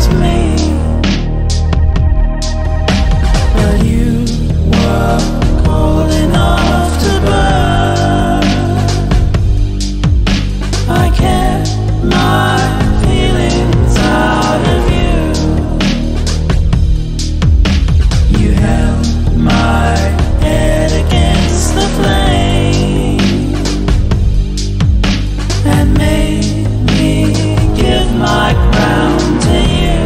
to me. But you were cold enough to burn. I kept my feelings out of you. You held my head against the flame and made me give my crown to you.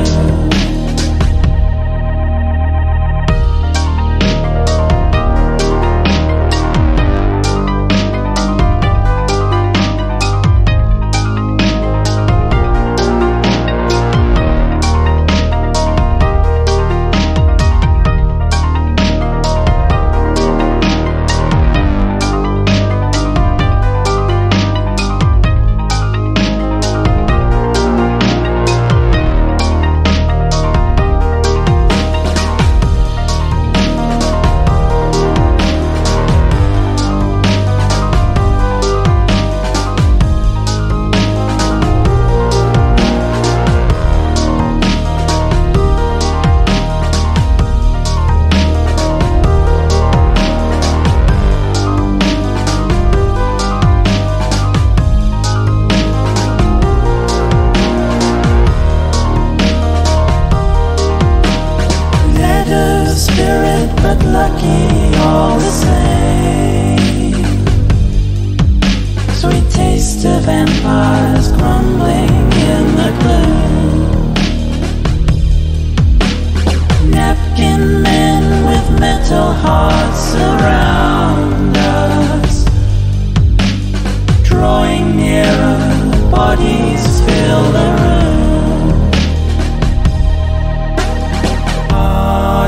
Spirit, but lucky all the same. Sweet taste of vampires crumbling in the gloom. Napkin men with metal hearts around us, drawing nearer, bodies fill the room.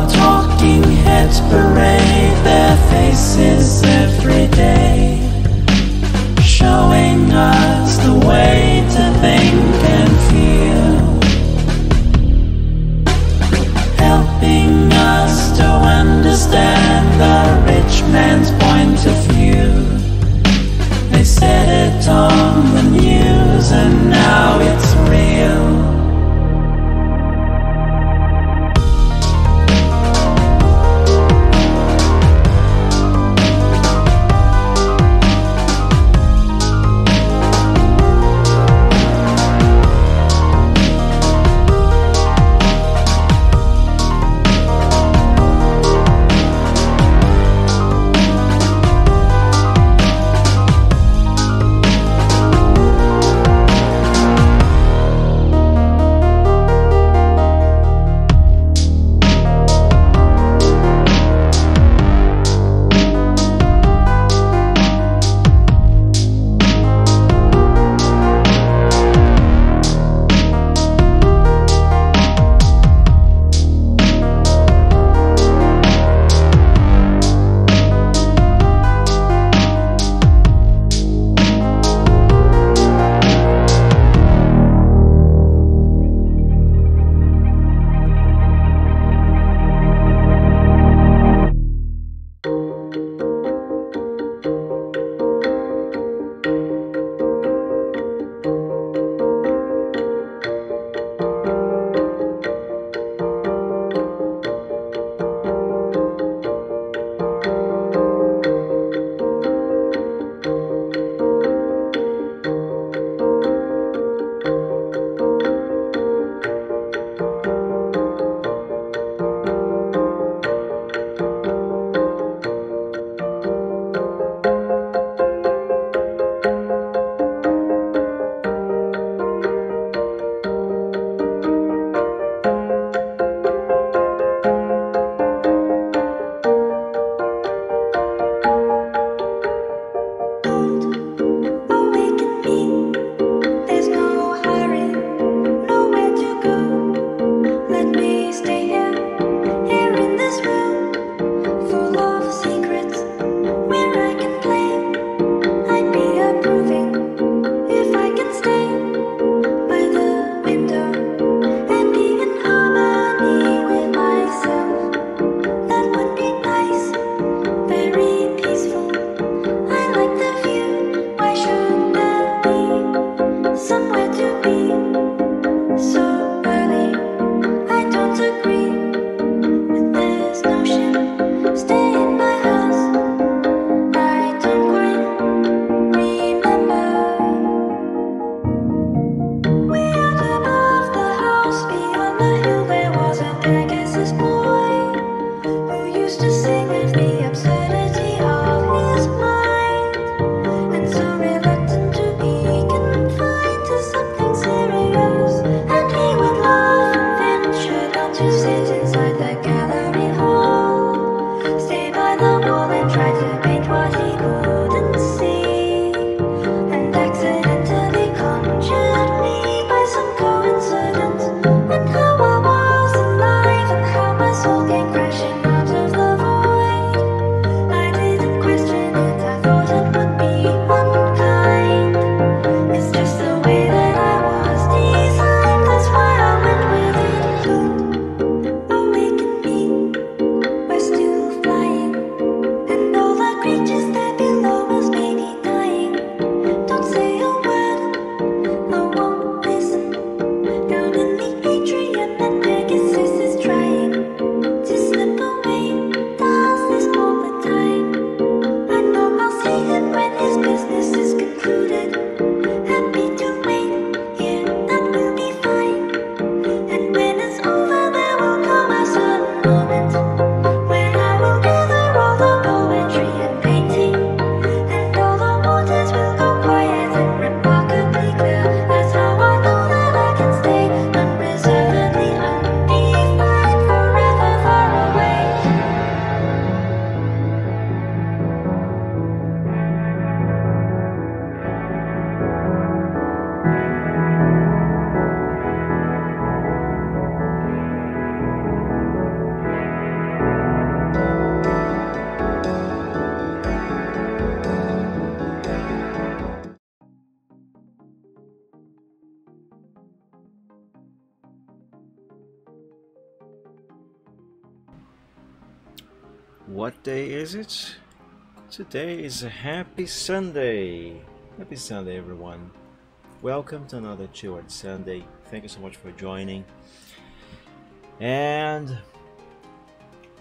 Talking heads parade their faces every day, showing us the way to things What day is it? Today is a happy Sunday. Happy Sunday, everyone. Welcome to another Chilled Sunday. Thank you so much for joining. And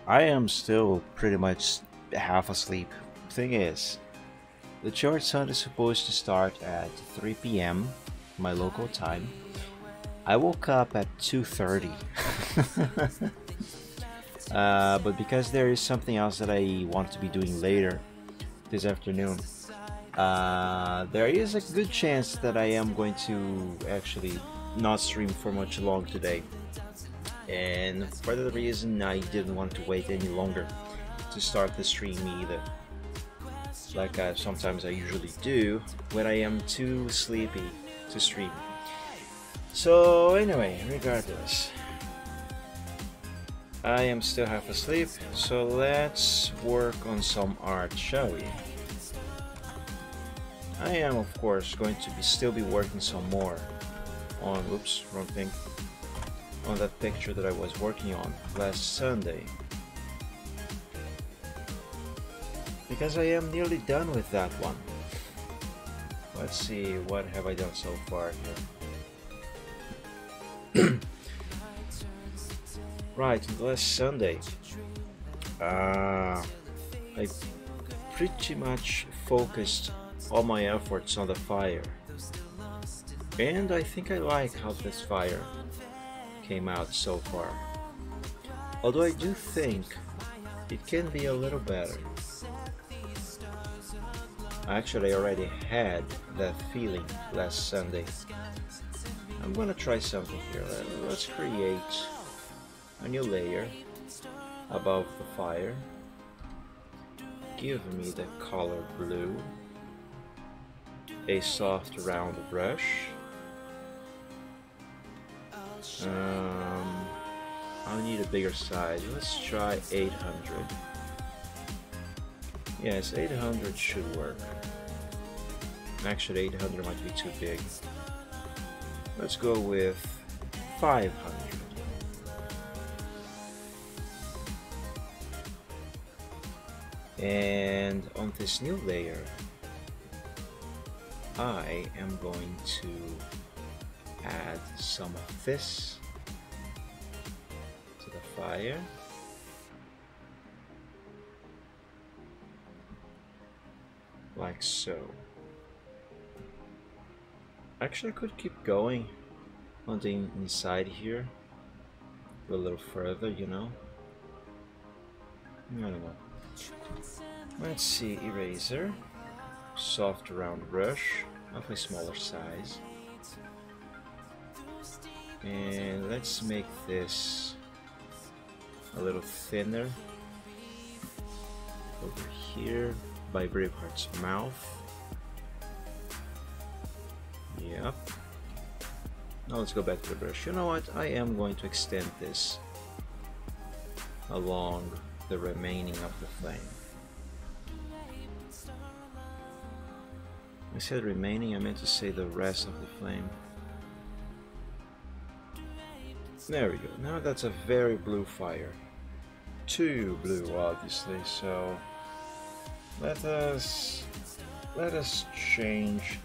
I am still pretty much half asleep. Thing is, the Chilled Sunday is supposed to start at 3 p.m. my local time. I woke up at 2:30. But because there is something else that I want to be doing later this afternoon, there is a good chance that I am going to actually not stream for much long today. And for that reason, I didn't want to wait any longer to start the stream either, like sometimes I usually do when I am too sleepy to stream. So anyway, regardless, I am still half asleep, so let's work on some art, shall we? I am, of course, going to still be working some more on, oops, wrong thing, on that picture that I was working on last Sunday, because I am nearly done with that one. Let's see, what have I done so far here? Right, last Sunday, I pretty much focused all my efforts on the fire, and I think I like how this fire came out so far, although I do think it can be a little better. Actually, I already had that feeling last Sunday. I'm gonna try something here. Let's create a new layer above the fire. Give me the color blue, a soft round brush. I'll need a bigger size. Let's try 800. Yes, 800 should work. Actually, 800 might be too big. Let's go with 500. And on this new layer, I am going to add some of this to the fire. Like so. Actually, I could keep going on the inside here, go a little further, you know. I don't know. Let's see, eraser, soft round brush of a smaller size, and let's make this a little thinner over here by Braveheart's mouth. Yep. Now let's go back to the brush. You know what? I am going to extend this along the remaining of the flame. I said remaining, I meant to say the rest of the flame. There we go. Now that's a very blue fire. Too blue, obviously, so let us change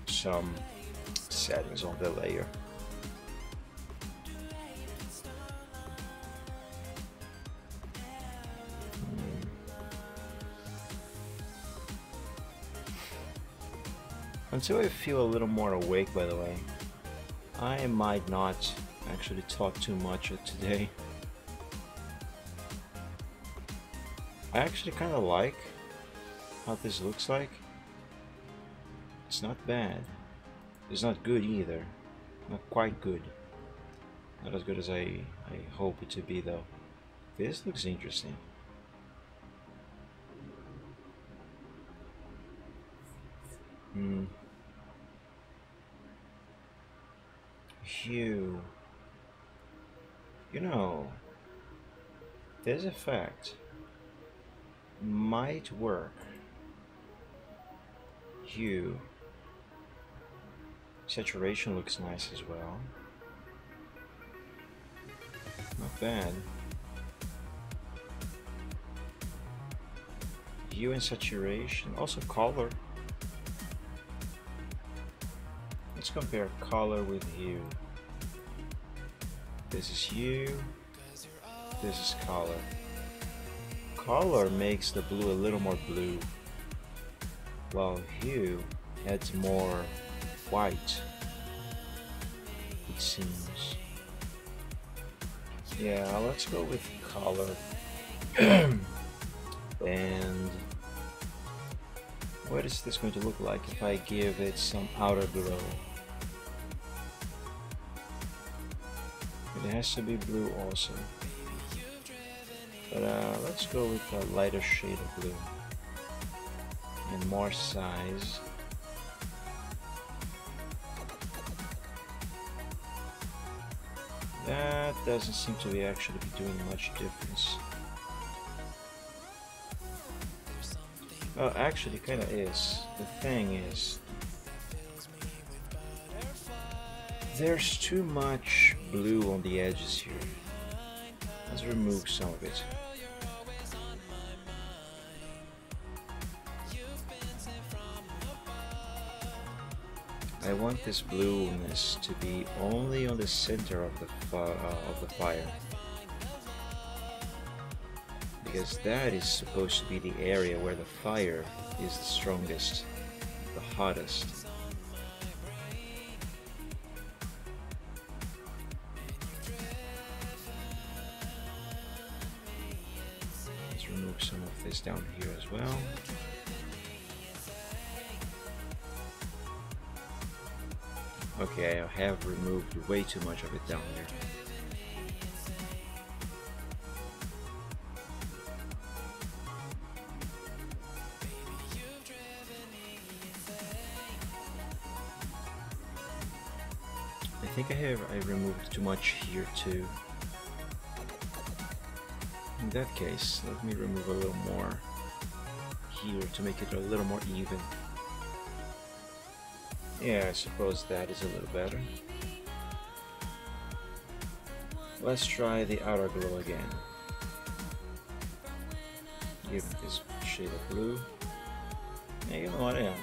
some settings on the layer. Until I feel a little more awake, by the way, I might not actually talk too much today. I actually kind of like how this looks like. It's not bad. It's not good either. Not quite good. Not as good as I hope it to be, though. This looks interesting. Hue. You know, this effect might work. Hue. Saturation looks nice as well. Not bad. hue and saturation, also color. Let's compare color with hue. This is hue, this is color. Color makes the blue a little more blue, while hue adds more white, it seems. Yeah, let's go with color. And what is this going to look like if I give it some outer glow? It has to be blue also. But let's go with a lighter shade of blue and more size. That doesn't seem to be actually be doing much difference. Oh, actually kinda is. The thing is, there's too much blue on the edges here. Let's remove some of it. I want this blueness to be only on the center of the fire, because that is supposed to be the area where the fire is the strongest, the hottest. Let's remove some of this down here as well. Okay, I have removed way too much of it down here. I think I removed too much here too. In that case, let me remove a little more here to make it a little more even. Yeah, I suppose that is a little better. Let's try the outer glow again. Give it this shade of blue. Yeah, you know what? Yeah,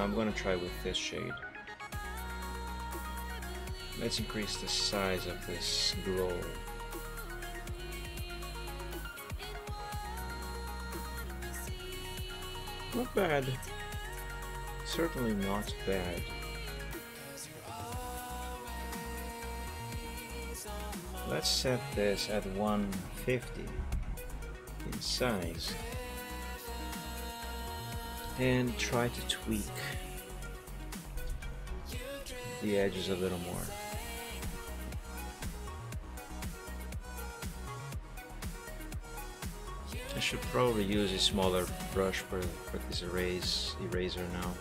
I'm gonna try with this shade. Let's increase the size of this glow. Not bad. Certainly not bad. Let's set this at 150 in size and try to tweak the edges a little more. I should probably use a smaller brush for this eraser now.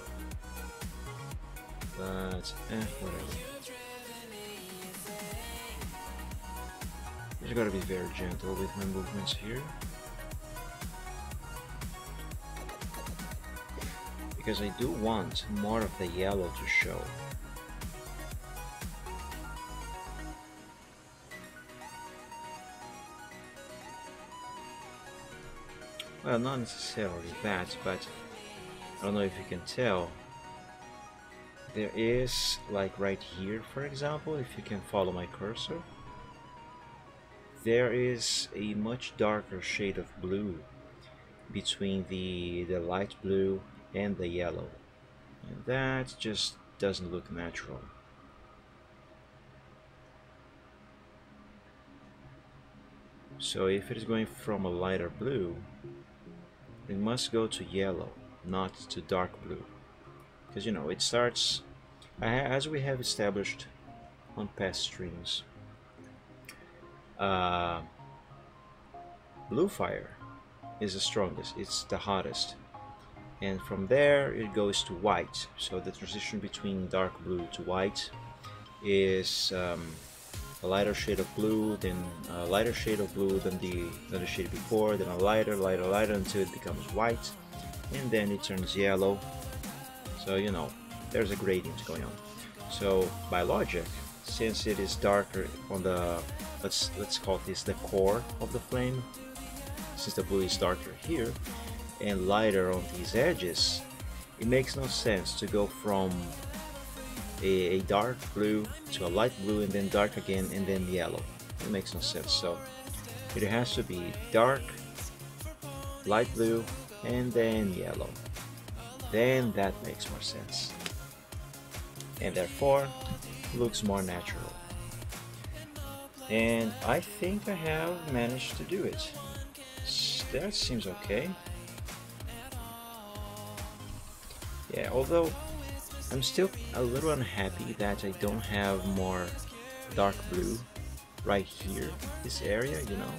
But, whatever. Just gotta be very gentle with my movements here. Because I do want more of the yellow to show. Well, not necessarily that, but I don't know if you can tell. There is, like right here, for example, if you can follow my cursor, there is a much darker shade of blue between the light blue and the yellow, and that just doesn't look natural. So if it is going from a lighter blue, it must go to yellow, not to dark blue. Because, you know, it starts, as we have established on past streams, blue fire is the strongest, it's the hottest, and from there it goes to white. So the transition between dark blue to white is a lighter shade of blue, then a lighter shade of blue than the shade before, then a lighter until it becomes white, and then it turns yellow. So, you know, there's a gradient going on. So by logic, since it is darker on the, let's call this the core of the flame, since the blue is darker here, and lighter on these edges, it makes no sense to go from a dark blue to a light blue and then dark again and then yellow. It makes no sense. So it has to be dark, light blue, and then yellow. Then that makes more sense, and therefore looks more natural. And I think I have managed to do it. That seems okay. Yeah, although I'm still a little unhappy that I don't have more dark blue right here, this area, you know.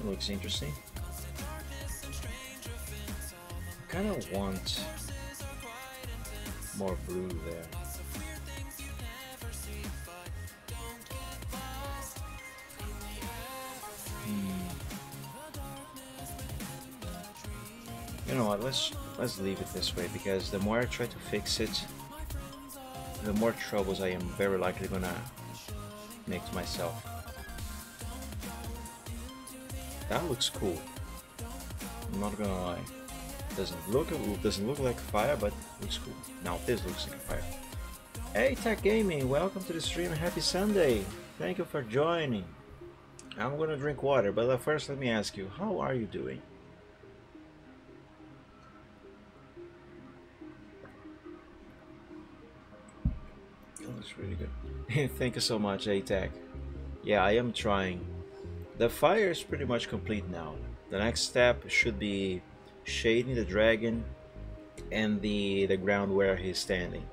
It looks interesting. I kind of want more blue there. You know what, let's leave it this way, because the more I try to fix it, the more troubles I am very likely gonna make to myself. That looks cool. I'm not gonna lie. Doesn't look like fire, but looks cool. Now this looks like a fire. Hey Tech Gaming, welcome to the stream. Happy Sunday. Thank you for joining. I'm gonna drink water, but first let me ask you, how are you doing? That looks really good. Thank you so much, A-Tech. Yeah, I am trying. The fire is pretty much complete now. The next step should be shading the dragon and the ground where he's standing.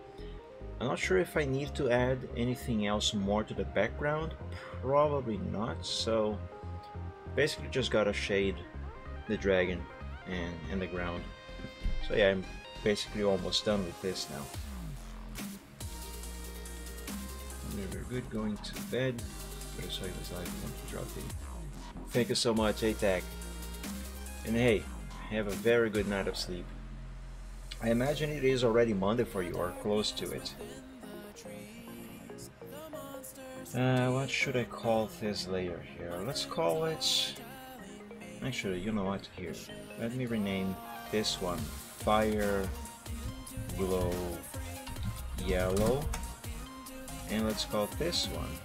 I'm not sure if I need to add anything else more to the background. Probably not. So basically just gotta shade the dragon and the ground. So yeah, I'm basically almost done with this now. Very good. Going to bed. Better show you this live. Thank you so much, A-Tech. And hey, have a very good night of sleep. I imagine it is already Monday for you, or close to it. What should I call this layer here? Let's call it... Actually, you know what? Here, let me rename this one Fire Glow Yellow. And let's call this one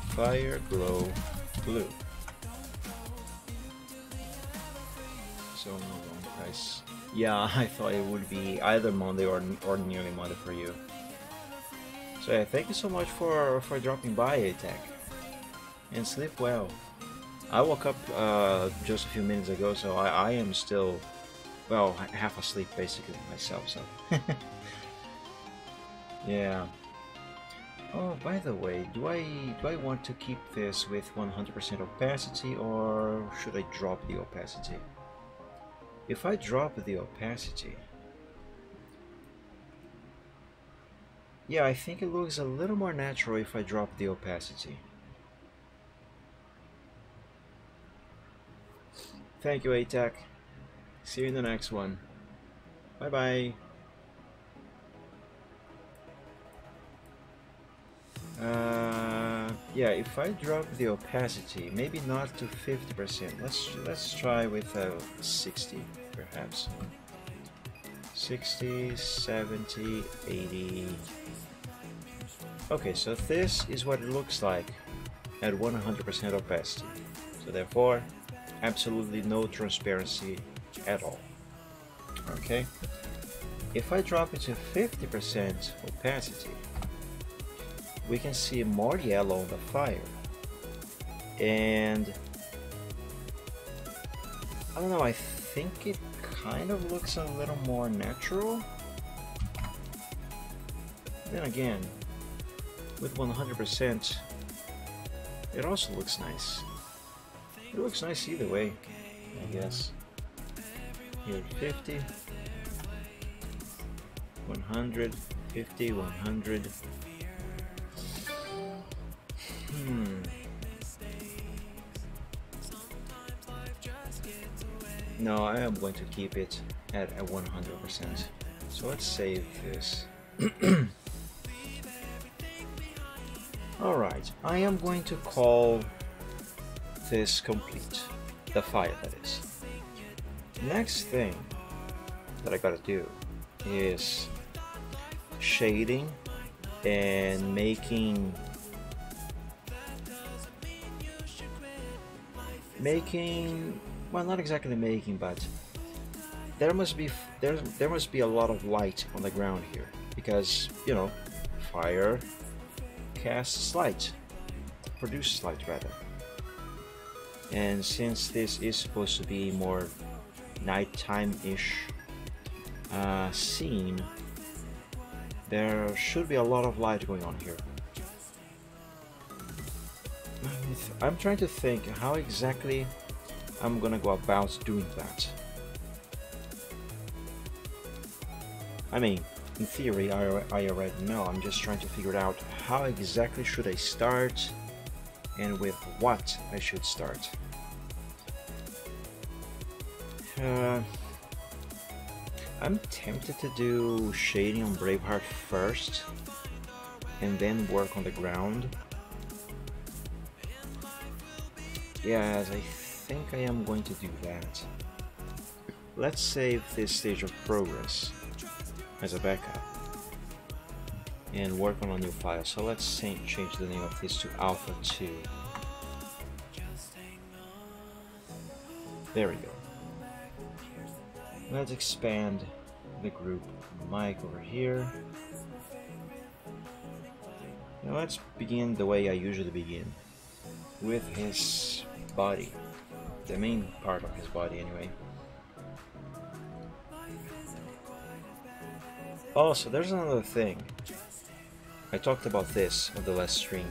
Fire Glow Blue. So no wrong price. Yeah, I thought it would be either Monday or nearly Monday for you. So yeah, thank you so much for dropping by, A-Tech. And sleep well. I woke up just a few minutes ago, so I am still, well, half asleep basically myself, so. Yeah. Oh, by the way, do I want to keep this with 100% opacity, or should I drop the opacity? If I drop the opacity, yeah, I think it looks a little more natural if I drop the opacity. Thank you, A-Tech. See you in the next one. Bye bye. Yeah, if I drop the opacity, maybe not to 50%. Let's try with 60, perhaps. 60, 70, 80. Okay, so this is what it looks like at 100% opacity. So therefore, absolutely no transparency at all. Okay. If I drop it to 50% opacity, we can see more yellow on the fire, and I don't know, I think it kind of looks a little more natural. Then again, with 100%, it also looks nice. It looks nice either way, I guess. Here, 50, 100, 50, 100. No, I am going to keep it at 100%. So let's save this. Alright, I am going to call this complete. The fire, that is. Next thing that I gotta do is shading and making well, not exactly making, but there must be a lot of light on the ground here, because you know, fire casts light, produces light rather, and since this is supposed to be more nighttime-ish scene, there should be a lot of light going on here. I'm trying to think how exactly I'm gonna go about doing that. I mean, in theory, I already know. I'm just trying to figure out how exactly should I start and with what I should start. I'm tempted to do shading on Braveheart first and then work on the ground. Yes, I think I am going to do that. Let's save this stage of progress as a backup and work on a new file. So let's change the name of this to Alpha 2. There we go. Let's expand the group mic over here. Now let's begin the way I usually begin, with his body, the main part of his body anyway. Also, there's another thing. I talked about this on the last stream.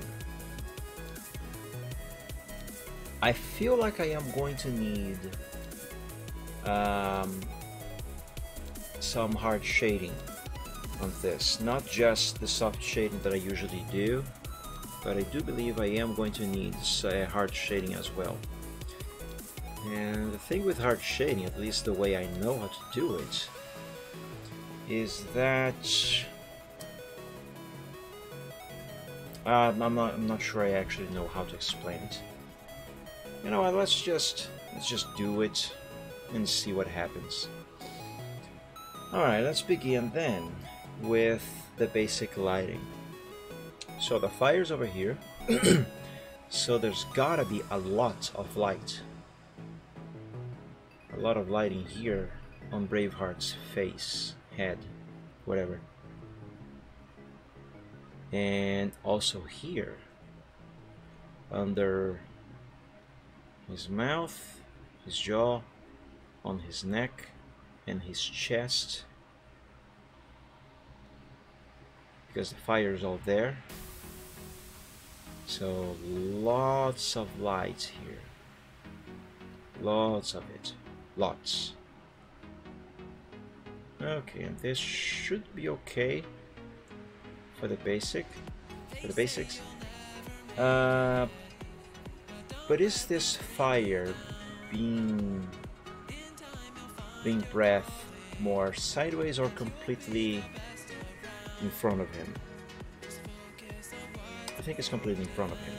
I feel like I am going to need some hard shading on this, not just the soft shading that I usually do, but I do believe I am going to need hard shading as well. And the thing with hard shading, at least the way I know how to do it, is that I'm not sure I actually know how to explain it. You know what? Let's just do it and see what happens. All right, let's begin then with the basic lighting. So the fire's over here, so there's gotta be a lot of light. A lot of lighting here on Braveheart's face, head, whatever. And also here, under his mouth, his jaw, on his neck, and his chest. Because the fire is all there. So lots of light here. Lots of it. Lots. Okay, and this should be okay for the basics. But is this fire being breathed more sideways or completely in front of him? I think it's completely in front of him.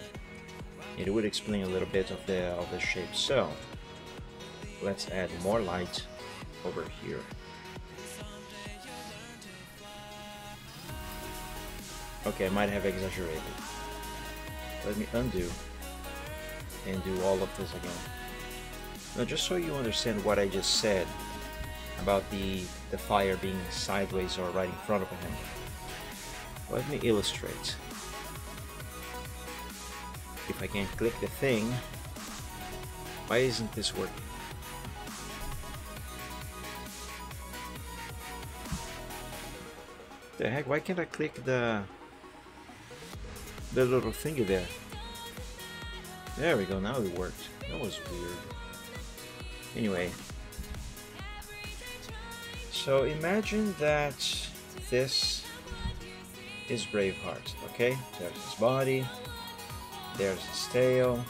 It would explain a little bit of the shape. So let's add more light over here. Okay, I might have exaggerated. Let me undo and do all of this again. Now, just so you understand what I just said about the fire being sideways or right in front of him, let me illustrate. If I can click the thing, why isn't this working? The heck, why can't I click the little thingy there? There we go, now it worked. That was weird. Anyway, so imagine that this is Braveheart, okay? There's his body, there's his tail.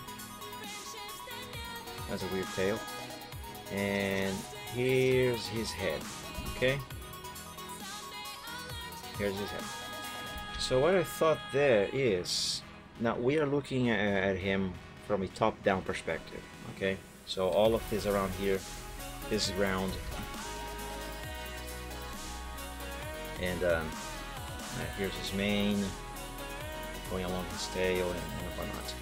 That's a weird tail. And here's his head, okay? Here's his head. So what I thought there is, now we are looking at him from a top-down perspective. Okay, so all of this around here is ground, and here's his mane going along his tail and whatnot.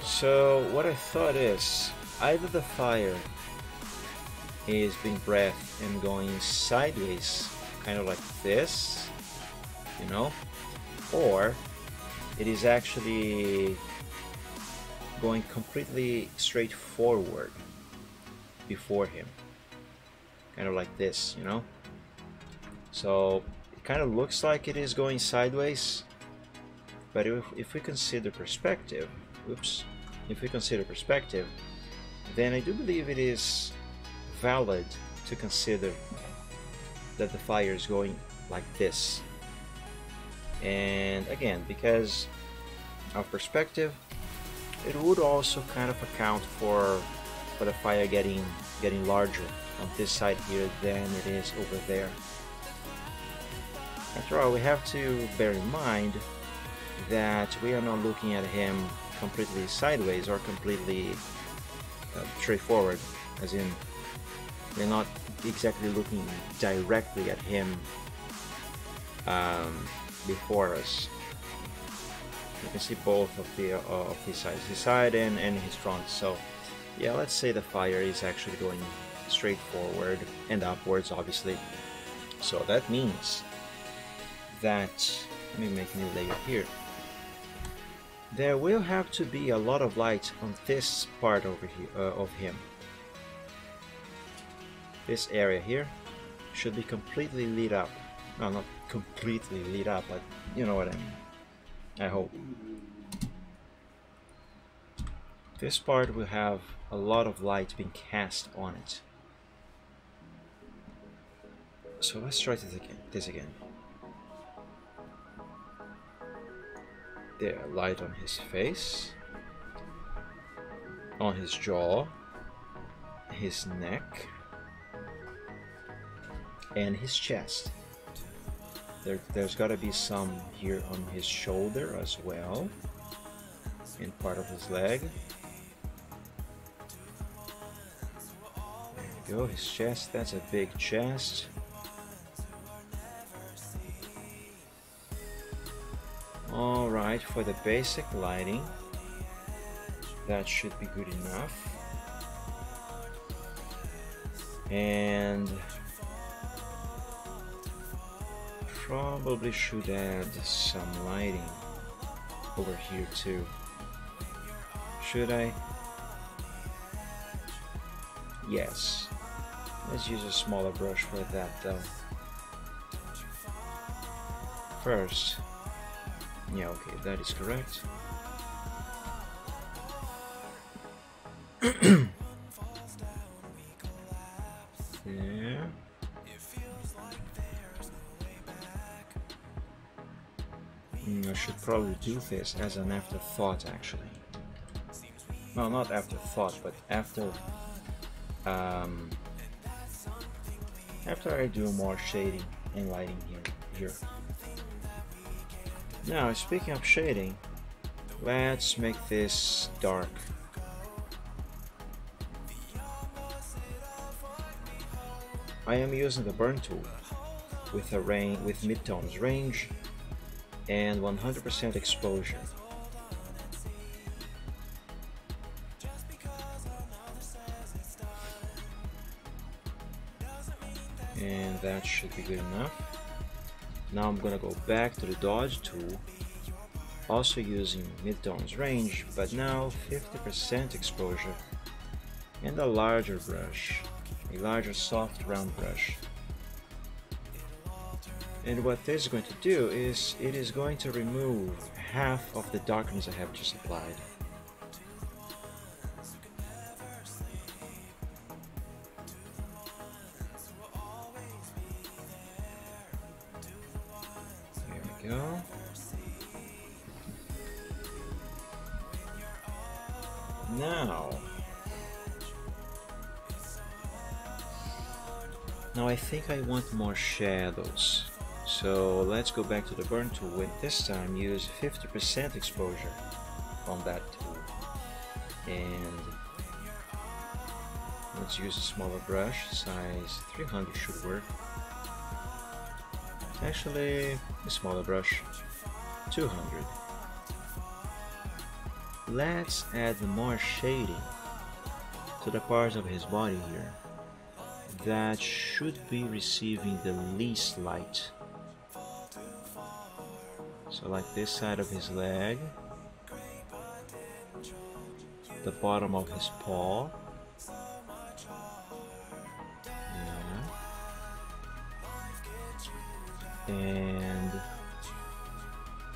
So what I thought is either the fire is being breath and going sideways, kind of like this, you know, or it is actually going completely straight forward before him, kind of like this, you know. So it kind of looks like it is going sideways, but if we consider perspective, if we consider perspective, then I do believe it is valid to consider that the fire is going like this. And again, because of perspective, it would also kind of account for the fire getting larger on this side here than it is over there. After all, we have to bear in mind that we are not looking at him completely sideways or completely straightforward, as in we're not exactly looking directly at him before us. You can see both of these sides, his side and his front. So yeah, let's say the fire is actually going straight forward and upwards, obviously. So that means that, let me make a new layer here, there will have to be a lot of light on this part over here of him. This area here should be completely lit up. No, not completely lit up, but you know what I mean. I hope. This part will have a lot of light being cast on it. So let's try this again. There, light on his face, on his jaw, his neck, and his chest. There's got to be some here on his shoulder as well, and part of his leg. There you go, his chest, that's a big chest. Alright, for the basic lighting, that should be good enough. And probably should add some lighting over here too. Should I? Yes. Let's use a smaller brush for that though. First, yeah, okay, that is correct. There. I should probably do this as an afterthought, actually. No, not afterthought, but after I do more shading and lighting here. Now, speaking of shading, let's make this dark. I am using the burn tool with midtones range and 100% exposure. And that should be good enough. Now I'm gonna go back to the dodge tool, also using midtones range, but now 50% exposure and a larger brush, a larger soft round brush. And what this is going to do is it is going to remove half of the darkness I have just applied. There we go. Now I think I want more shadows. So let's go back to the burn tool and this time use 50% exposure on that tool. And let's use a smaller brush, size 300 should work. Actually, a smaller brush, 200. Let's add more shading to the parts of his body here that should be receiving the least light. So like this side of his leg, the bottom of his paw, yeah. And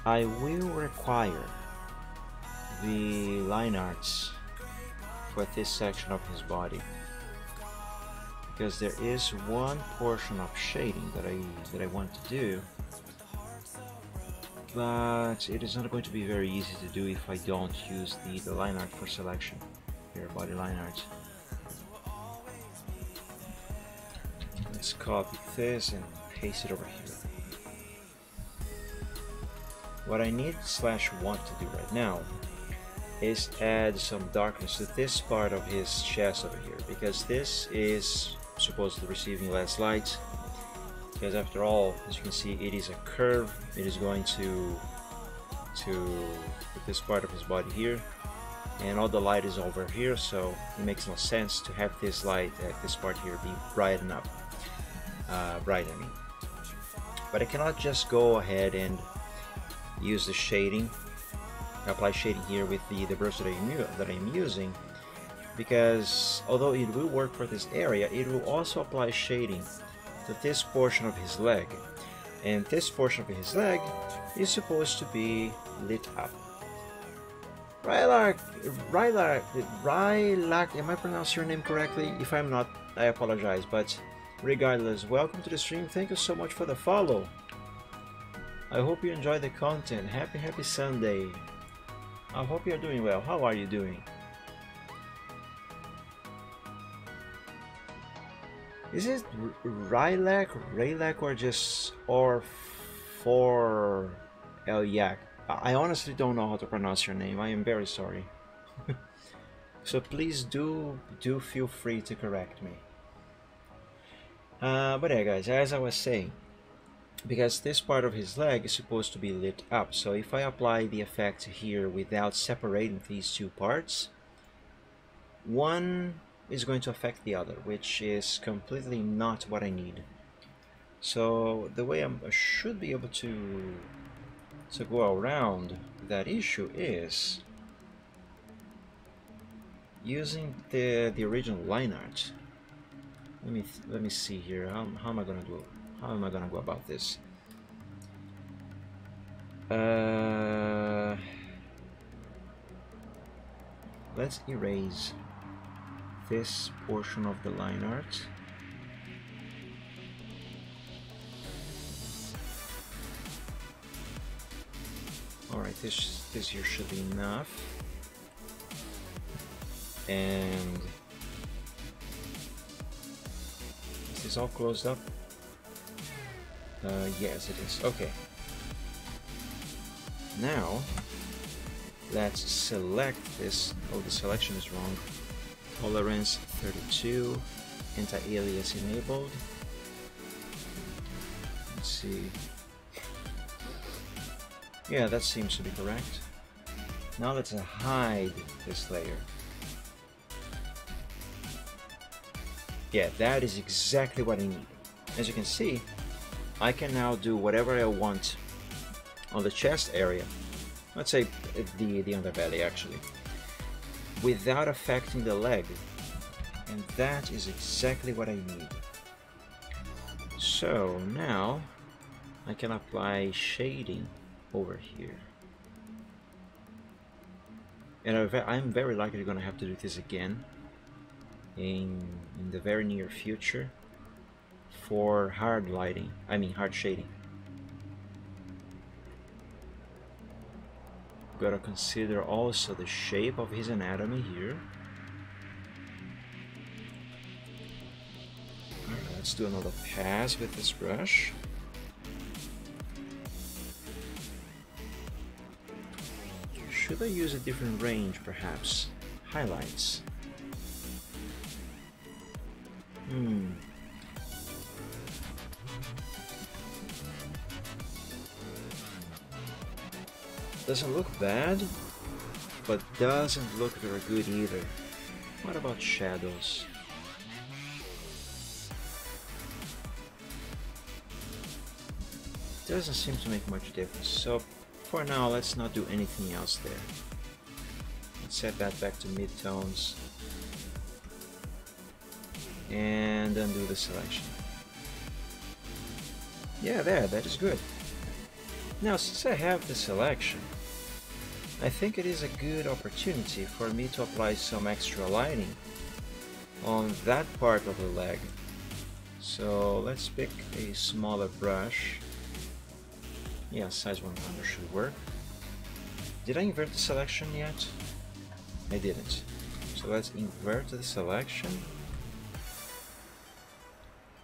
I will require the line arts for this section of his body, because there is one portion of shading that I want to do, but it is not going to be very easy to do if I don't use the line art for selection. Here, body line art. Let's copy this and paste it over here. What I need / want to do right now is add some darkness to this part of his chest over here, because this is supposedly receiving less light, because after all, as you can see, it is a curve. It is going to this part of his body here, and all the light is over here, so it makes no sense to have this light at this part here be brightened up, bright I mean. But I cannot just go ahead and use the shading, apply shading here with the brush that I'm using, because although it will work for this area, it will also apply shading to this portion of his leg, and this portion of his leg is supposed to be lit up. Rylak, am I pronouncing your name correctly? If I'm not, I apologize, but regardless, welcome to the stream. Thank you so much for the follow. I hope you enjoy the content. Happy Sunday. I hope you're doing well. How are you doing? Is it Rylak, or just for Elyak? I honestly don't know how to pronounce your name. I am very sorry. So please do feel free to correct me. But yeah, guys, as I was saying, because this part of his leg is supposed to be lit up, so if I apply the effect here without separating these two parts, one is going to affect the other, which is completely not what I need. So the way I should be able to go around that issue is using the original line art. Let me see here. How am I gonna do? How am I gonna go about this? Let's erase this portion of the line art. Alright, this here should be enough. And is this all closed up? Yes, it is. Okay. Now, let's select this. Oh, the selection is wrong. Tolerance 32, anti-alias enabled. Let's see. Yeah, that seems to be correct. Now let's hide this layer. Yeah, that is exactly what I need. As you can see, I can now do whatever I want on the chest area, let's say the underbelly actually, without affecting the leg, and that is exactly what I need. So now I can apply shading over here, and I'm very likely going to have to do this again in the very near future for hard lighting, I mean hard shading. Gotta consider also the shape of his anatomy here. Alright, let's do another pass with this brush. should I use a different range perhaps? Highlights. Doesn't look bad, but doesn't look very good either. What about shadows? Doesn't seem to make much difference, so for now let's not do anything else there. Let's set that back to midtones and undo the selection. Yeah, there, that is good. Now, since I have the selection, I think it is a good opportunity for me to apply some extra lighting on that part of the leg. So let's pick a smaller brush. Yeah, size 100 should work. Did I invert the selection yet? I didn't. So let's invert the selection.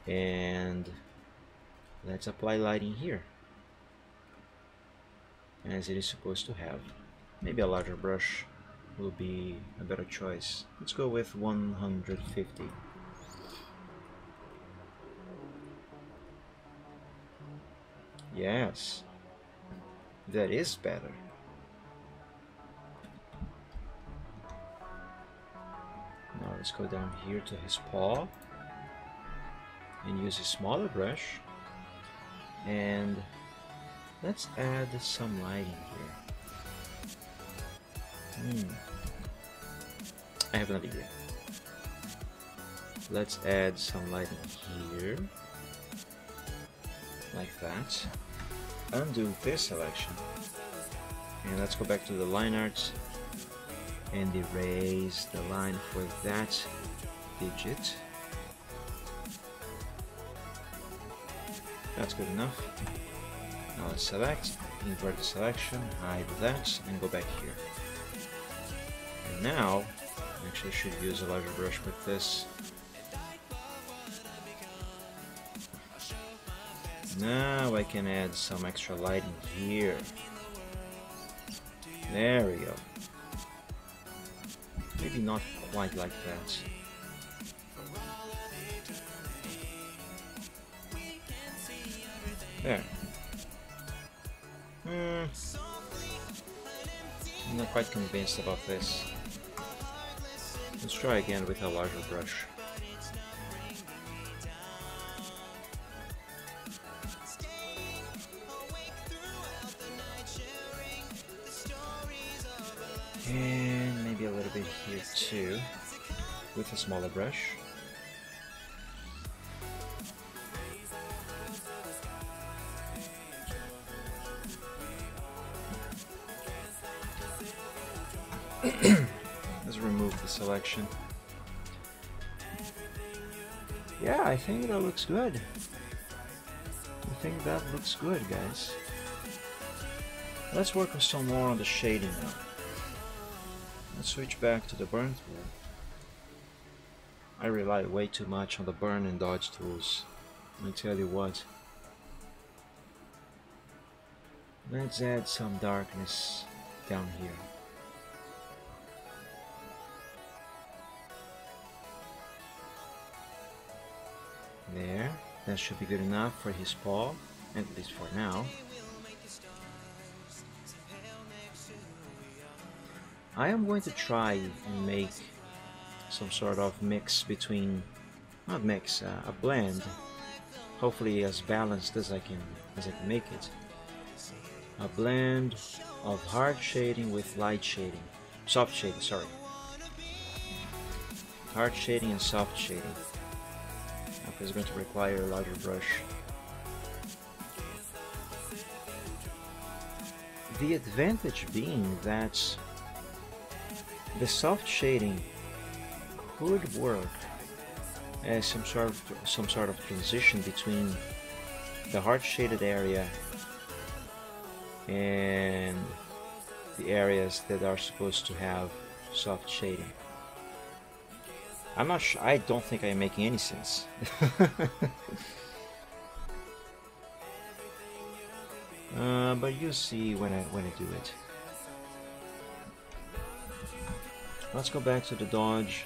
And let's apply lighting here, as it is supposed to have. Maybe a larger brush will be a better choice. Let's go with 150. Yes, that is better. Now let's go down here to his paw and use a smaller brush, and let's add some lighting here. I have an idea. Let's add some lighting here, like that. Undo this selection, and let's go back to the line art and erase the line for that digit. That's good enough. Now let's select, invert the selection, hide that, and go back here. And now, actually I should use a larger brush with this. Now I can add some extra lighting here. There we go. Maybe not quite like that. There. I'm not quite convinced about this. Let's try again with a larger brush. And maybe a little bit here too, with a smaller brush. Let's remove the selection. Yeah, I think that looks good. I think that looks good, guys. Let's work with some more on the shading now. Let's switch back to the burn tool. I rely way too much on the burn and dodge tools. I tell you what. Let's add some darkness down here. There, that should be good enough for his paw, at least for now. I am going to try and make some sort of mix between, not mix, a blend, hopefully as balanced as I can make it. A blend of hard shading with light shading, soft shading, sorry. Hard shading and soft shading. Okay, it's going to require a larger brush. The advantage being that the soft shading could work as some sort of transition between the hard shaded area and the areas that are supposed to have soft shading. I'm not sure. I don't think I'm making any sense. But you'll see when I do it. let's go back to the dodge.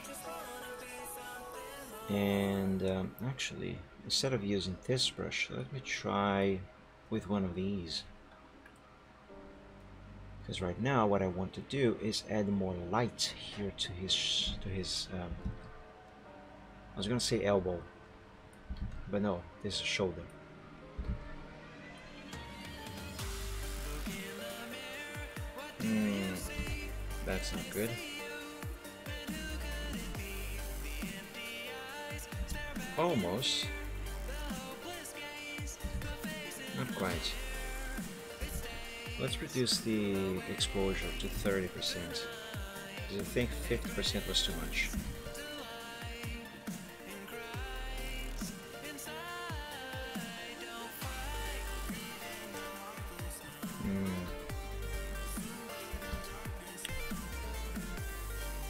And actually, instead of using this brush, let me try with one of these. Because right now, what I want to do is add more light here to his. I was gonna say elbow, but no, this is shoulder. That's not good. Almost. Not quite. Let's reduce the exposure to 30%. Because I think 50% was too much.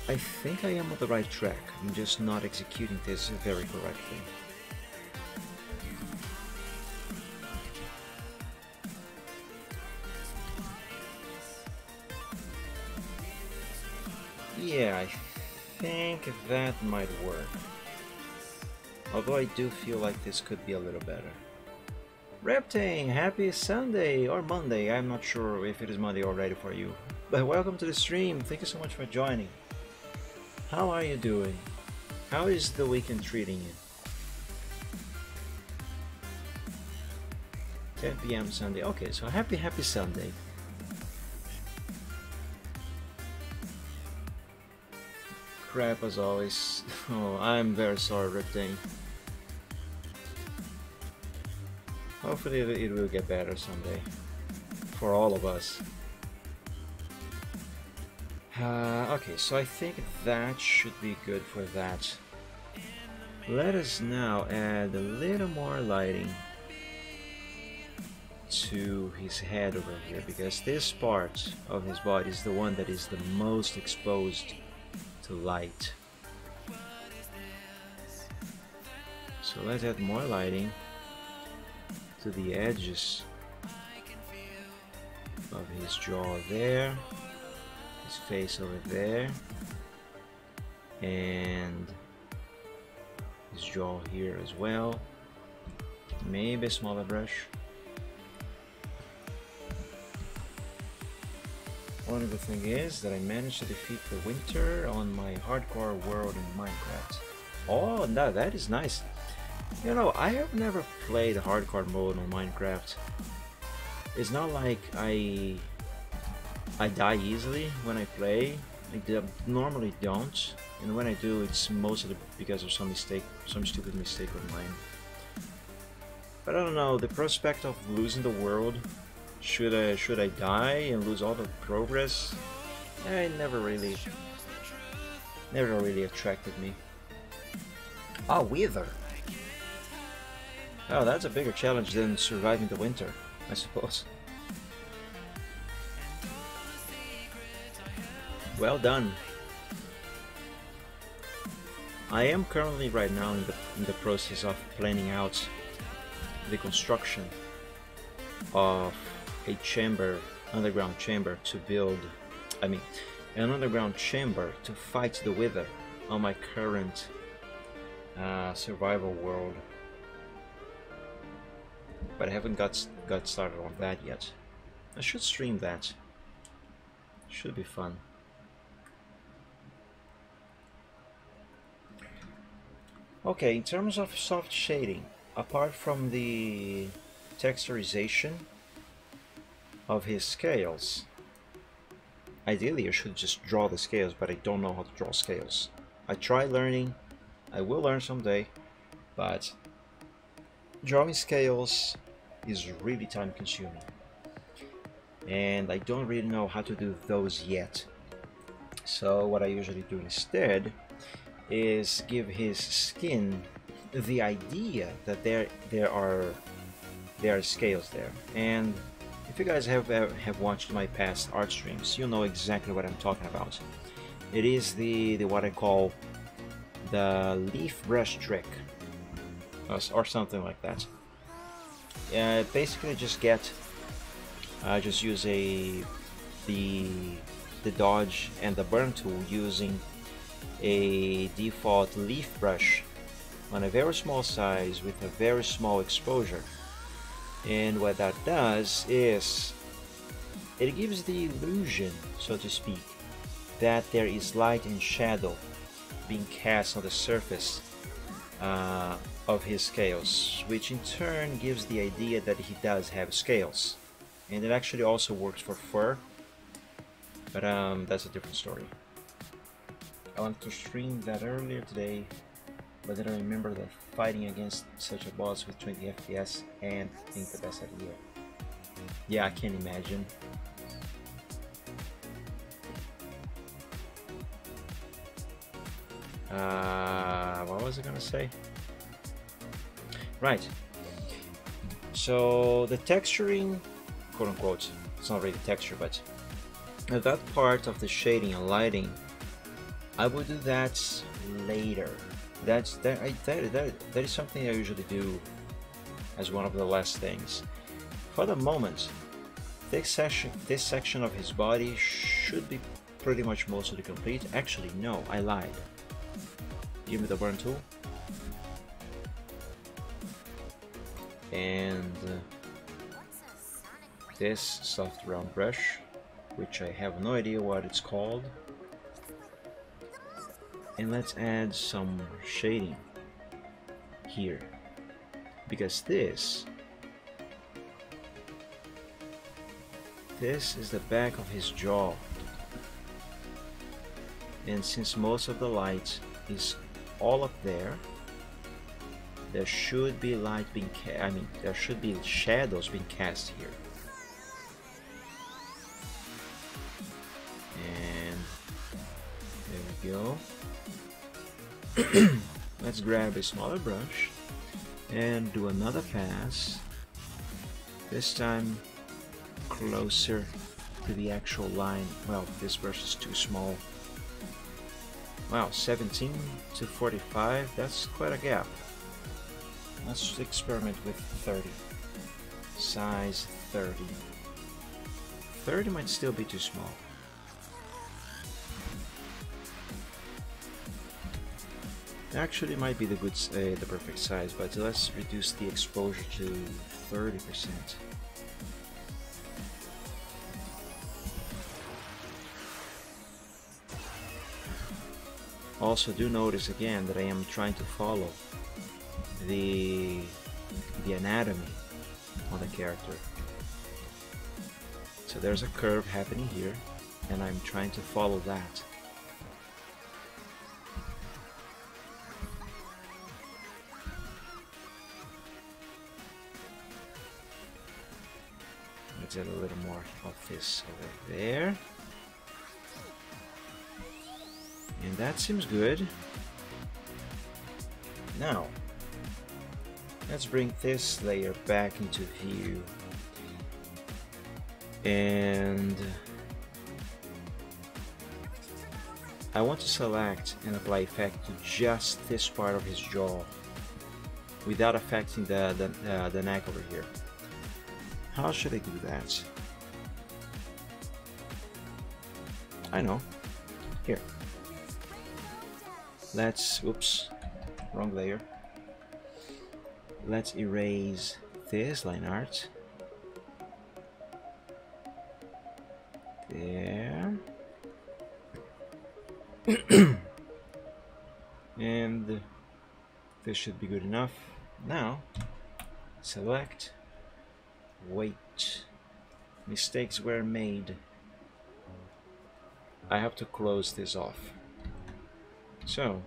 I think I am on the right track. I'm just not executing this very correctly. Yeah, I think that might work. Although I do feel like this could be a little better. Reptang, happy Sunday or Monday. I'm not sure if it is Monday already for you. But welcome to the stream. Thank you so much for joining. How are you doing? How is the weekend treating you? 10 p.m. Sunday. Okay, so happy Sunday. Crap as always. Oh, I'm very sorry, Reptang. Hopefully it will get better someday. For all of us. Okay, so I think that should be good for that. Let us now add a little more lighting to his head over here, because this part of his body is the one that is the most exposed to light. So let's add more lighting to the edges of his jaw there, his face over there, and his jaw here as well. Maybe a smaller brush. One of the thing is that I managed to defeat the winter on my hardcore world in Minecraft. Oh, no, that is nice. You know, I have never played hardcore mode on Minecraft. It's not like I die easily when I play. I normally don't, and when I do, it's mostly because of some stupid mistake of mine. But I don't know, the prospect of losing the world, should I die and lose all the progress? It never really attracted me. Ah, Wither. Oh, that's a bigger challenge than surviving the winter, I suppose. Well done. I am currently right now in the process of planning out the construction of a chamber, underground chamber to build, an underground chamber to fight the Wither on my current survival world. But I haven't got started on that yet. I should stream that. Should be fun. Okay, in terms of soft shading, apart from the texturization of his scales, ideally I should just draw the scales, but I don't know how to draw scales. I try learning, I will learn someday, but drawing scales is really time consuming, and I don't really know how to do those yet. So what I usually do instead is give his skin the idea that there are scales there. And if you guys have watched my past art streams, you know exactly what I'm talking about. It is the what I call the leaf brush trick, or something like that. Basically just use the the dodge and the burn tool using a default leaf brush on a very small size with a very small exposure. And what that does is it gives the illusion, so to speak, that there is light and shadow being cast on the surface of his scales, which in turn gives the idea that he does have scales. And it actually also works for fur, but that's a different story. I wanted to stream that earlier today, but then I remember that fighting against such a boss with 20 FPS and think the best idea. Yeah, I can imagine. What was I gonna say? Right. So the texturing, quote unquote, it's not really texture, but that part of the shading and lighting, I will do that later. That is something I usually do as one of the last things. For the moment, this section of his body should be pretty much mostly complete. Actually, no, I lied. Give me the burn tool. And this soft round brush, which I have no idea what it's called. And let's add some shading here, because this is the back of his jaw, and since most of the light is all up there, there should be light being there should be shadows being cast here. And there we go. Let's grab a smaller brush and do another pass, this time closer to the actual line. Well, this brush is too small. Wow, 17 to 45, that's quite a gap. Let's experiment with 30. Size 30. 30 might still be too small. Actually might be the perfect size, but let's reduce the exposure to 30%. Also, do notice again that I am trying to follow the anatomy on the character. So there's a curve happening here, and I'm trying to follow that. Let's add a little more of this over there. And that seems good. Now, let's bring this layer back into view. And I want to select and apply effect to just this part of his jaw without affecting the neck over here. How should I do that? I know. Here. Let's, oops, wrong layer. Let's erase this line art. There. And this should be good enough. Now, select, wait. Mistakes were made. I have to close this off. So,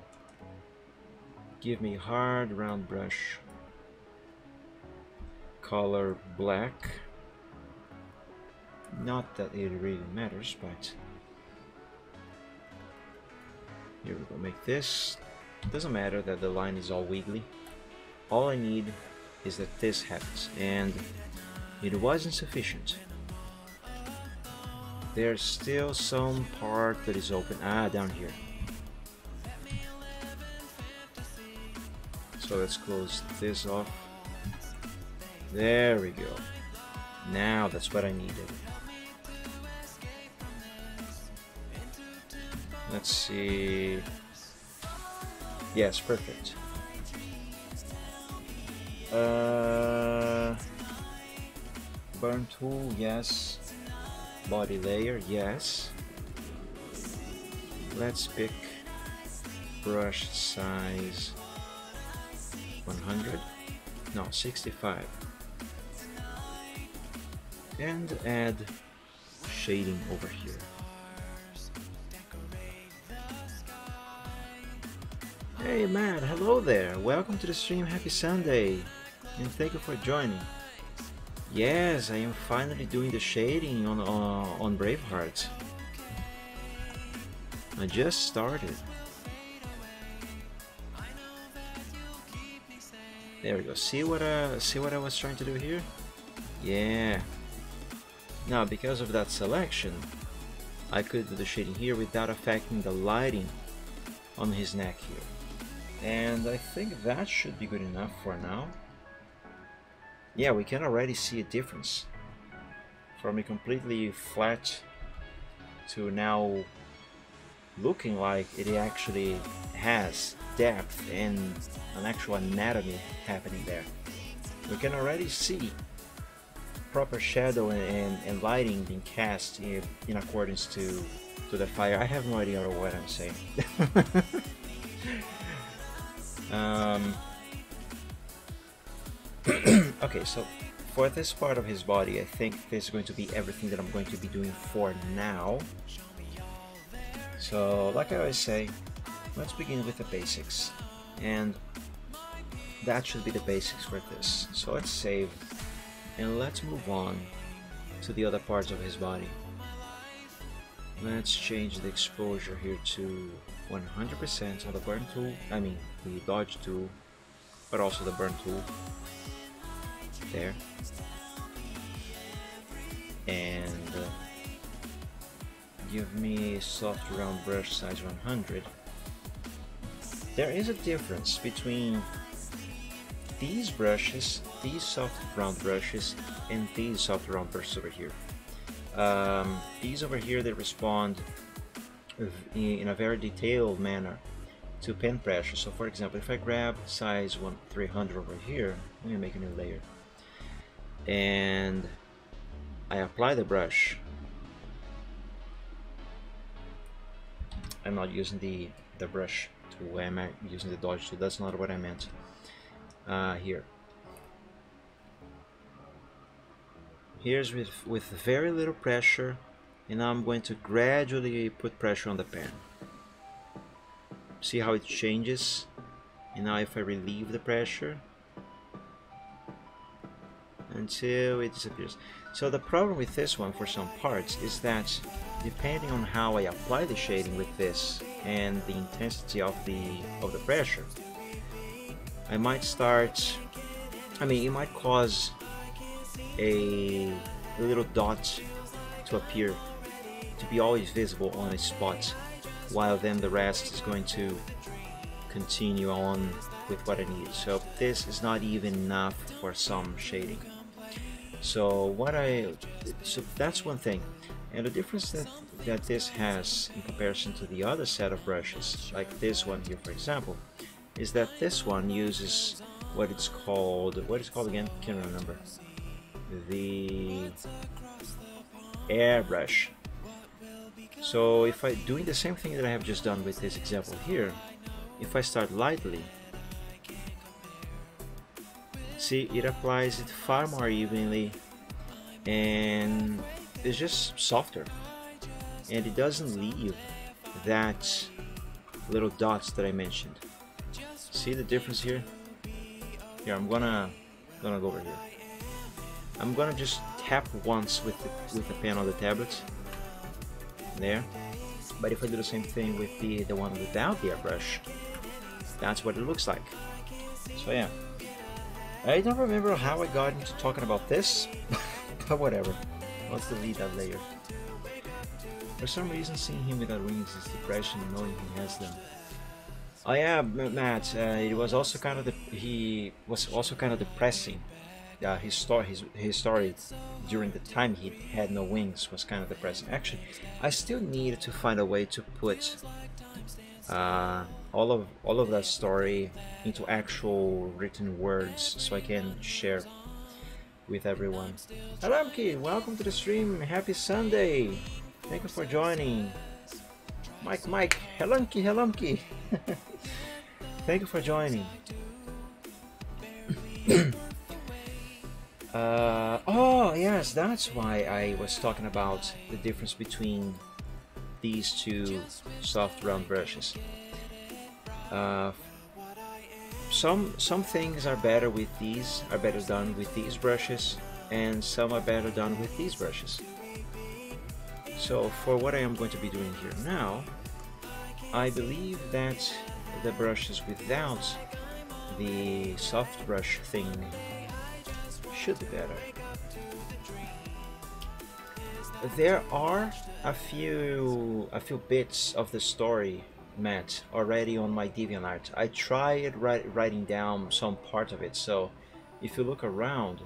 give me hard round brush, color black. Not that it really matters, but here we go. Make this. Doesn't matter that the line is all wiggly. All I need is that this happens, and it wasn't sufficient. There's still some part that is open. Down here. So let's close this off. There we go. Now that's what I needed. Let's see. Yes, perfect. Burn tool, yes. Body layer, yes. Let's pick brush size 100. No, 65. And add shading over here. Hey Matt, hello there. Welcome to the stream. Happy Sunday. And thank you for joining. Yes, I am finally doing the shading on Braveheart. I just started. There we go. See what I was trying to do here? Yeah. Now, because of that selection, I could do the shading here without affecting the lighting on his neck here. And I think that should be good enough for now. Yeah, we can already see a difference from a completely flat to now looking like it actually has depth and an actual anatomy happening there. We can already see proper shadow and lighting being cast in accordance to the fire. I have no idea what I'm saying. Okay, so for this part of his body, I think this is going to be everything that I'm going to be doing for now. So, like I always say, let's begin with the basics. And that should be the basics for this. So let's save, and let's move on to the other parts of his body. Let's change the exposure here to 100% on the burn tool, I mean the dodge tool, but also the burn tool. There. And give me soft round brush size 100. There is a difference between these brushes, these soft round brushes, and these soft round brushes over here. These over here, they respond in a very detailed manner to pen pressure. So for example, if I grab size 300 over here, let me make a new layer, and I apply the brush. I'm not using the brush tool, I'm using the dodge tool. That's not what I meant. Here. Here's with very little pressure, and now I'm going to gradually put pressure on the pen. See how it changes? And now if I relieve the pressure until it disappears. So the problem with this one for some parts is that depending on how I apply the shading with this and the intensity of the pressure, I might start, I mean, it might cause a little dot to appear, to be always visible on a spot, while then the rest is going to continue on with what I need. So this is not even enough for some shading. So that's one thing. And the difference that this has in comparison to the other set of brushes, like this one here for example, is that this one uses what it's called again? Can't remember. The airbrush. So if I doing the same thing that I have just done with this example here, if I start lightly, see, it applies it far more evenly and it's just softer, and it doesn't leave that little dots that I mentioned. See the difference here? Here, I'm gonna go over here. I'm gonna just tap once with the pen on the tablet. There. But if I do the same thing with the one without the airbrush, that's what it looks like. So yeah. I don't remember how I got into talking about this, but whatever. Let's delete that layer. For some reason, seeing him without wings is depression, knowing he has them. Oh yeah, Matt. It was also kind of he was also kind of depressing his story during the time he had no wings was kind of depressing. Actually, I still need to find a way to put all of that story into actual written words so I can share with everyone. Helumki, welcome to the stream. Happy Sunday. Thank you for joining. Mike, Helumki. Thank you for joining. Oh yes, that's why I was talking about the difference between these two soft round brushes. Some things are better with these, are better done with these brushes, and some are better done with these brushes. So for what I am going to be doing here now, I believe that the brushes without the soft brush thing should be better. There are a few bits of the story, Matt, already on my DeviantArt. I tried writing down some part of it, so if you look around,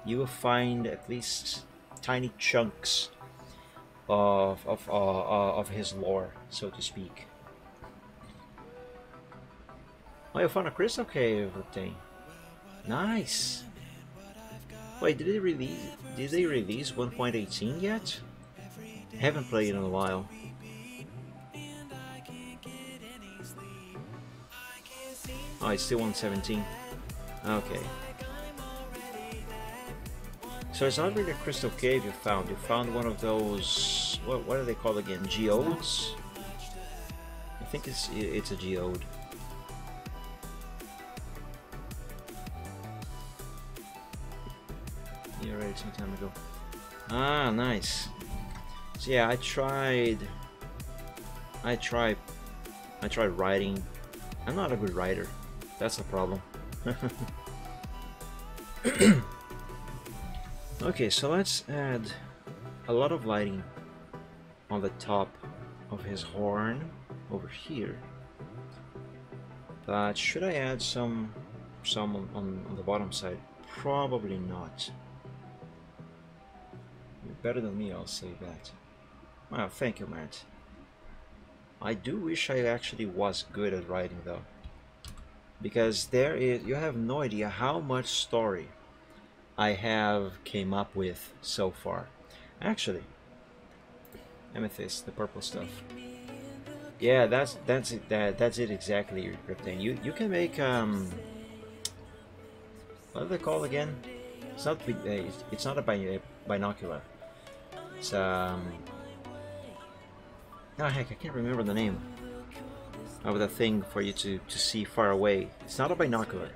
you will find at least tiny chunks of his lore, so to speak. Oh, you found a crystal cave thing. Nice. Wait, did they release 1.18 yet? Haven't played in a while. Oh, it's still 1.17. Okay. So it's not really a crystal cave you found. You found one of those. What are they called again? Geodes? I think it's a geode. Yeah, right, some time ago. Ah, nice. So yeah, I tried writing. I'm not a good writer. That's the problem. Okay, so let's add a lot of lighting on the top of his horn over here. But should I add some on the bottom side? Probably not. You're better than me, I'll say that. Wow, thank you, Matt. I do wish I actually was good at writing though, because you have no idea how much story I have came up with so far. Actually, amethyst, the purple stuff. Yeah, that's it. That's it exactly, Riptane. You can make what are they called again? It's not a binocular. It's oh heck, I can't remember the name of the thing for you to see far away. It's not a binocular.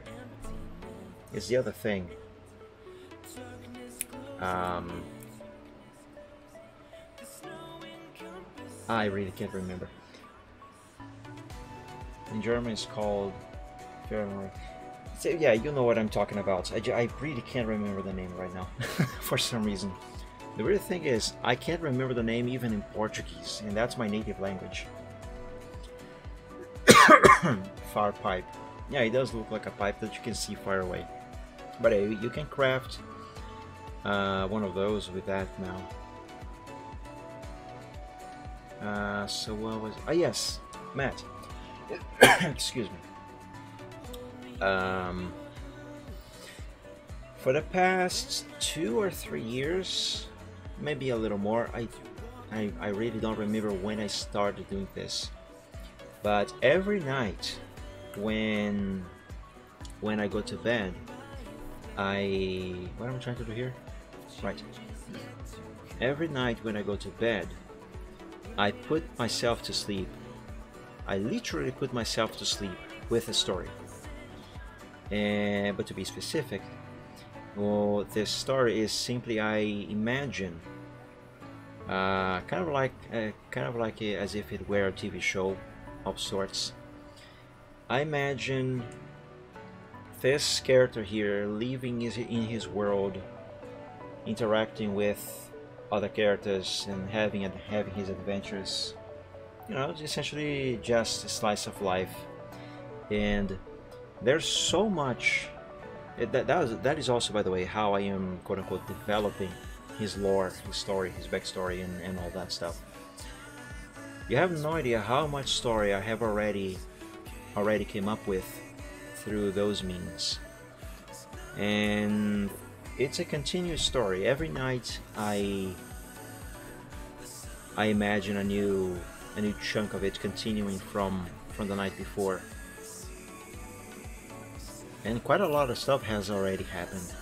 It's the other thing. I really can't remember. In German it's called so yeah, you know what I'm talking about. I really can't remember the name right now for some reason. The weird thing is I can't remember the name even in Portuguese, and that's my native language. Far pipe. Yeah, it does look like a pipe that you can see far away. But you can craft one of those with that now. So what was? Oh yes, Matt. Excuse me. For the past 2 or 3 years, maybe a little more, I really don't remember when I started doing this, but every night when I go to bed, what am I trying to do here? Right. Every night when I go to bed, I put myself to sleep. I literally put myself to sleep with a story. But to be specific, well, this story is simply I imagine, kind of like as if it were a TV show of sorts. I imagine this character here living in his world, interacting with other characters and having his adventures. You know, essentially just a slice of life. And there's so much That is also, by the way, how I am quote unquote developing his lore, his story, his backstory, and all that stuff. You have no idea how much story I have already came up with through those means, and it's a continuous story. Every night I imagine a new chunk of it continuing from the night before. And quite a lot of stuff has already happened.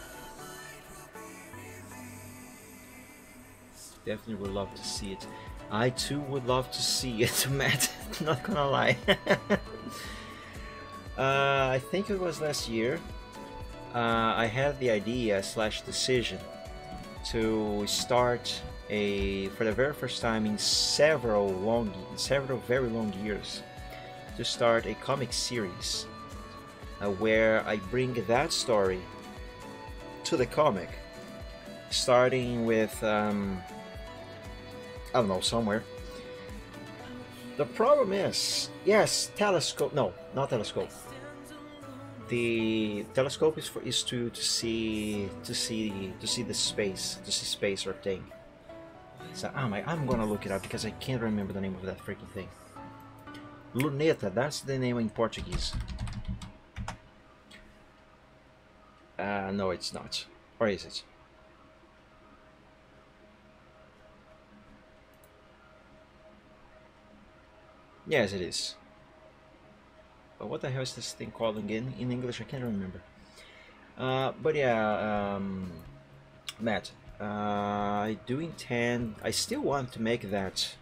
Definitely would love to see it. I too would love to see it, Matt. Not gonna lie. I think it was last year. I had the idea / decision to start for the very first time in several very long years, to start a comic series where I bring that story to the comic, starting with I don't know, somewhere. The problem is, yes, telescope. No, not telescope. The telescope is to see the space, to see space or thing. So I'm gonna look it up because I can't remember the name of that freaking thing. Luneta, that's the name in Portuguese. No, it's not. Or is it? Yes, it is. But what the hell is this thing called again? In English, I can't remember. But yeah, Matt, I do intend. I still want to make that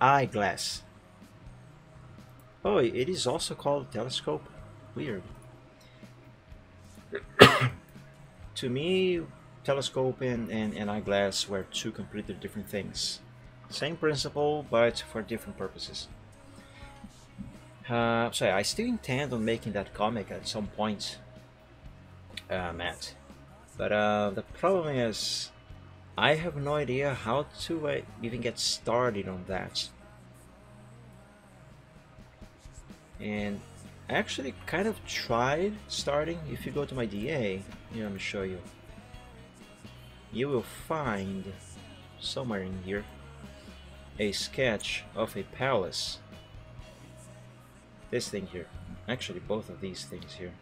eyeglass. Oh, it is also called telescope. Weird. To me, telescope and eyeglass were two completely different things. Same principle, but for different purposes. So yeah, I still intend on making that comic at some point, Matt. But the problem is, I have no idea how to even get started on that. And I actually kind of tried starting. If you go to my DA, here, let me show you. You will find somewhere in here a sketch of a palace. This thing here, actually both of these things here.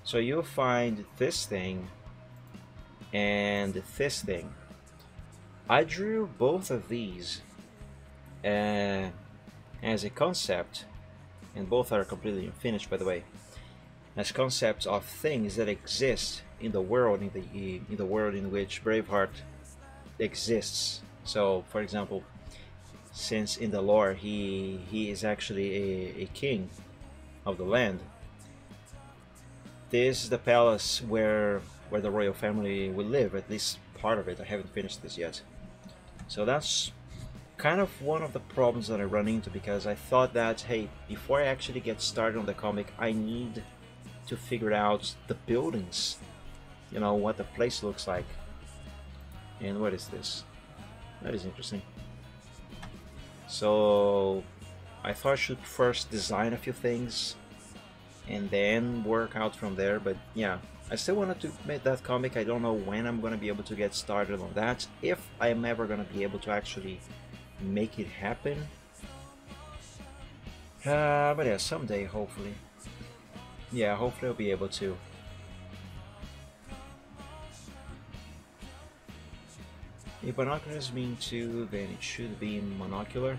So you'll find this thing and this thing. I drew both of these as a concept, and both are completely unfinished, by the way, as concepts of things that exist in the world, in the world in which Braveheart exists. So, for example, since in the lore he is actually a king of the land, this is the palace where the royal family will live, at least part of it. I haven't finished this yet. So that's kind of one of the problems that I run into, because I thought that, hey, before I actually get started on the comic, I need to figure out the buildings, you know, what the place looks like. And what is this? That is interesting. So I thought I should first design a few things and then work out from there. But yeah, I still wanted to make that comic. I don't know when I'm gonna be able to get started on that, if I'm ever gonna be able to actually make it happen. But yeah, someday, hopefully. Yeah, hopefully I'll be able to. If binoculars mean 2, then it should be monocular.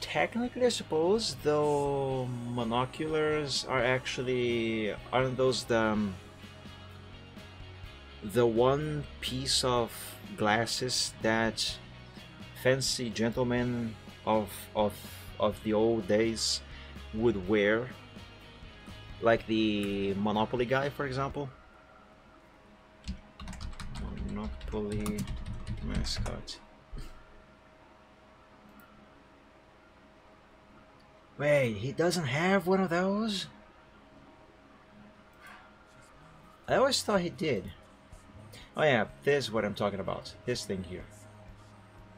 Technically, I suppose, though monoculars are actually, aren't those the one piece of glasses that fancy gentlemen of the old days would wear, like the Monopoly guy, for example. Monopoly mascot. Wait, he doesn't have one of those? I always thought he did. Oh yeah, this is what I'm talking about. This thing here.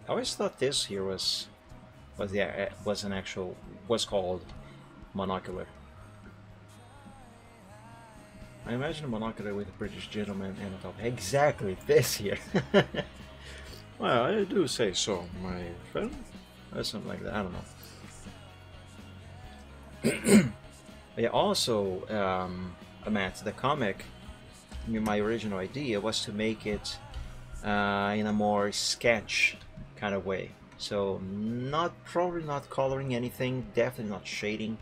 I always thought this here was was called monocular. I imagine a monocular with a British gentleman and a top. Exactly this here. Well, I do say so, my friend. Or something like that. I don't know. Yeah. Also, Matt, the comic. My original idea was to make it in a more sketch kind of way. So probably not coloring anything, definitely not shading,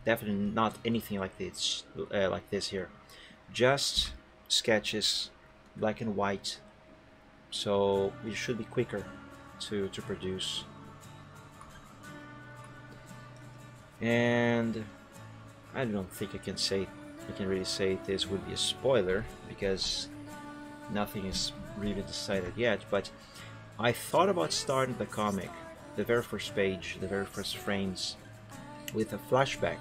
definitely not anything like this here. Just sketches, black and white. So it should be quicker to produce. And I don't think I can really say this would be a spoiler because nothing is really decided yet, but I thought about starting the comic, the very first page, the very first frames, with a flashback.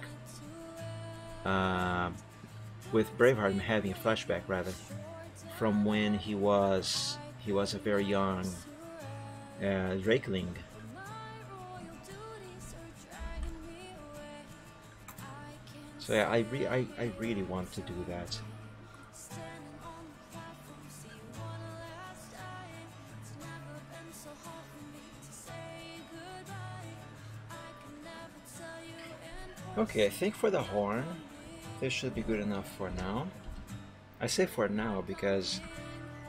With Braveheart having a flashback rather, from when he was a very young Drakeling. So yeah, I really want to do that. Okay, I think for the horn, this should be good enough for now. I say for now because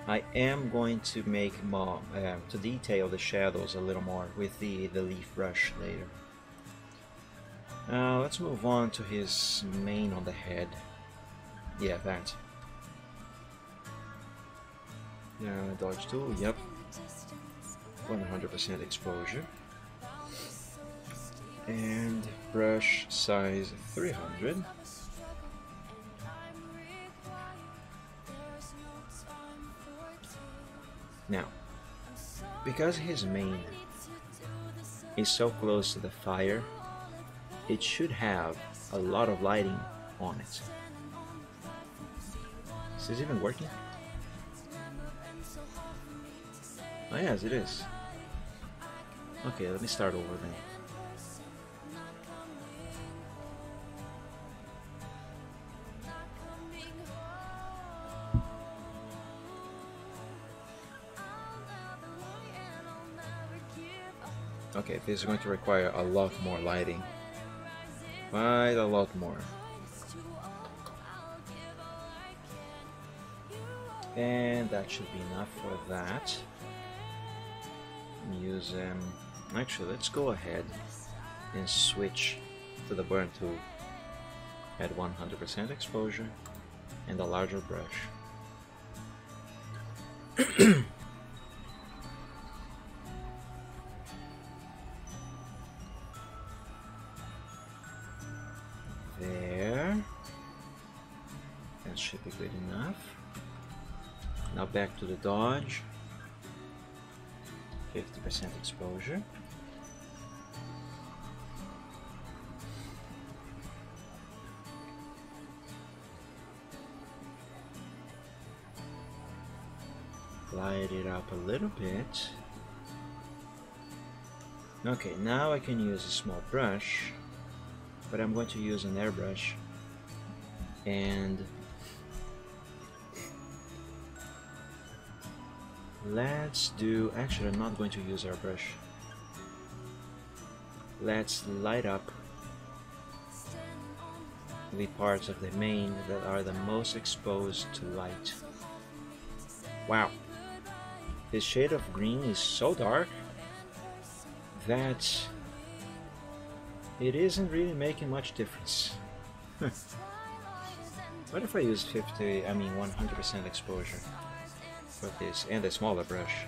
I am going to make more, to detail the shadows a little more with the leaf brush later. Let's move on to his mane on the head. Yeah, that. Dodge tool, yep. 100% exposure. And brush size 300. Now, because his mane is so close to the fire, it should have a lot of lighting on it. Is this even working? Oh yes, it is. Okay, let me start over then. Okay, this is going to require a lot more lighting. Quite a lot more. And that should be enough for that. Use actually, let's go ahead and switch to the burn tool. Add 100% exposure and a larger brush. There. That should be good enough. Now back to the dodge. 50% exposure. Light it up a little bit. Okay, now I can use a small brush, but I'm going to use an airbrush and let's do, actually I'm not going to use airbrush. Let's light up the parts of the mane that are the most exposed to light. Wow, this shade of green is so dark that it isn't really making much difference. What if I use 100% exposure for this and a smaller brush?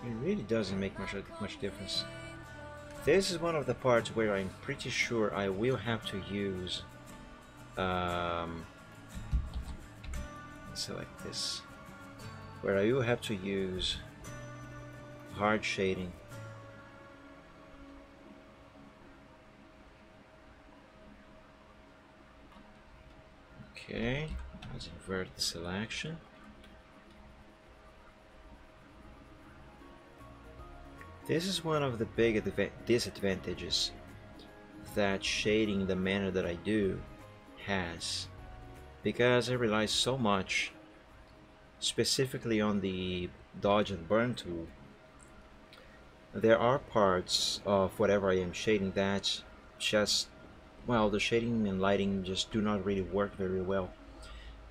It really doesn't make much difference. This is one of the parts where I'm pretty sure I will have to use select this, where I will have to use hard shading. Okay, Let's invert the selection. This is one of the big disadvantages that shading the manner that I do has, because I rely so much specifically on the dodge and burn tool. There are parts of whatever I am shading that just, well, the shading and lighting just do not really work very well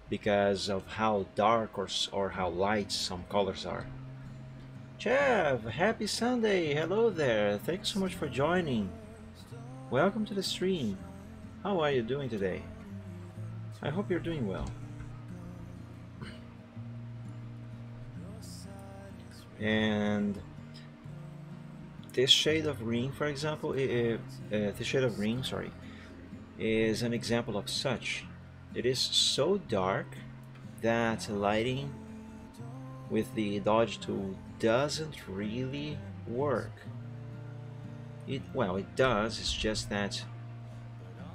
because of how dark or how light some colors are. Chev, happy Sunday! Hello there! Thanks so much for joining. Welcome to the stream. How are you doing today? I hope you're doing well. And this shade of green, for example, this shade of green, sorry, is an example of such. It is so dark that lighting with the dodge tool doesn't really work. Well, it does, it's just that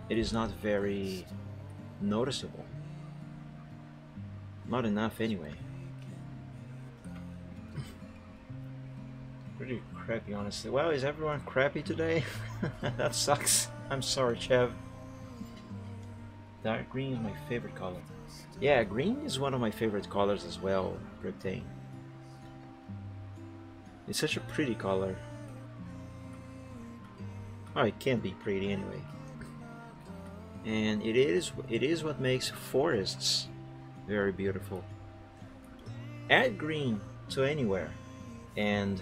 it is not very noticeable. Not enough anyway. Pretty crappy, honestly. Well, is everyone crappy today? That sucks. I'm sorry, Chev. Dark green is my favorite color. Yeah, green is one of my favorite colors as well, Reptane. It's such a pretty color. Oh, it can be pretty anyway. And it is what makes forests very beautiful. Add green to anywhere, and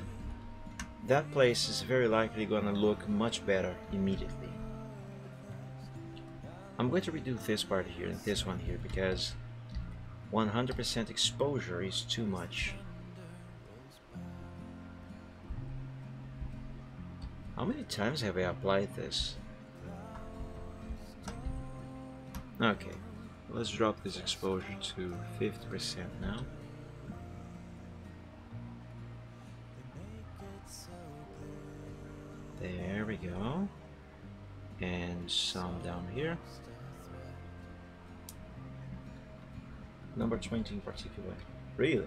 that place is very likely gonna look much better immediately. I'm going to redo this part here and this one here because 100% exposure is too much. How many times have I applied this? Okay, let's drop this exposure to 50% now. There we go. And some down here. Number 20 in particular. Really?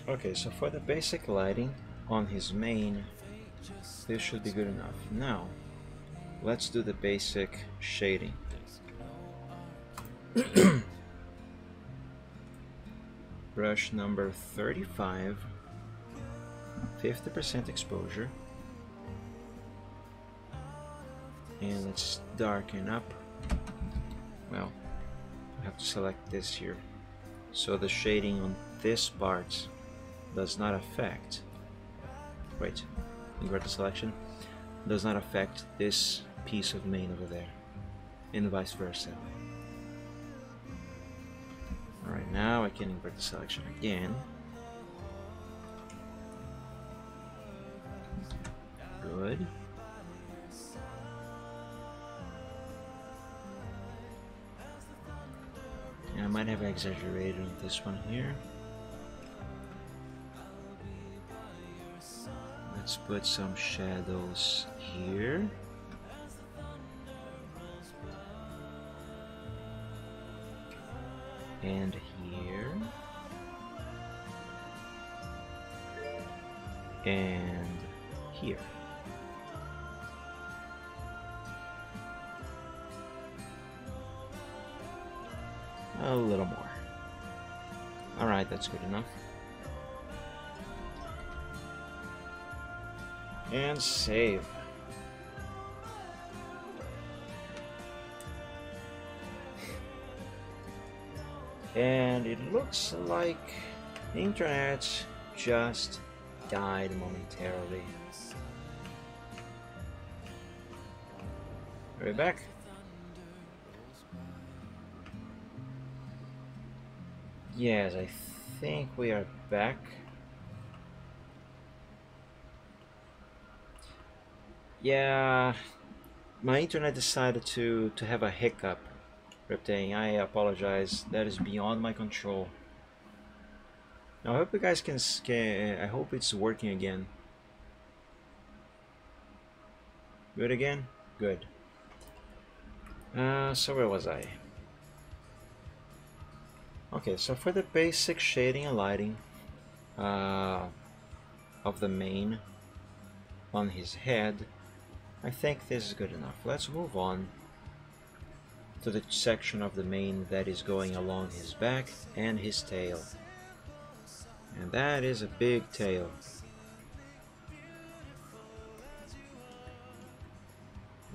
Okay, so for the basic lighting on his main, this should be good enough. Now, let's do the basic shading. Brush number 35, 50% exposure, and let's darken up. Well, I have to select this here, so the shading on this part does not affect, wait, invert the selection, does not affect this piece of main over there, and vice versa. Alright, now I can invert the selection again. Good. And I might have exaggerated on this one here. Let's put some shadows here. And here. And here. A little more. Alright, that's good enough. And save. And it looks like the internet just died momentarily. Are we back? Yes, I think we are back. Yeah, my internet decided to have a hiccup. Reptane, I apologize. That is beyond my control. Now, I hope you guys can I hope it's working again. Do it again? Good. So where was I? Okay, so for the basic shading and lighting of the mane on his head, I think this is good enough. Let's move on to the section of the mane that is going along his back and his tail. And that is a big tail.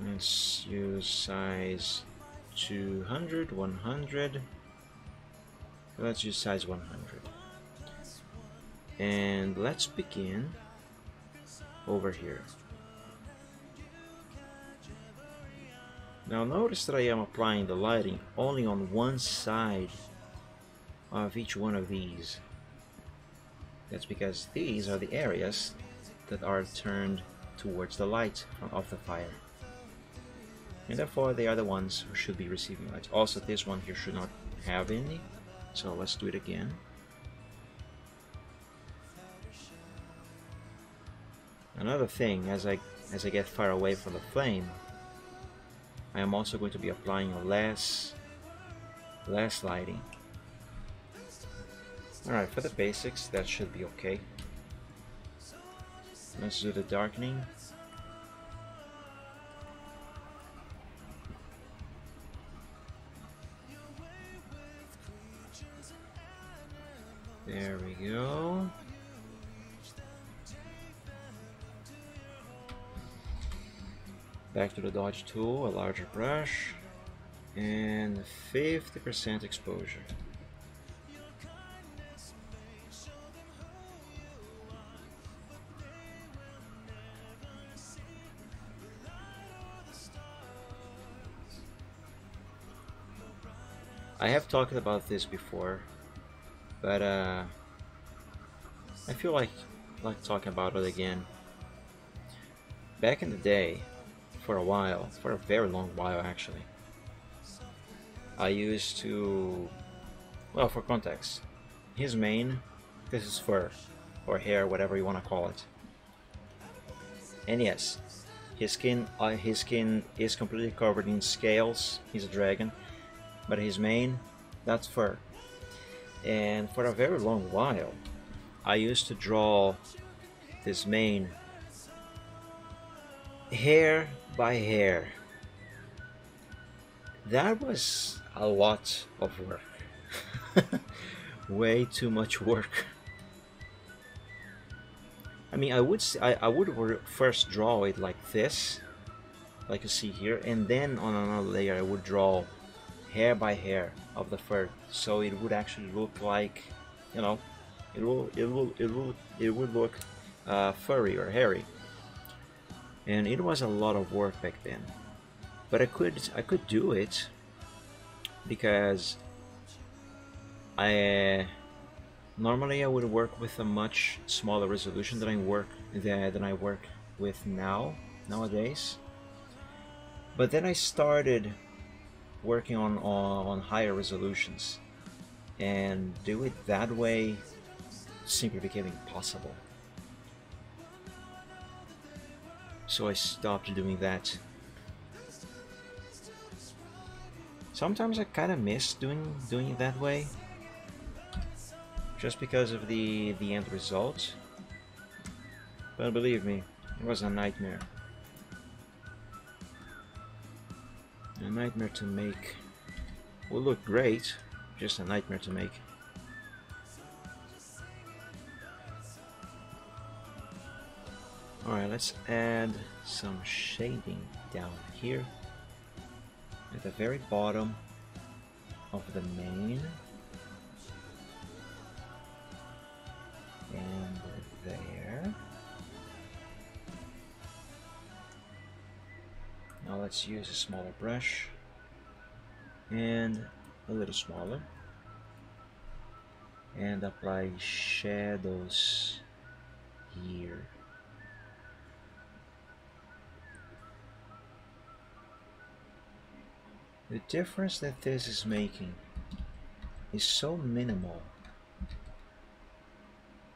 Let's use size 200, 100. Let's use size 100. And let's begin over here. Now notice that I am applying the lighting only on one side of each one of these. That's because these are the areas that are turned towards the light of the fire. And therefore they are the ones who should be receiving light. Also, this one here should not have any. So let's do it again. Another thing, as I get far away from the flame, I am also going to be applying less lighting. Alright, for the basics, that should be okay. Let's do the darkening. There we go. Back to the dodge tool, a larger brush, and 50% exposure. I have talked about this before, but I feel like talking about it again. Back in the day, for a very long while actually, I used to, well, for context, his mane, this is fur, or hair, whatever you want to call it. And yes, his skin is completely covered in scales, he's a dragon, but his mane, that's fur. And for a very long while, I used to draw this mane hair by hair. That was a lot of work. Way too much work. I mean, I would first draw it like this, like you see here, and then on another layer I would draw hair by hair of the fur, so it would actually look like, you know, it would look furry or hairy. And it was a lot of work back then, but I could do it because normally I would work with a much smaller resolution than I work with nowadays. But then I started working on higher resolutions, and do it that way simply became impossible. So I stopped doing that. Sometimes I kind of miss doing it that way, just because of the end result. But believe me, it was a nightmare. A nightmare to make. Will look great, just a nightmare to make. Alright, let's add some shading down here at the very bottom of the mane and there. Now let's use a smaller brush and a little smaller and apply shadows here. The difference that this is making is so minimal,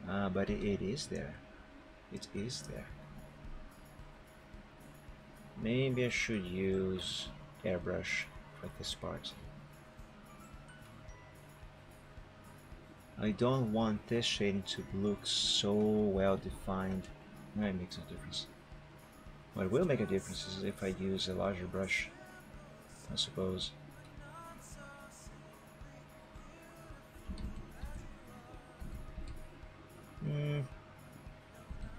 but it is there. It is there. Maybe I should use airbrush for this part. I don't want this shading to look so well defined. No, it makes no difference. What will make a difference is if I use a larger brush, I suppose.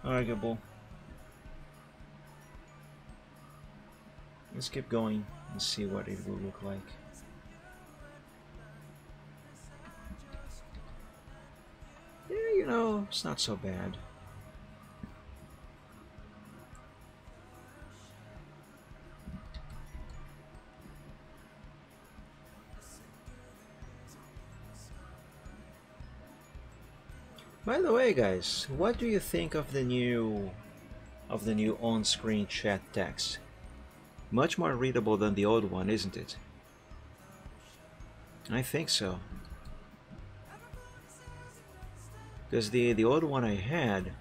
Arguable. Let's keep going and see what it will look like. Yeah, you know, it's not so bad. By the way, guys, what do you think of the new on-screen chat text? Much more readable than the old one, isn't it? I think so. Because the old one I had,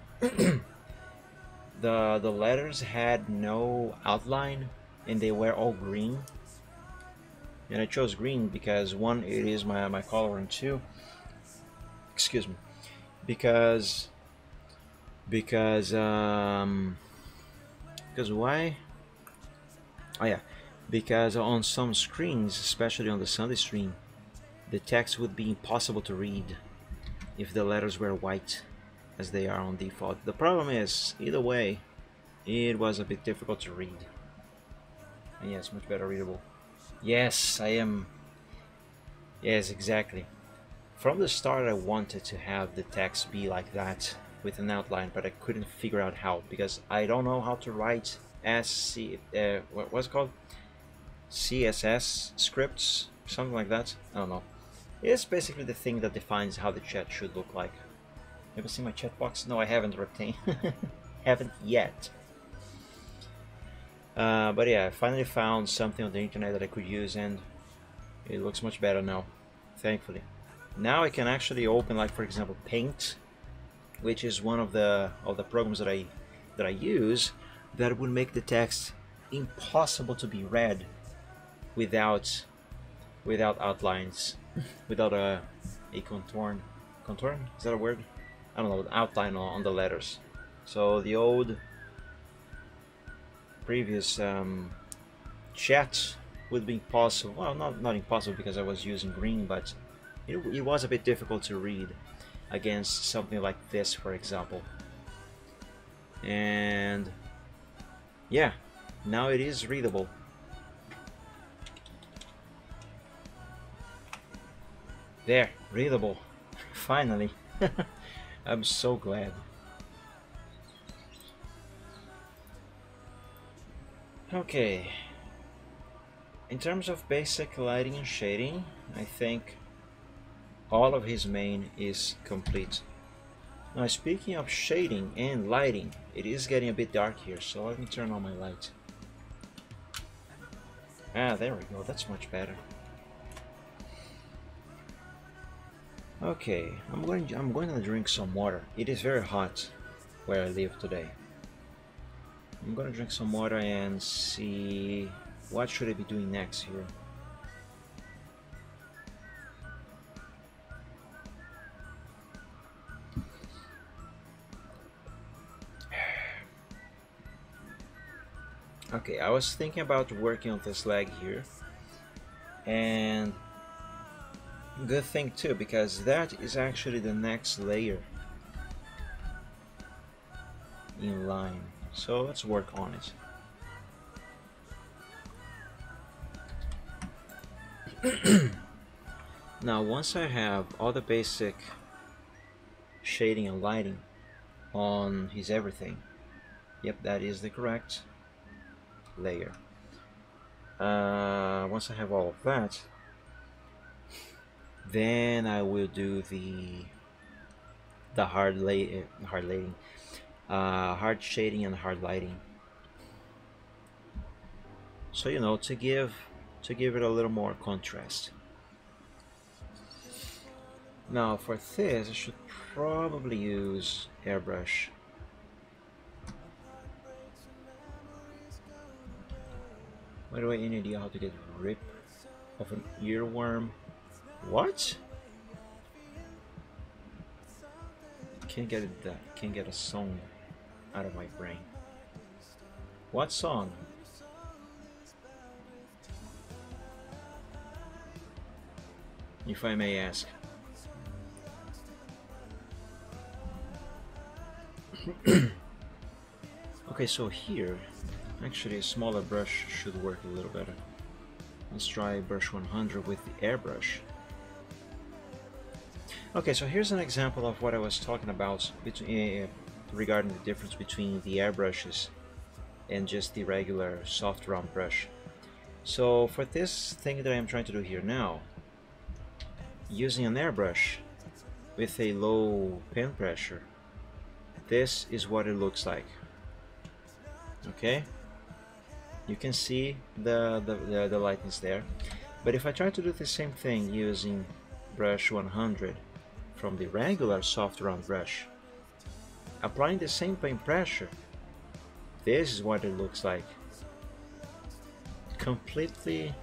the letters had no outline and they were all green. And I chose green because one, it is my color, and two, excuse me, because why? Oh yeah, because on some screens, especially on the Sunday stream, the text would be impossible to read if the letters were white as they are on default. The problem is, either way, it was a bit difficult to read. And yes, much better readable. Yes, I am. Yes, exactly. From the start I wanted to have the text be like that with an outline, but I couldn't figure out how, because I don't know how to write what's it called? CSS scripts, something like that. I don't know. It's basically the thing that defines how the chat should look like. Ever seen my chat box? No, I haven't, Reptain. Haven't yet. But yeah, I finally found something on the internet that I could use, and it looks much better now, thankfully. Now I can actually open, like, for example, Paint, which is one of the programs that I use, that would make the text impossible to be read without outlines, without a contour. Is that a word? I don't know, an outline on the letters. So the old previous chat would be impossible. Well, not impossible because I was using green, but it was a bit difficult to read against something like this, for example. And yeah, now it is readable. There, readable. Finally. I'm so glad. Okay. In terms of basic lighting and shading, I think all of his main is complete. Now, speaking of shading and lighting, it is getting a bit dark here, so let me turn on my light. Ah, there we go, that's much better. Okay, I'm going to drink some water. It is very hot where I live today. I'm going to drink some water and see what should I be doing next here. Okay, I was thinking about working on this leg here, and good thing too, because that is actually the next layer in line. So let's work on it. Now, once I have all the basic shading and lighting on his everything, yep, that is the correct layer. Once I have all of that, then I will do the hard shading and hard lighting. So, you know, to give it a little more contrast. Now for this, I should probably use airbrush. By the way, any idea how to get rid of an earworm? What? Can't get it. Can't get a song out of my brain. What song? If I may ask. Okay, so here, actually a smaller brush should work a little better. Let's try brush 100 with the airbrush. Okay, so here's an example of what I was talking about regarding the difference between the airbrushes and just the regular soft round brush. So for this thing that I'm trying to do here now, using an airbrush with a low pen pressure, this is what it looks like. Okay, you can see the lightness there. But if I try to do the same thing using brush 100 from the regular soft round brush, applying the same pen pressure, this is what it looks like. Completely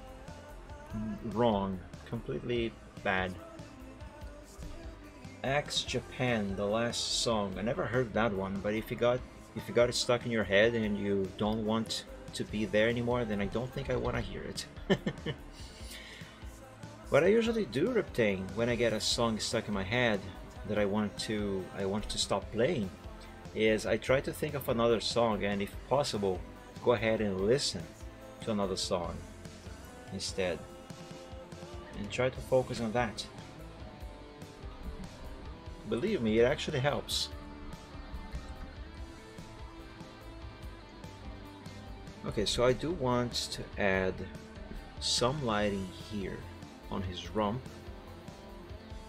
wrong, completely bad. X Japan, the last song. I never heard that one, but if you got it stuck in your head and you don't want to be there anymore, then I don't think I want to hear it. What I usually do, Riptane, when I get a song stuck in my head that I want to stop playing, is I try to think of another song, and if possible, go ahead and listen to another song instead, and try to focus on that. Believe me, it actually helps. Okay, so I do want to add some lighting here on his rump,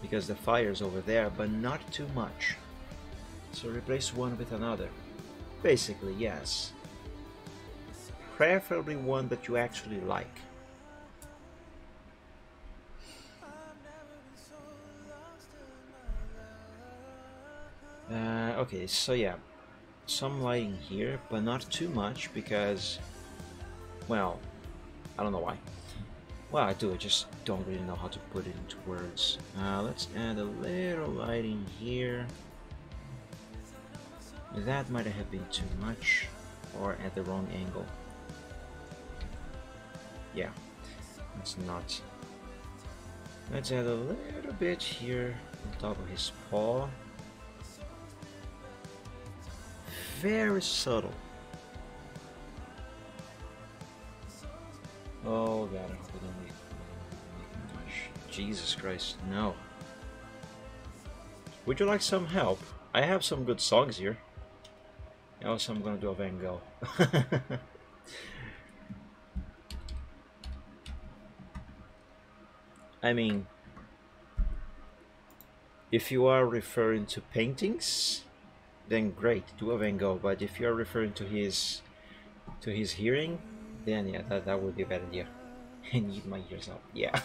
because the fire's over there, but not too much. So replace one with another. Basically, yes. Preferably one that you actually like. Okay, so yeah, some lighting here, but not too much, because, well, I don't know why. Well, I do, I just don't really know how to put it into words. Let's add a little lighting here. That might have been too much, or at the wrong angle. Yeah, it's not. Let's add a little bit here on top of his paw. Very subtle. Oh god, I hope I don't make Jesus Christ, no. Would you like some help? I have some good songs here. Also, I'm gonna do a Van Gogh. I mean, if you are referring to paintings, then great, do a Van Gogh. But if you are referring to his hearing, then yeah, that would be a bad idea. I need my ears up. Yeah.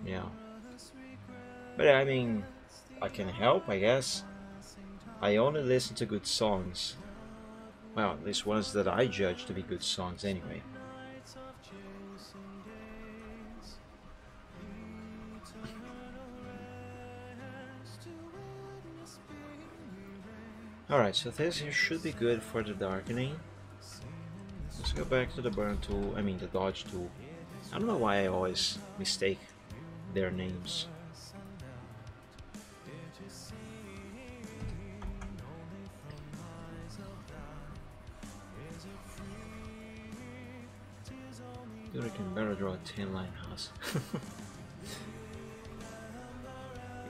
Yeah. But I mean, I can help, I guess. I only listen to good songs. Well, at least ones that I judge to be good songs anyway. Alright, so this here should be good for the darkening. Let's go back to the burn tool, I mean the dodge tool. I don't know why I always mistake their names. Dude, I can better draw a 10-line house.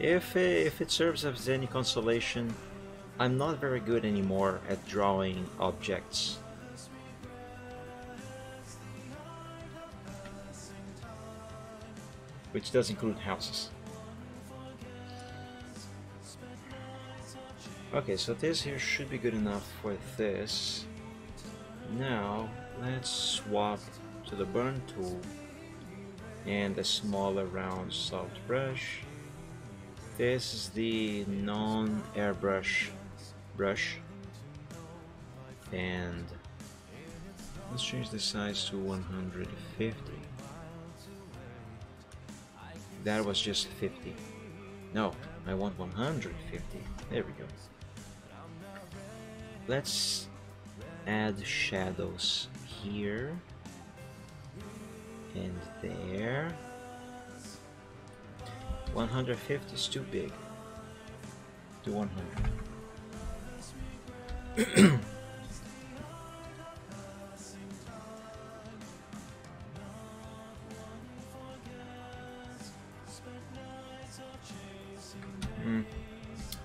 If it serves as any consolation, I'm not very good anymore at drawing objects. Which does include houses. Okay, so this here should be good enough for this. Now, let's swap to the burn tool and the smaller round soft brush. This is the non-airbrush brush. And let's change the size to 150. That was just 50. No, I want 150. There we go. Let's add shadows here and there. 150 is too big. Do 100.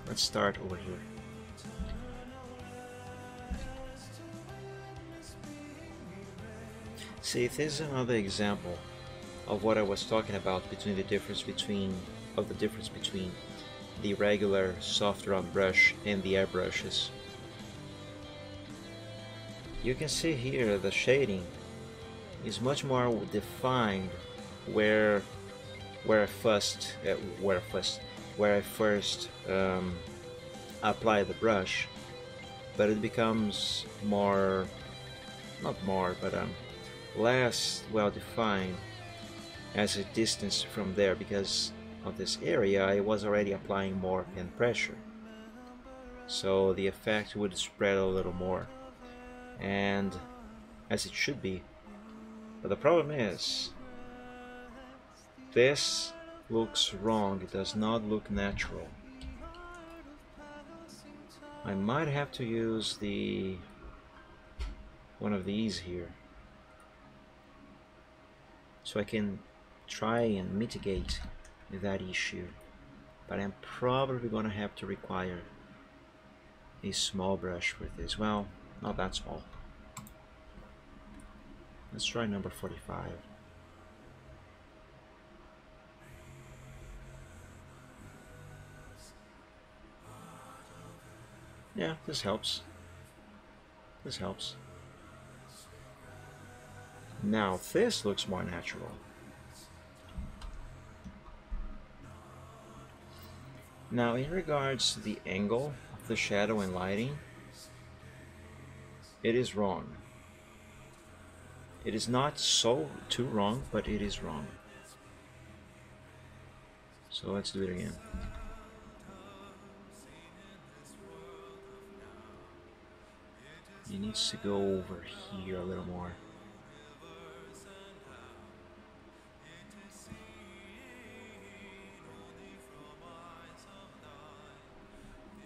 Let's start over here. See, this is another example of what I was talking about between the difference between the regular soft round brush and the airbrushes. You can see here the shading is much more defined where I first apply the brush, but it becomes more, not more, but less well defined as a distance from there, because of this area I was already applying more pen pressure, so the effect would spread a little more, and as it should be. But the problem is this looks wrong. It does not look natural. I might have to use one of these here so I can try and mitigate that issue, but I'm probably gonna have to require a small brush for this. Well, not that small. Let's try number 45. Yeah, this helps. This helps. Now this looks more natural. Now in regards to the angle of the shadow and lighting, it is wrong. It is not so too wrong, but it is wrong. So let's do it again. It needs to go over here a little more.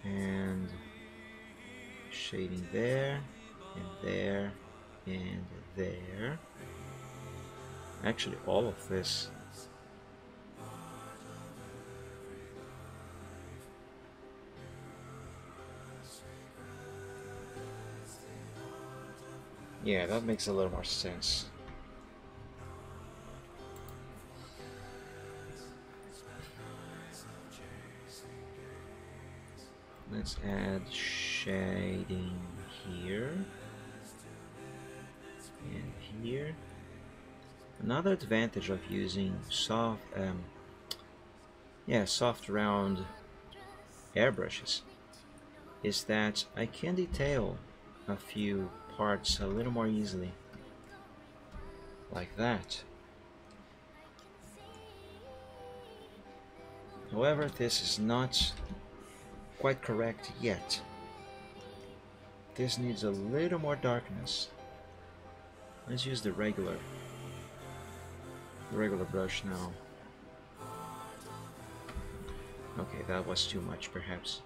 And shading there, and there, and there. Actually, all of this. Yeah, that makes a little more sense. Let's add shading here and here. Another advantage of using soft round airbrushes is that I can detail a few parts a little more easily, like that. However, this is not quite correct yet. This needs a little more darkness. Let's use the regular brush now. Okay, that was too much perhaps.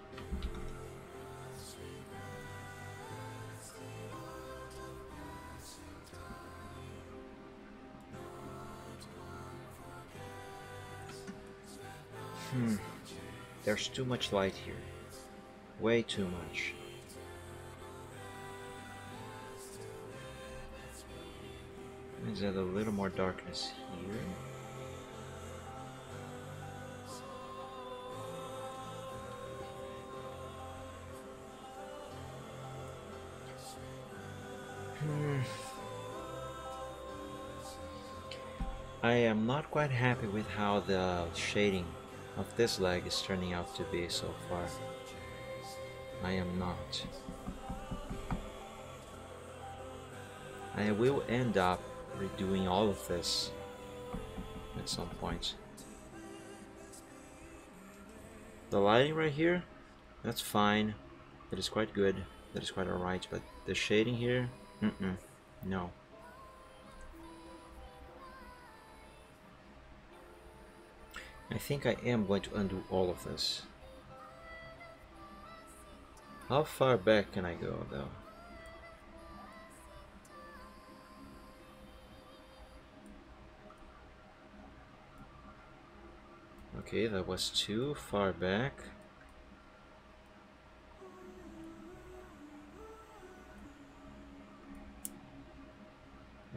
There's too much light here. Way too much. Let's add a little more darkness here. I am not quite happy with how the shading of this leg is turning out to be so far. I am not. I will end up redoing all of this at some point. The lighting right here, that's fine. That is quite good. That is quite alright, but the shading here, no. I think I am going to undo all of this. How far back can I go, though? Okay, that was too far back.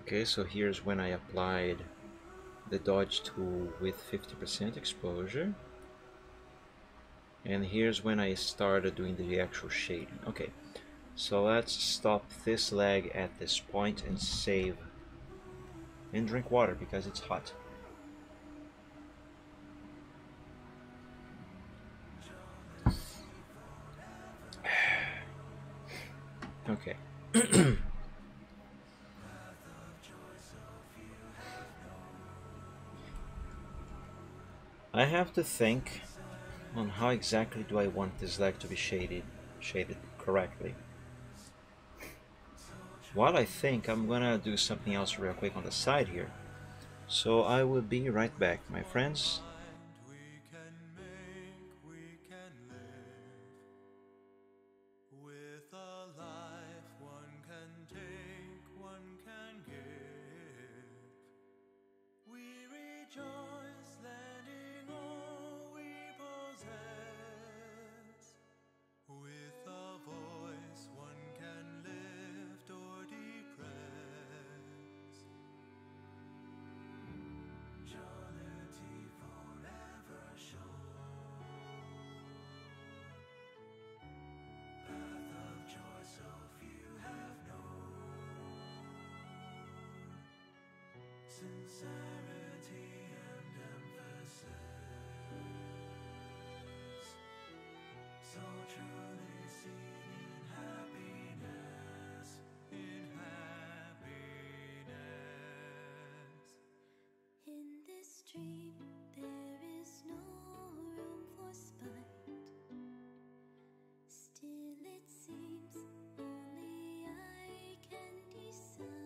Okay, so here's when I applied the dodge tool with 50% exposure. And here's when I started doing the actual shading. Okay, so let's stop this lag at this point and save. And drink water because it's hot. Okay. I have to think on how exactly do I want this leg to be shaded correctly. While I think, I'm gonna do something else real quick on the side here. So I will be right back, my friends. Sincerity and emphasis, so truly seen in happiness, in happiness. In this dream there is no room for spite. Still it seems only I can decide.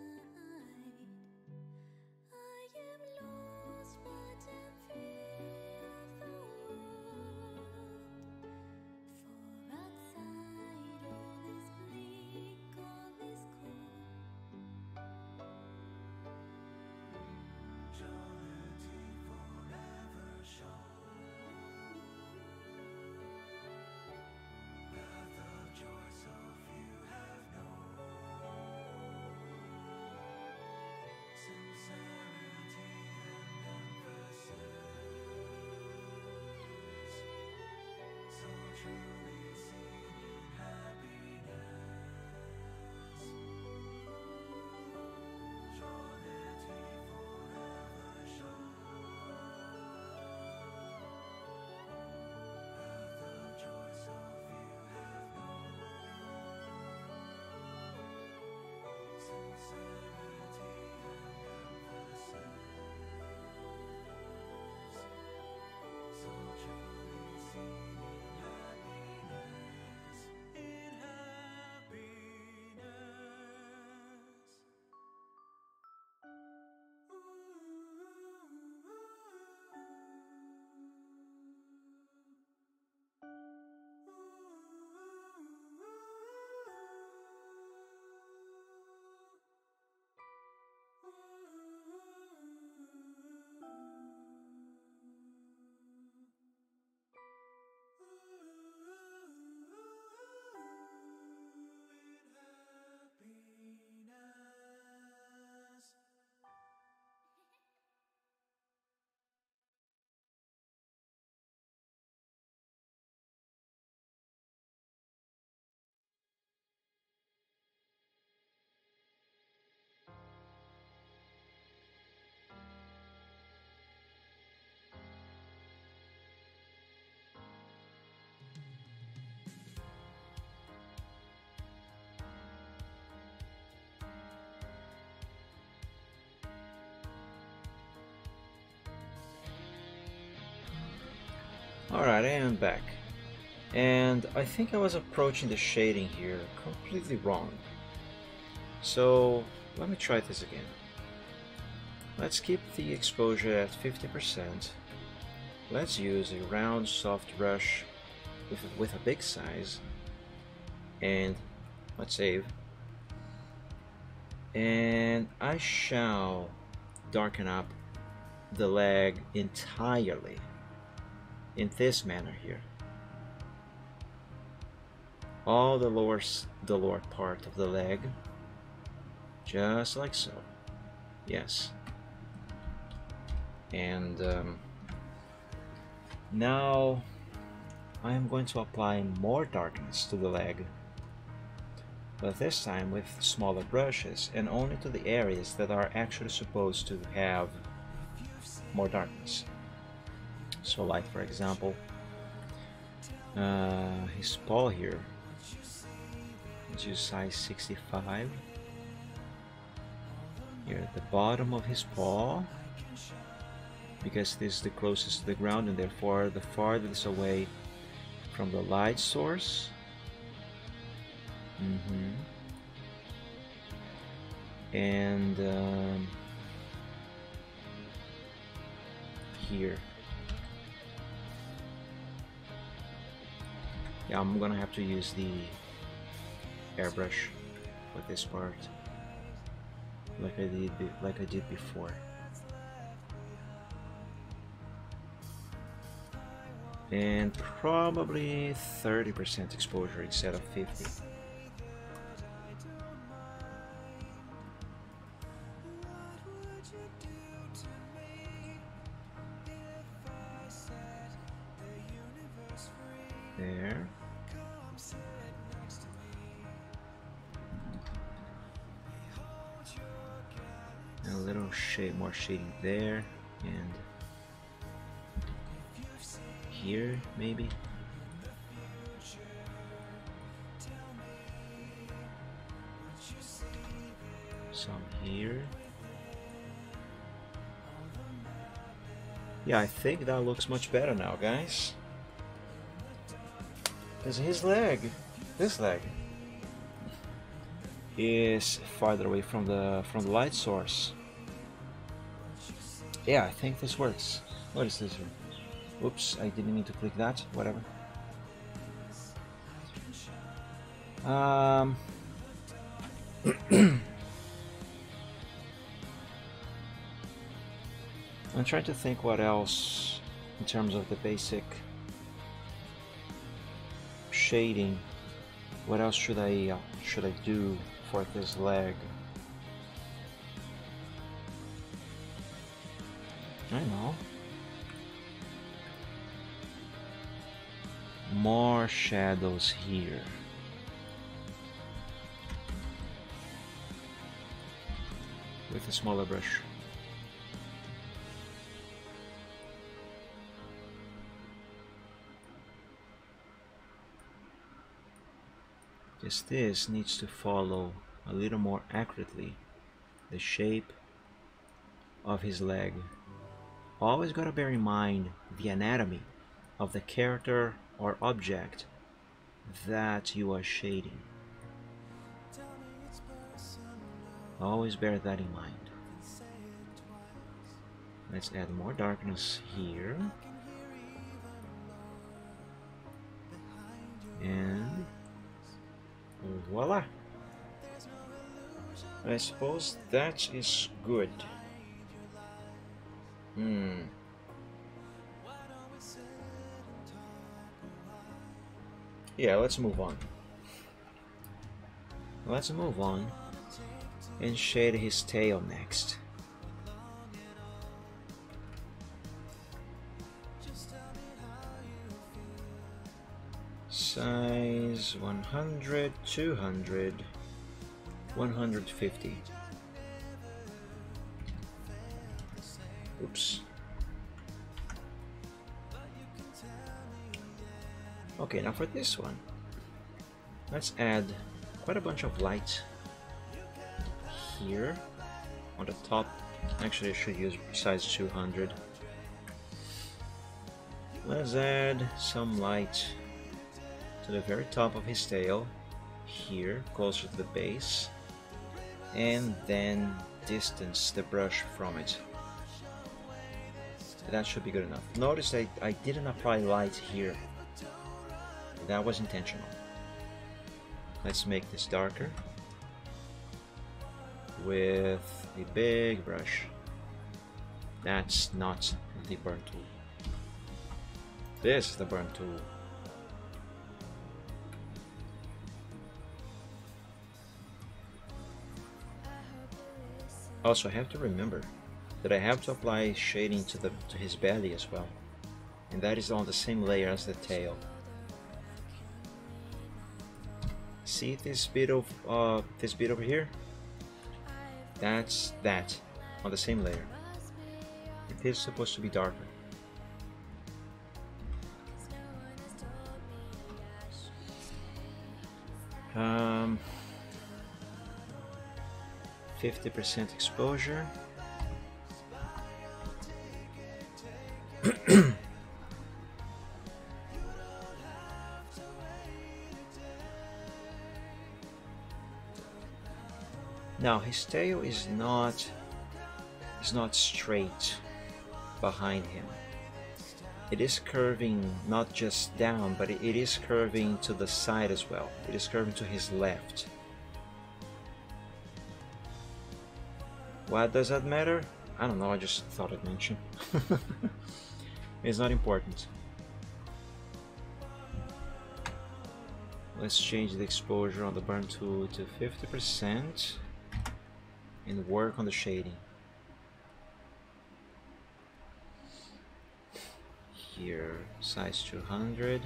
Alright, I am back. And I think I was approaching the shading here completely wrong. So let me try this again. Let's keep the exposure at 50%. Let's use a round soft brush with a big size. And let's save. And I shall darken up the leg entirely in this manner here. All the lower part of the leg, just like so. Yes. And now I am going to apply more darkness to the leg, but this time with smaller brushes and only to the areas that are actually supposed to have more darkness. So like for example his paw here, let's use size 65 here at the bottom of his paw, because this is the closest to the ground and therefore the farthest away from the light source. And here. Yeah, I'm gonna have to use the airbrush for this part, like I did before. And probably 30% exposure instead of 50. There. And a little shade, more shading there, and here maybe. Some here. Yeah, I think that looks much better now, guys. Because his leg, this leg, is farther away from the light source. Yeah, I think this works. What is this here? Oops, I didn't mean to click that. Whatever. I'm trying to think what else in terms of the basic shading. What else should I do for this leg? I don't know. More shadows here. With a smaller brush. Because this needs to follow a little more accurately the shape of his leg. Always gotta bear in mind the anatomy of the character or object that you are shading. Always bear that in mind. Let's add more darkness here. And voila! I suppose that is good. Yeah, let's move on. Let's move on and shade his tail next. Size 100, 200, 150. Oops. Okay, now for this one, let's add quite a bunch of light here on the top. Actually, I should use size 200. Let's add some light to the very top of his tail, here, closer to the base, and then distance the brush from it. That should be good enough. Notice that I didn't apply light here. That was intentional. Let's make this darker with a big brush. That's not the burn tool. This is the burn tool. Also, I have to remember that I have to apply shading to his belly as well, and that is on the same layer as the tail. See this bit over here? That's that on the same layer. It is supposed to be darker. Um, 50% exposure. Now his tail is not straight behind him. It is curving not just down, but it is curving to the side as well. It is curving to his left. Why does that matter? I don't know, I just thought I'd mention. It's not important. Let's change the exposure on the burn tool to 50% and work on the shading. Here, size 200.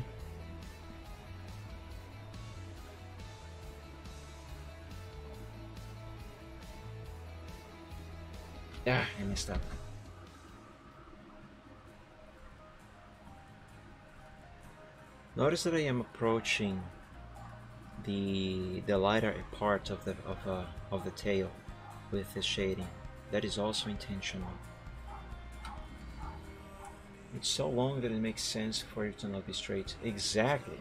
Ah, I messed up. Notice that I am approaching the lighter part of the tail with this shading. That is also intentional. It's so long that it makes sense for it to not be straight. Exactly.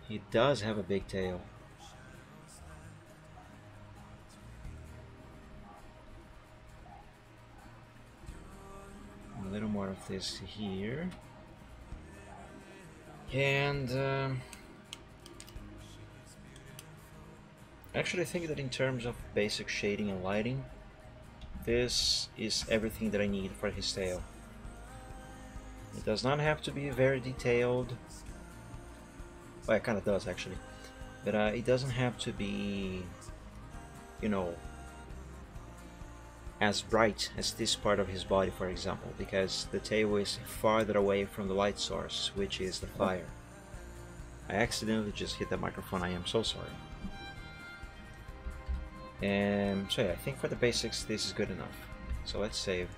He does have a big tail. A little more of this here. And actually I think that in terms of basic shading and lighting, this is everything that I need for his tail. It does not have to be very detailed. Well, it kind of does actually, but it doesn't have to be, you know, as bright as this part of his body, for example, because the tail is farther away from the light source, which is the fire. I accidentally just hit the microphone. I am so sorry. And so yeah, I think for the basics this is good enough. So let's save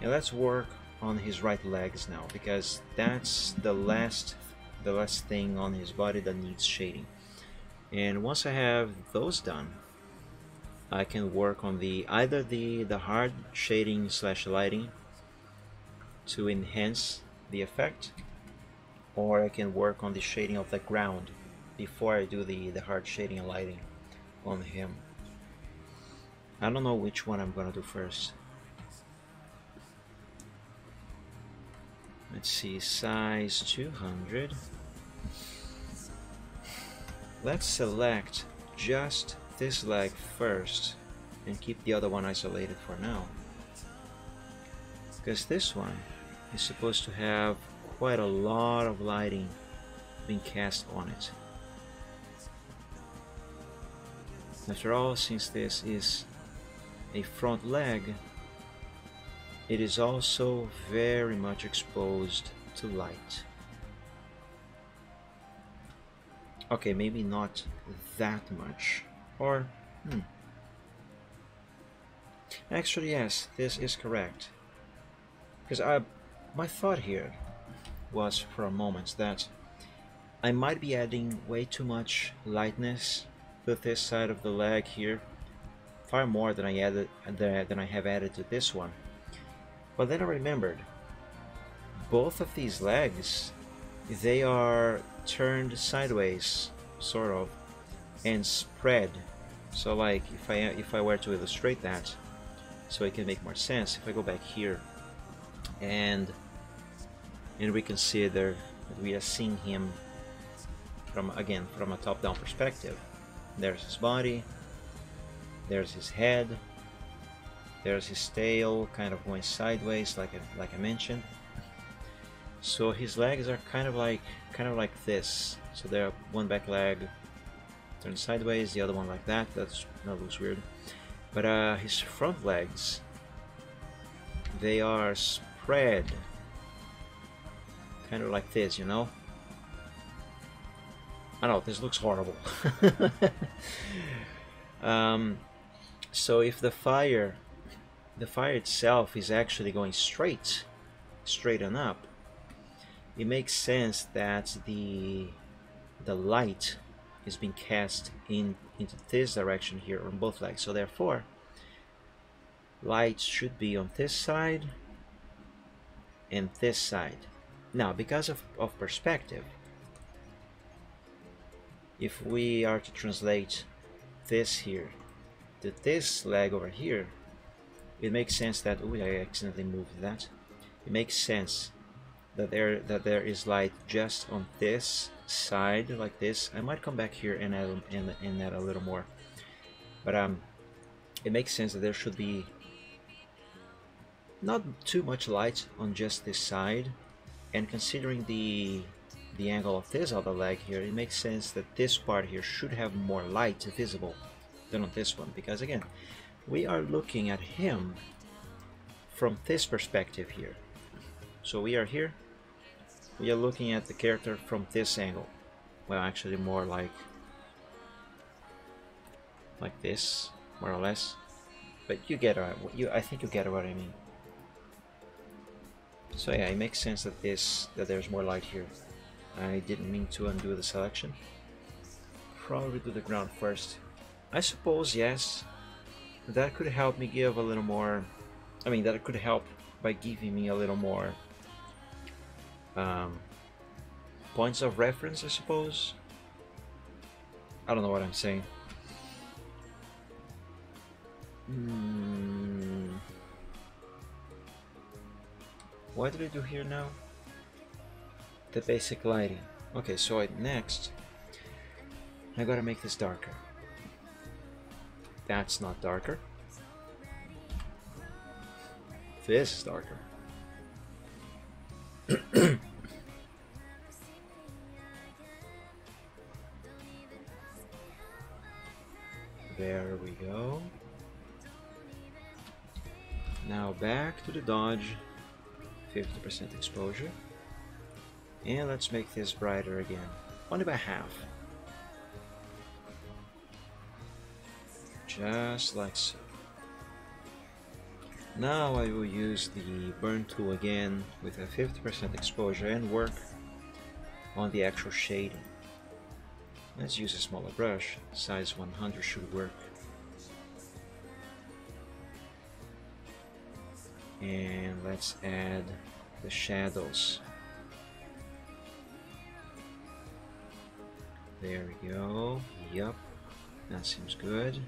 and let's work on his right legs now, because that's the last thing on his body that needs shading. And once I have those done, I can work on either the hard shading / lighting to enhance the effect, or I can work on the shading of the ground before I do the hard shading and lighting on him. I don't know which one I'm gonna do first. Let's see, size 200. Let's select just this leg first and keep the other one isolated for now, because this one is supposed to have quite a lot of lighting being cast on it. After all, since this is a front leg, it is also very much exposed to light. Okay, maybe not that much, or actually yes, this is correct, because my thought here was for a moment that I might be adding way too much lightness to this side of the leg here, far more than I have added to this one. But then I remembered both of these legs, they are turned sideways, sort of, and spread. So like if I were to illustrate that, so it can make more sense, if I go back here and we consider that we are seeing him from a top-down perspective. There's his body, there's his head, there's his tail kind of going sideways like I mentioned. So his legs are kind of like this. So they're one back leg turned sideways, the other one like that. That looks weird. But his front legs, they are spread kind of like this, you know. I know this looks horrible. So if the fire itself is actually going straight on up, it makes sense that the light is being cast into this direction here on both legs. So therefore, light should be on this side and this side. Now, because of perspective, if we are to translate this here to this leg over here, it makes sense that, oh, I accidentally moved that. It makes sense that there is light just on this side like this. I might come back here and add a little more, but it makes sense that there should be not too much light on just this side, and considering the angle of this other leg here, it makes sense that this part here should have more light visible than on this one, because again, we are looking at him from this perspective here. So we are here, we are looking at the character from this angle. Well, actually more like this, more or less. But you get I think you get what I mean. So yeah, it makes sense that there's more light here. I didn't mean to undo the selection. Probably do the ground first. I suppose, yes, that could help me give a little more. I mean, that could help by giving me a little more points of reference, I suppose. I don't know what I'm saying. What did I do here now? The basic lighting. Okay, so next I gotta make this darker. That's not darker. This is darker. There we go. Now back to the dodge, 50% exposure. And let's make this brighter again, only by half. Just like so. Now I will use the burn tool again with a 50% exposure and work on the actual shading. Let's use a smaller brush, size 100 should work. And let's add the shadows. There we go. Yup, that seems good.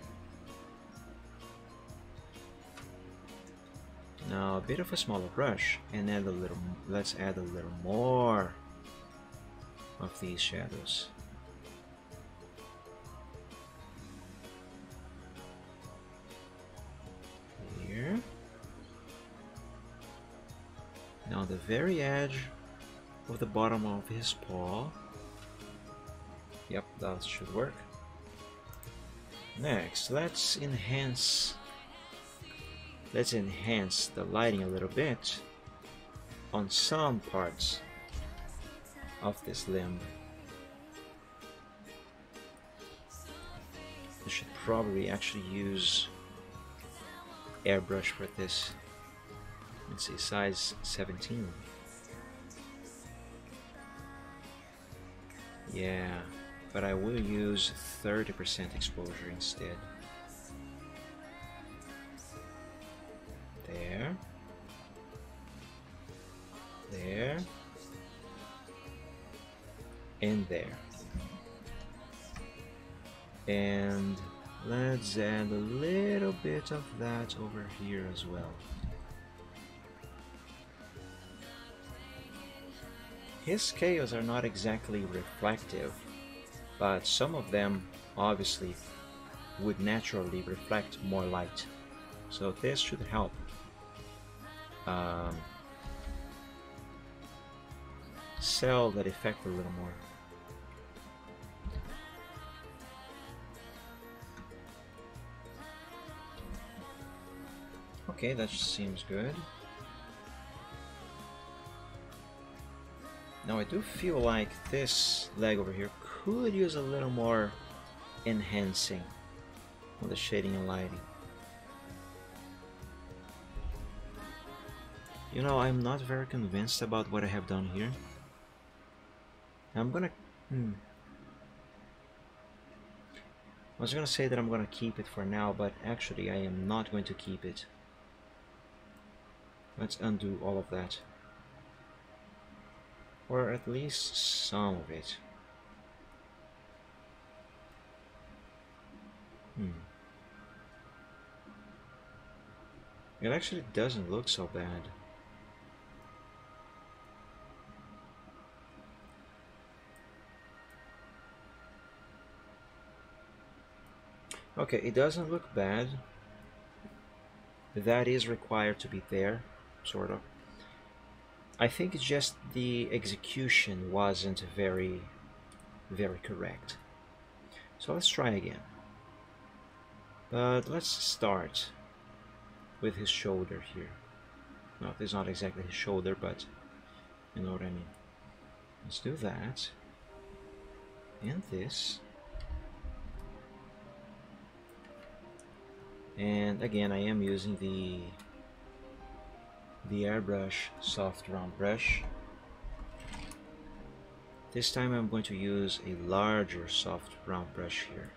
Now a bit of a smaller brush and add a little. Let's add a little more of these shadows. Here. Now the very edge of the bottom of his paw. Yep, that should work. Next, let's enhance the lighting a little bit on some parts of this limb. I should probably actually use airbrush for this. Let's see, size 17. Yeah, but I will use 30% exposure instead. There. There. in there. And let's add a little bit of that over here as well. His scales are not exactly reflective, but some of them obviously would naturally reflect more light. So this should help. Sell that effect a little more. Okay, that seems good. Now I do feel like this leg over here could use a little more enhancing on the shading and lighting. You know, I'm not very convinced about what I have done here. I'm gonna... I was gonna say that I'm gonna keep it for now, but actually I am not going to keep it. Let's undo all of that. Or at least some of it. It actually doesn't look so bad. Okay, it doesn't look bad. That is required to be there, sort of. I think it's just the execution wasn't very correct. So let's try again. But let's start with his shoulder here. No, this is not exactly his shoulder, but you know what I mean. Let's do that. And this. And again, I am using the airbrush soft round brush. This time I'm going to use a larger soft round brush here,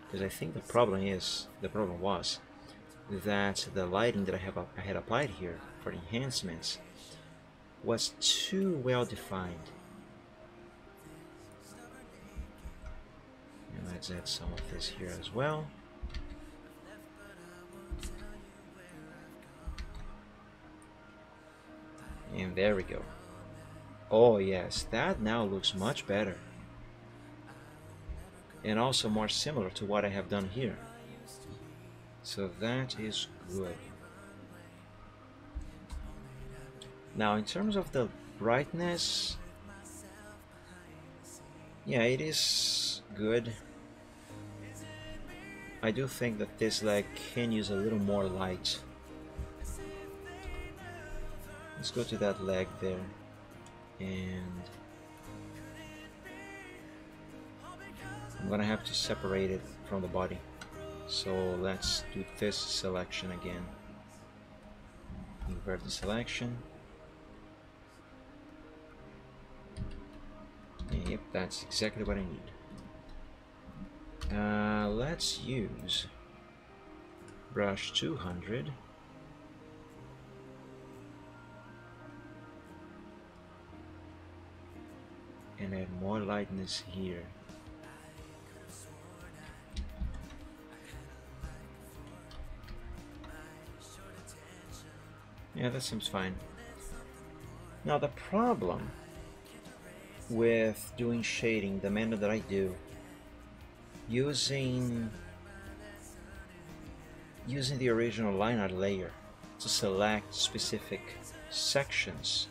because I think the problem was that the lighting that I had applied here for the enhancements was too well defined. And let's add some of this here as well. And there we go. Oh yes, that now looks much better. And also more similar to what I have done here. So that is good. Now in terms of the brightness, yeah, it is good. I do think that this leg can use a little more light. Let's go to that leg there, and I'm gonna have to separate it from the body. So let's do this selection again. Invert the selection. Yep, that's exactly what I need. Let's use brush 200. And add more lightness here. Yeah, that seems fine. Now the problem with doing shading the manner that I do, using the original line art layer to select specific sections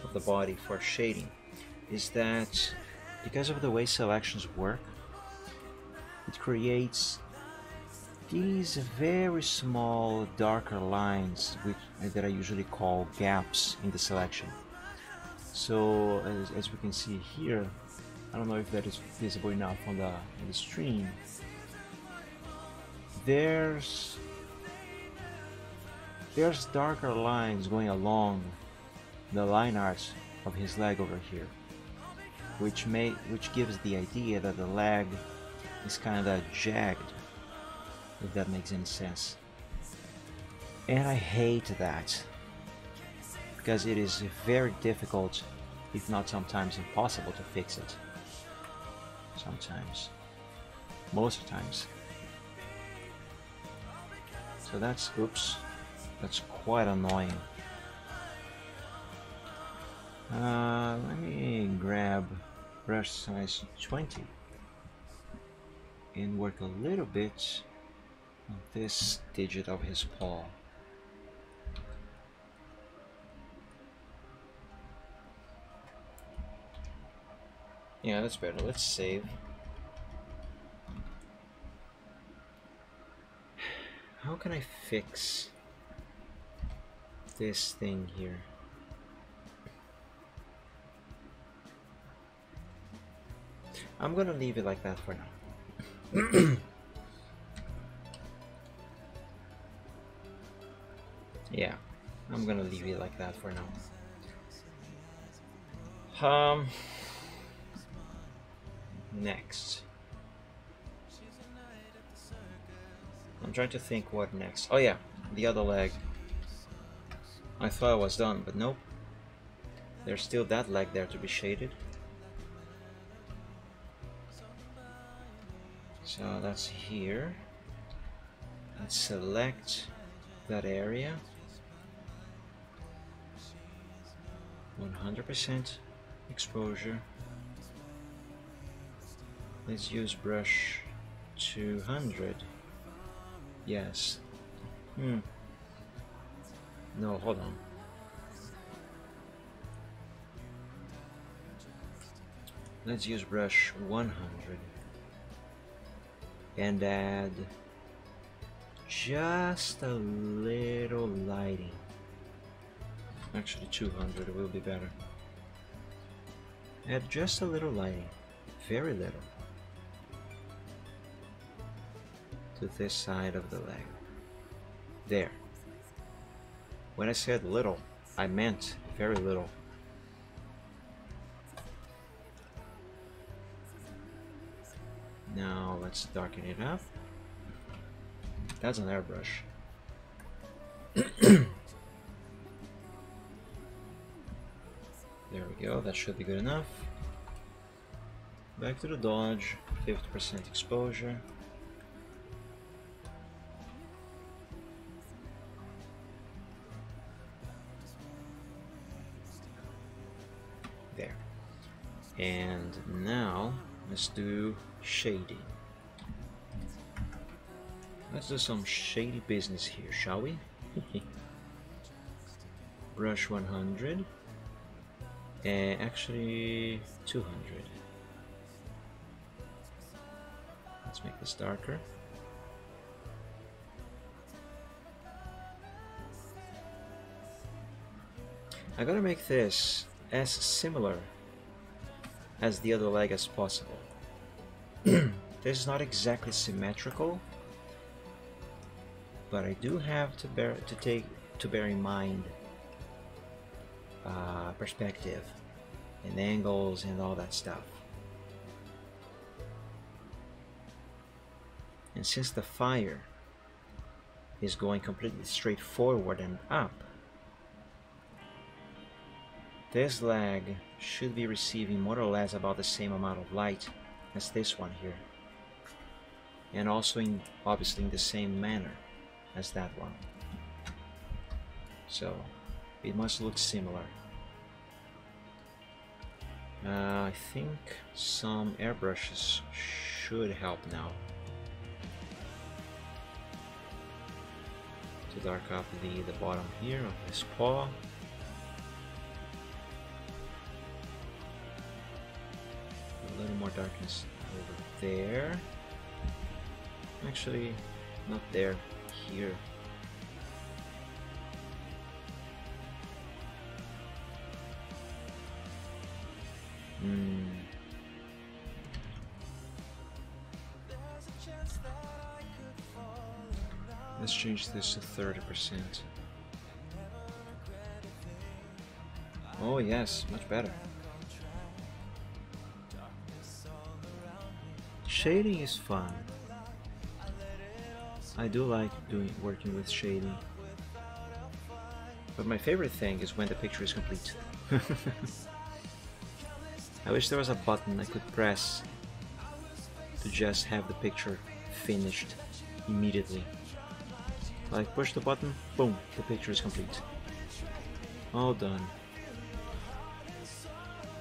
of the body for shading, is that because of the way selections work, it creates these very small darker lines that I usually call gaps in the selection. So as we can see here, I don't know if that is visible enough on the stream, there's darker lines going along the line art of his leg over here, which gives the idea that the leg is kind of jagged, if that makes any sense. And I hate that. because it is very difficult, if not sometimes impossible, to fix it. Sometimes. Most of the times. So that's, oops, that's quite annoying. Let me grab brush size 20 and work a little bit on this digit of his paw. Yeah, that's better. Let's save. How can I fix this thing here? I'm gonna leave it like that for now. Yeah, I'm gonna leave it like that for now. Next. I'm trying to think what next. Oh yeah, the other leg. I thought I was done, but nope. There's still that leg there to be shaded. So that's here. Let's select that area. 100% exposure. Let's use brush 200. Yes. No, hold on. Let's use brush 100 and add just a little lighting. Actually 200 will be better. Add just a little lighting, very little, to this side of the leg. There. When I said little, I meant very little. Now let's darken it up. That's an airbrush. There we go, that should be good enough. Back to the dodge, 50% exposure. There. And now let's do shading. Let's do some shady business here, shall we? Brush 100. And actually 200. Let's make this darker. I gotta make this as similar as the other leg as possible. This is not exactly symmetrical, but I do have to bear in mind perspective and angles and all that stuff. And since the fire is going completely straight forward and up, this leg should be receiving more or less about the same amount of light as this one here, and also obviously in the same manner as that one. So it must look similar. I think some airbrushes should help now to dark up the bottom here of this paw. A little more darkness over there. Actually, not there, here. Let's change this to 30%. Oh yes, much better. Shading is fun. I do like working with shading, But my favorite thing is when the picture is complete. I wish there was a button I could press to just have the picture finished immediately. Like push the button, boom, the picture is complete. All done.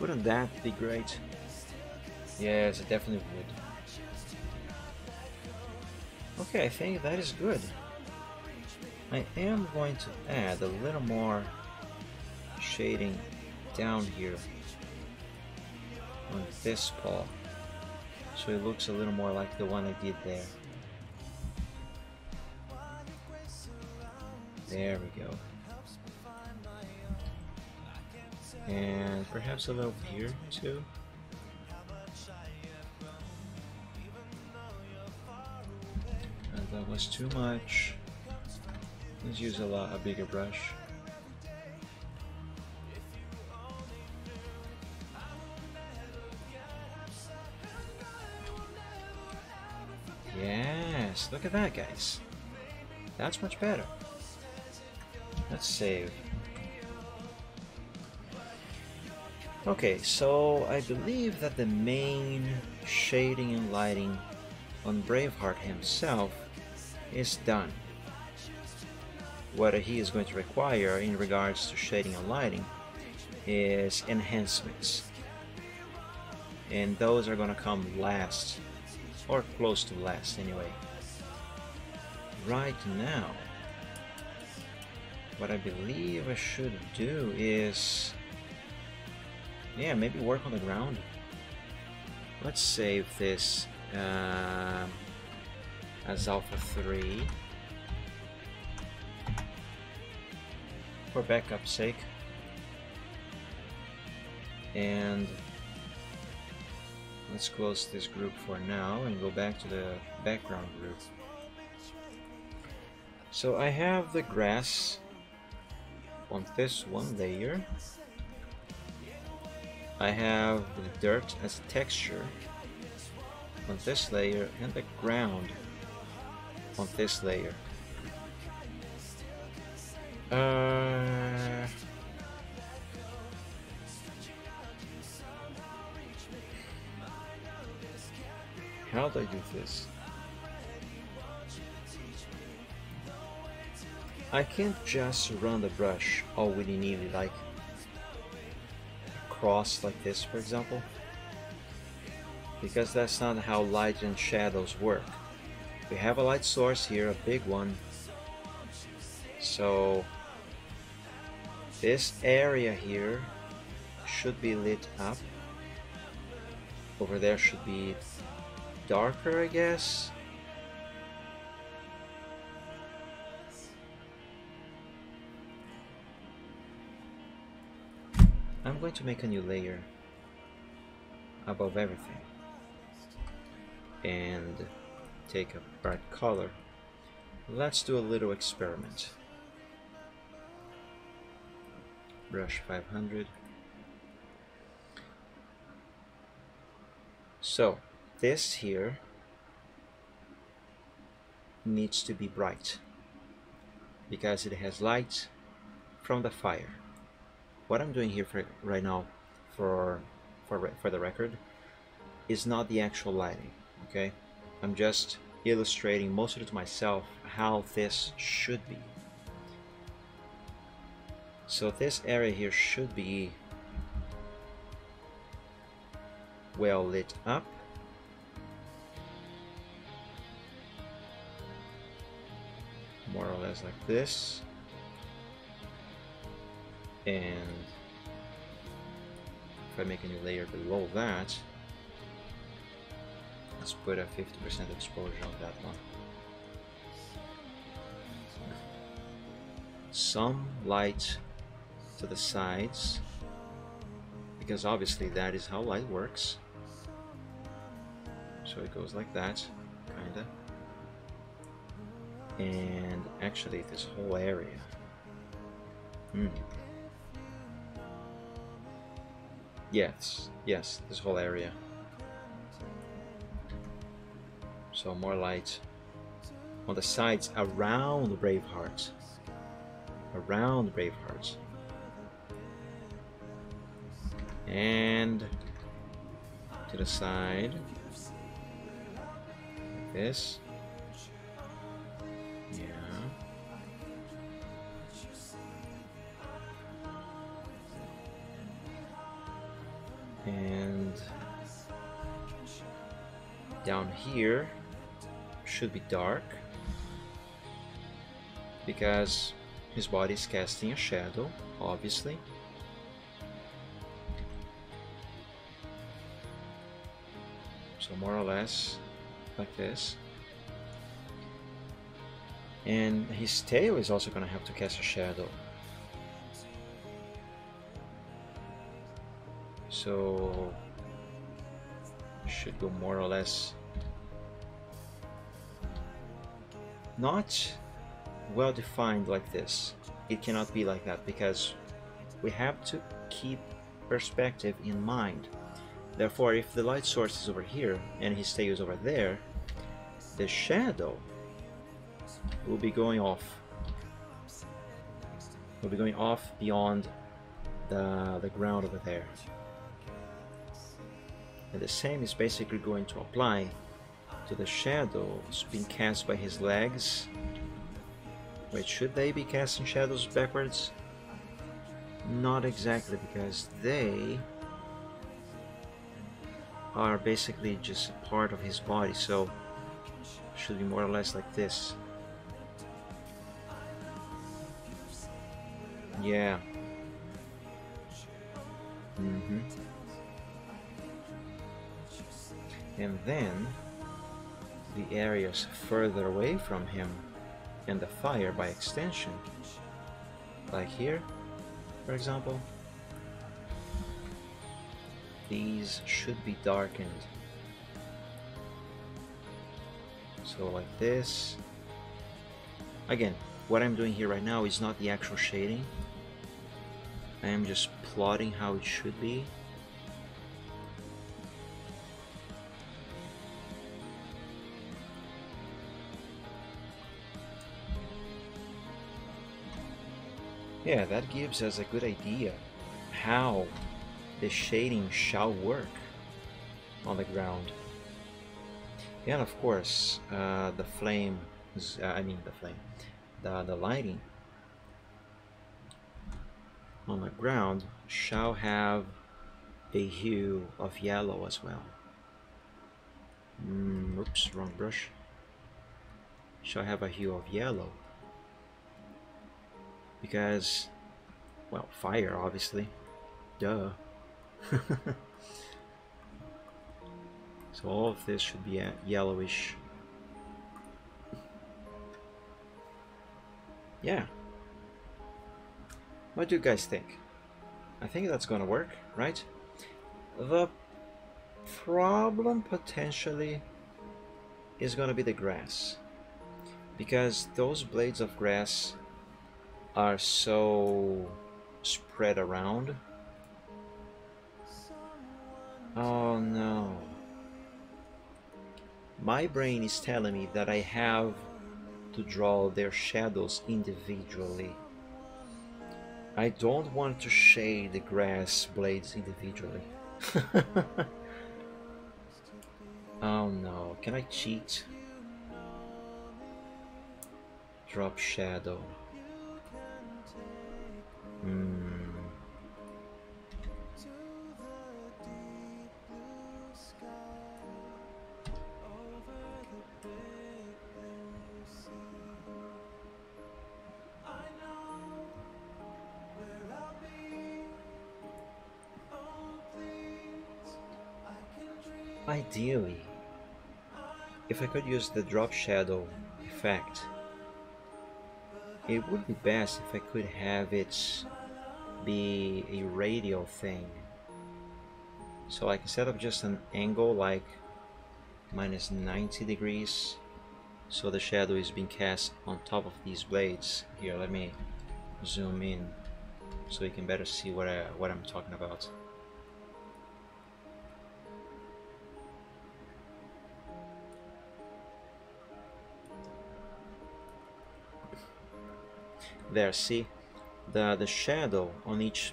Wouldn't that be great? Yes, it definitely would. Okay, I think that is good. I am going to add a little more shading down here on this paw, so it looks a little more like the one I did there. There we go. And perhaps a little here too. And that was too much. Let's use a bigger brush. Yes, look at that, guys. That's much better. Let's save. Okay, so I believe that the main shading and lighting on Braveheart himself is done. What he is going to require in regards to shading and lighting is enhancements. And those are going to come last, or close to last anyway. Right now, what I believe I should do is, yeah, maybe work on the ground. Let's save this as Alpha 3 for backup's sake, and let's close this group for now and go back to the background group. So I have the grass on this one layer. I have the dirt as a texture on this layer, and the ground on this layer. How do I do this? I can't just run the brush all willy-nilly, like across like this, for example, because that's not how light and shadows work. We have a light source here, a big one, so this area here should be lit up. Over there should be darker, I guess. I'm going to make a new layer above everything and take a bright color. Let's do a little experiment. Brush 500. So this here needs to be bright because it has light from the fire. What I'm doing here right now, for the record, is not the actual lighting. Okay, I'm just illustrating mostly to myself how this should be. So this area here should be well lit up. More or less like this. And if I make a new layer below that, let's put a 50% exposure on that one. Some light to the sides, because obviously that is how light works. So it goes like that, kinda. And actually this whole area. Yes, this whole area. So more light on the sides around the Braveheart. around Braveheart. And to the side, like this. Yeah. And down here should be dark because his body is casting a shadow, obviously. So more or less like this. And his tail is also going to have to cast a shadow. So should go more or less not well defined like this. It cannot be like that because we have to keep perspective in mind. Therefore, if the light source is over here and his tail is over there, the shadow will be going off. Will be going off beyond the ground over there. And the same is basically going to apply to the shadows being cast by his legs. Wait, should they be casting shadows backwards? Not exactly, because they are basically just a part of his body, so should be more or less like this. Yeah. And then the areas further away from him and the fire by extension, like here, for example, these should be darkened. So like this. Again, what I'm doing here right now is not the actual shading. I am just plotting how it should be. Yeah, that gives us a good idea how the shading shall work on the ground. And of course, the flame, the lighting on the ground shall have a hue of yellow as well. Oops, wrong brush. Shall have a hue of yellow. Because, well, fire, obviously. Duh. So all of this should be yellowish. Yeah. What do you guys think? I think that's gonna work, right? The problem potentially is gonna be the grass, because those blades of grass are so spread around. Oh no. My brain is telling me that I have to draw their shadows individually. I don't want to shade the grass blades individually. Oh no, can I cheat? Drop shadow. Ideally, if I could use the drop shadow effect, it would be best if I could have it be a radial thing. So like instead of just an angle like minus 90 degrees, so the shadow is being cast on top of these blades. Here, let me zoom in so you can better see what I'm talking about. There, see? the shadow on each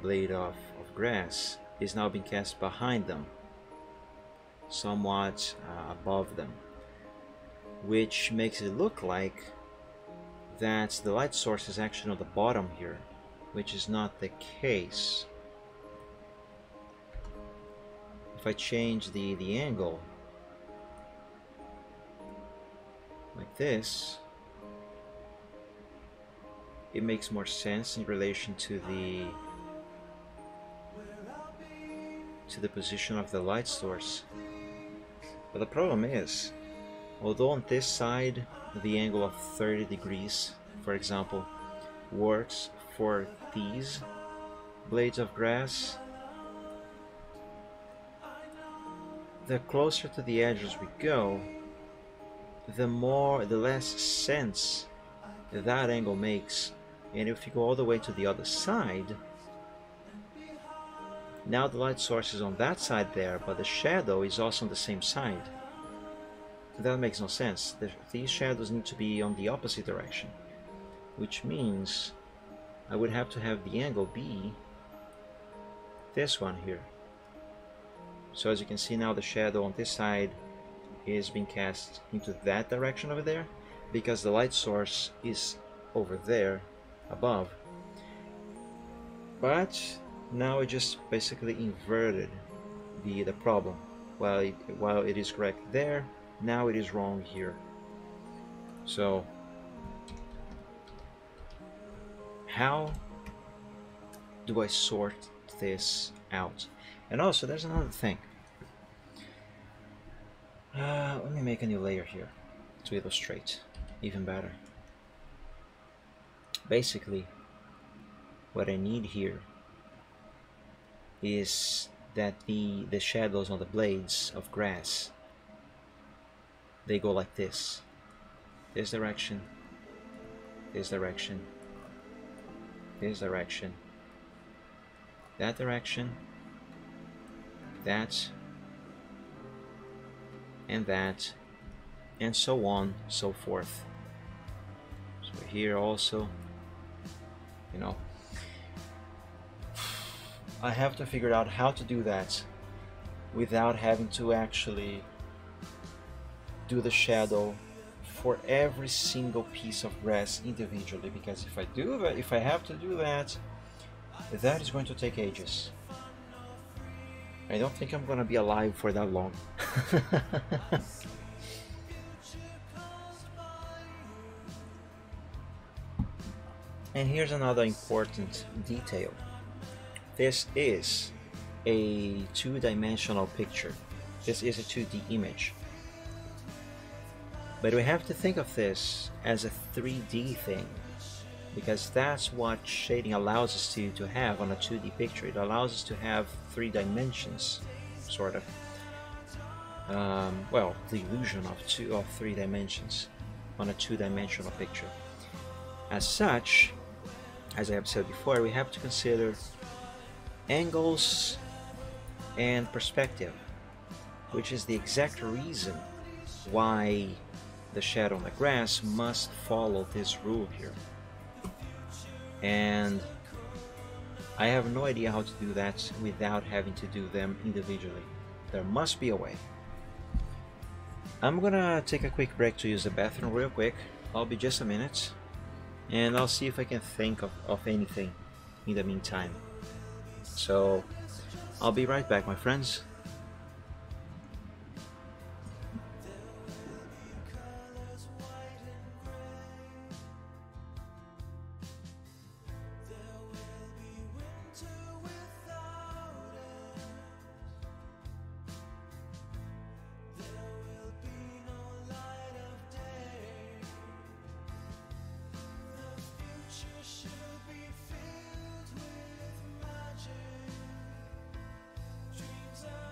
blade of grass is now being cast behind them, somewhat above them, which makes it look like that the light source is actually on the bottom here, which is not the case. If I change the angle like this, it makes more sense in relation to the position of the light source. But the problem is, although on this side the angle of 30 degrees, for example, works for these blades of grass, the closer to the edges we go, the less sense that angle makes. And if you go all the way to the other side, now the light source is on that side there, but the shadow is also on the same side. So that makes no sense. These shadows need to be on the opposite direction, which means I would have to have the angle be this one here. So as you can see now, the shadow on this side is being cast into that direction over there, because the light source is over there above. But now it just basically inverted the problem. While it is correct there, now it is wrong here. So how do I sort this out? And also there's another thing. Let me make a new layer here to illustrate even better. Basically, what I need here is that the shadows on the blades of grass, they go like this. This direction, this direction, this direction, that direction, that, and so on, so forth. So here also, you know, I have to figure out how to do that without having to actually do the shadow for every single piece of grass individually, because if I have to do that, that is going to take ages. I don't think I'm gonna be alive for that long. And here's another important detail. This is a two-dimensional picture. This is a 2D image. But we have to think of this as a 3D thing, because that's what shading allows us to have on a 2D picture. It allows us to have 3 dimensions, sort of. Well, the illusion of 3 dimensions on a 2-dimensional picture. As such, as I have said before, we have to consider angles and perspective, which is the exact reason why the shadow on the grass must follow this rule here. And I have no idea how to do that without having to do them individually. There must be a way. I'm gonna take a quick break to use the bathroom real quick. I'll be just a minute, and I'll see if I can think of anything in the meantime. So I'll be right back, my friends. Dreams are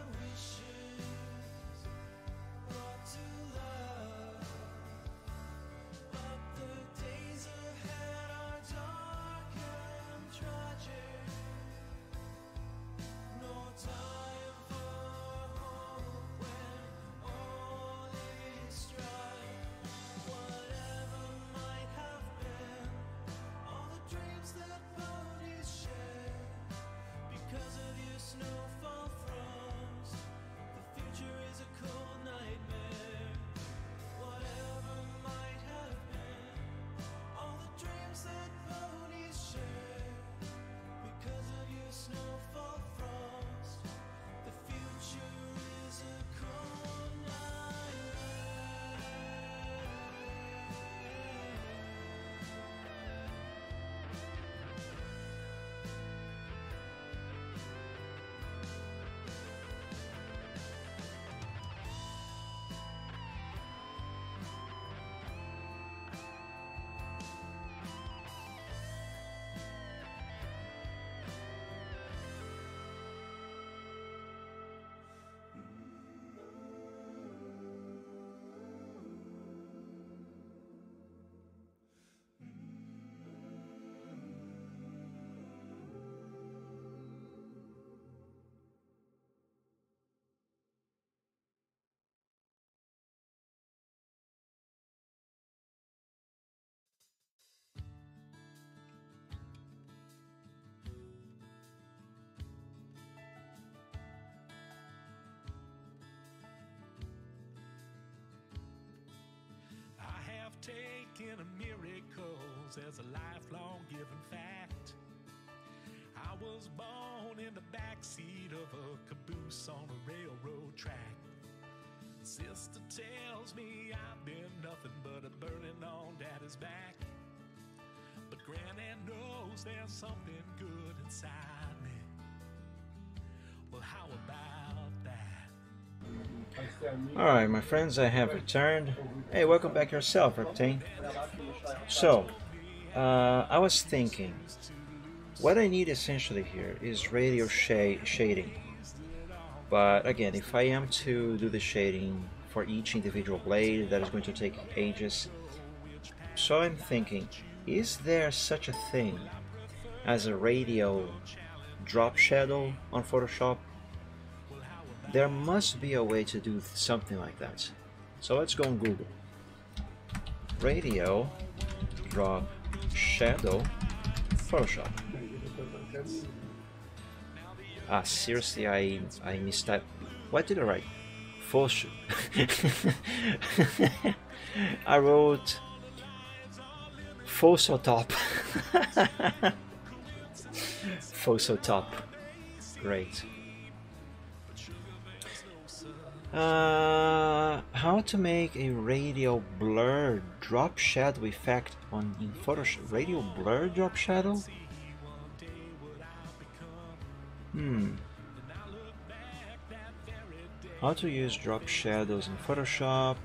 speaking of miracles, there's a lifelong given fact. I was born in the backseat of a caboose on a railroad track. Sister tells me I've been nothing but a burden on daddy's back. But Granny knows there's something good inside me. Well, how about that? Alright, my friends, I have returned. Hey, welcome back yourself, Reptane. So, I was thinking, what I need essentially here is radial shading. But again, if I am to do the shading for each individual blade, that is going to take ages. So I'm thinking, is there such a thing as a radial drop shadow on Photoshop? There must be a way to do something like that. So let's go on Google. Radial drop shadow Photoshop. Ah, seriously, I mistyped. What did I write? Photoshop. I wrote Phototop. Phototop. Great. How to make a radial blur drop shadow effect in Photoshop? Radial blur drop shadow? How to use drop shadows in Photoshop?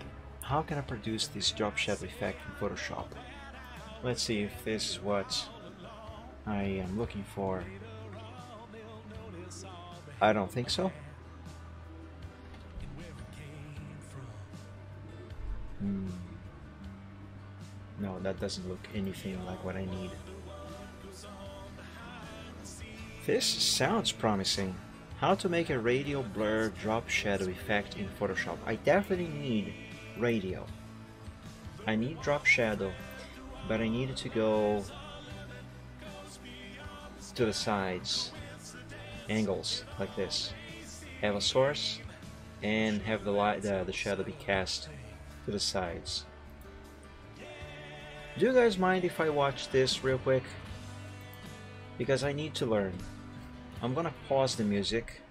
How can I produce this drop shadow effect in Photoshop? Let's see if this is what I am looking for. I don't think so. No, that doesn't look anything like what I need. This sounds promising. How to make a radial blur drop shadow effect in Photoshop. I definitely need radial. I need drop shadow, but I need it to go to the sides, angles like this. Have a source and have the shadow be cast to the sides. Do you guys mind if I watch this real quick? Because I need to learn. I'm gonna pause the music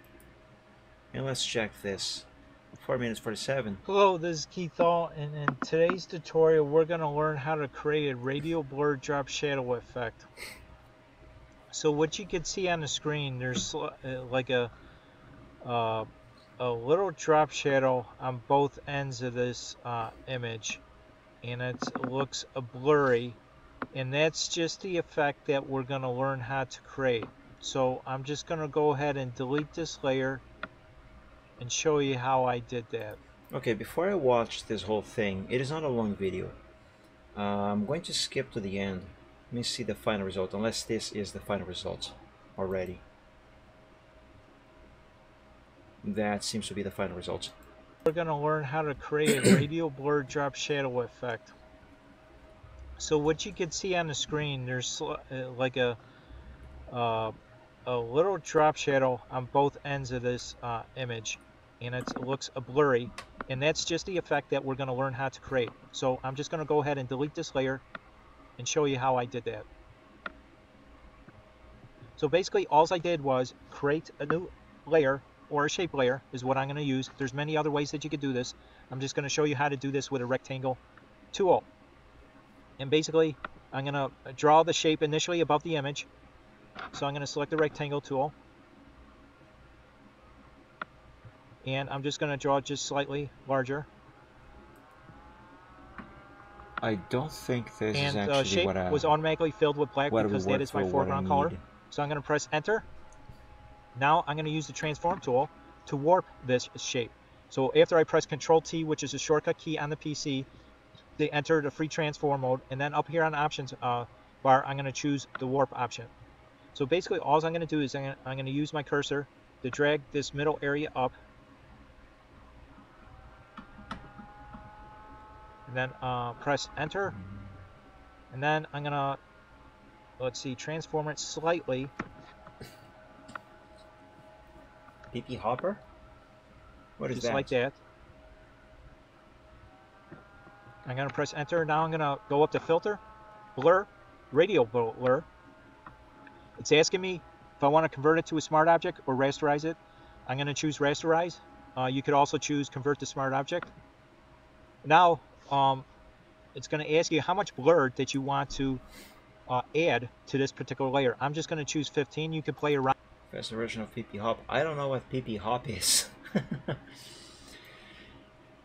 and let's check this. 4 minutes 47. Hello, this is Keith All, and in today's tutorial we're going to learn how to create a radial blur drop shadow effect. So what you can see on the screen, there's like a little drop shadow on both ends of this image, and it looks blurry, and that's just the effect that we're going to learn how to create. So I'm just going to go ahead and delete this layer and show you how I did that. Okay, before I watch this whole thing, it is not a long video. I'm going to skip to the end. Let me see the final result, unless this is the final result already. That seems to be the final result. We're going to learn how to create a radial blur drop shadow effect. So what you can see on the screen, there's like a little drop shadow on both ends of this image, and it looks blurry, and that's just the effect that we're going to learn how to create. So I'm just going to go ahead and delete this layer and show you how I did that. So basically all I did was create a new layer, or a shape layer is what I'm going to use. There's many other ways that you could do this. I'm just going to show you how to do this with a rectangle tool. And basically I'm going to draw the shape initially above the image. So I'm going to select the rectangle tool, and I'm just going to draw it just slightly larger. I don't think this is And actually shape what I was automatically filled with black because that is my foreground color. So I'm going to press enter. Now I'm going to use the transform tool to warp this shape. So after I press Control T, which is a shortcut key on the PC, they enter the free transform mode, and then up here on the options bar, I'm going to choose the warp option. So basically all I'm going to do is I'm going to use my cursor to drag this middle area up, and then press enter, and then I'm going to, let's see, transform it slightly. PP Hopper? What is just that? like that. I'm going to press enter. Now I'm going to go up to filter, blur, radial blur. It's asking me if I want to convert it to a smart object or rasterize it. I'm going to choose rasterize. You could also choose convert to smart object. Now it's going to ask you how much blur that you want to add to this particular layer. I'm just going to choose 15. You can play around. First version of PP Hop. I don't know what PP Hop is.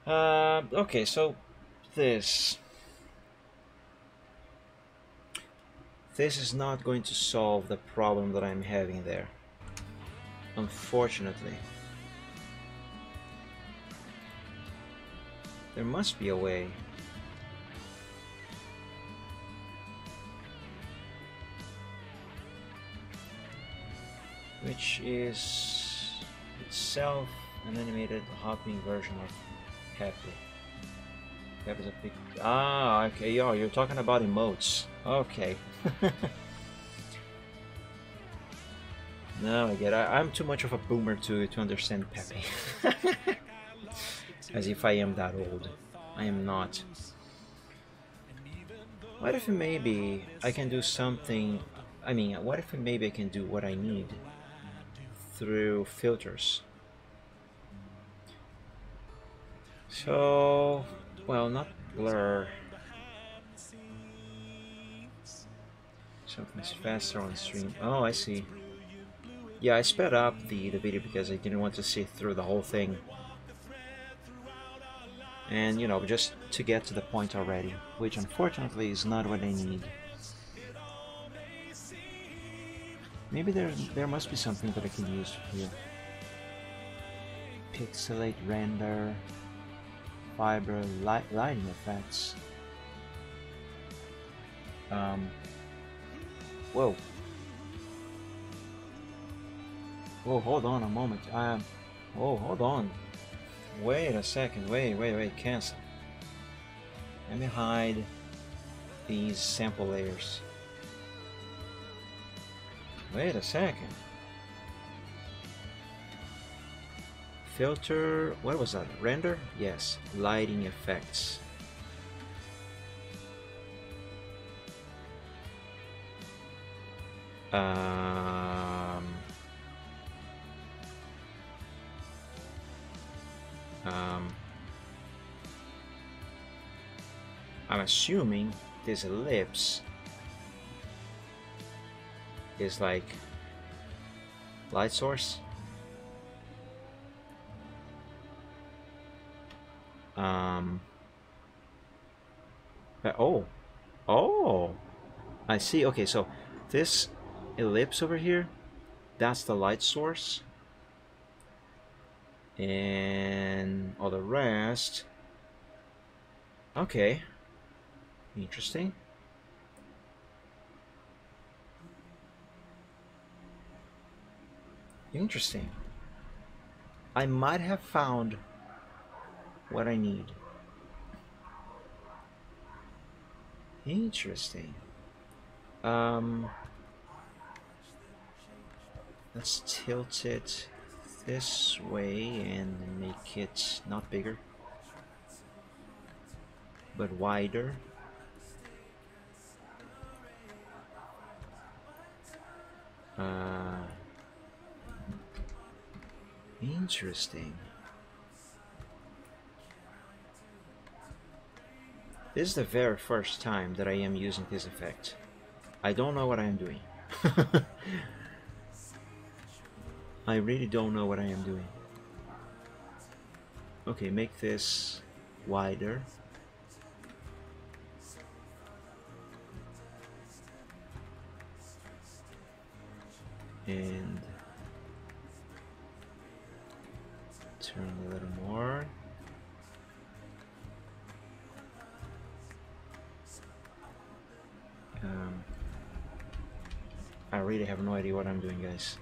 Okay, so this is not going to solve the problem that I'm having there, unfortunately. There must be a way. Which is itself an animated hopping version of Happy. That is a big... Ah, okay, yo, you're talking about emotes. Okay. Now I get it. I'm too much of a boomer to understand Pepe. As if I am that old. I am not. What if maybe I can do something... I mean, what if maybe I can do what I need through filters? So, well, not blur. Something's faster on stream. Oh, I see. Yeah, I sped up the video because I didn't want to see through the whole thing. And, you know, just to get to the point already, which unfortunately is not what I need. Maybe there must be something that I can use here. Pixelate, render, fiber, lighting effects. Whoa. Whoa, hold on a moment. Oh, hold on. Wait a second. Wait. Cancel. Let me hide these sample layers. Wait a second. Filter, what was that? Render? Yes. Lighting effects. I'm assuming this ellipse is like light source. Oh, I see. Okay, so this ellipse over here, that's the light source, and all the rest. Okay, interesting. Interesting. I might have found what I need. Interesting. Let's tilt it this way and make it not bigger, but wider. Interesting. This is the very first time that I am using this effect. I don't know what I am doing. I really don't know what I am doing. Okay, make this wider. And turn a little more. I really have no idea what I'm doing, guys.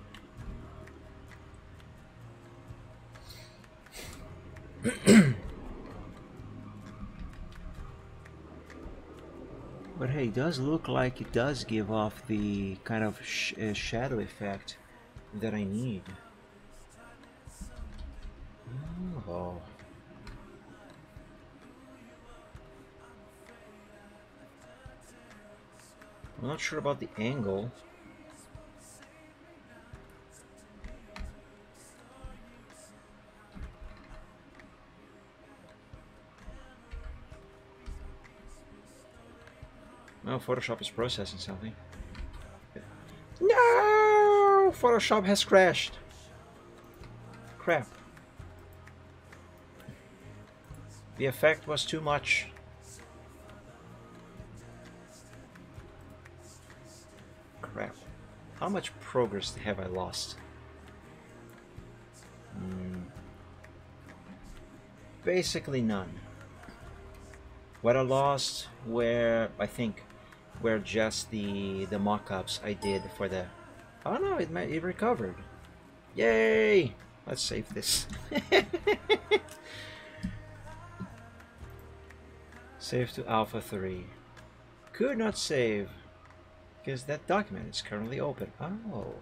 But hey, it does look like it does give off the kind of shadow effect that I need. Oh. I'm not sure about the angle. Well, Photoshop is processing something. No! Photoshop has crashed. Crap. The effect was too much. Crap. How much progress have I lost? Basically none. What I lost were, I think, were just the mock-ups I did for the... Oh no, it recovered. Yay! Let's save this. Save to Alpha 3. Could not save because that document is currently open. Oh.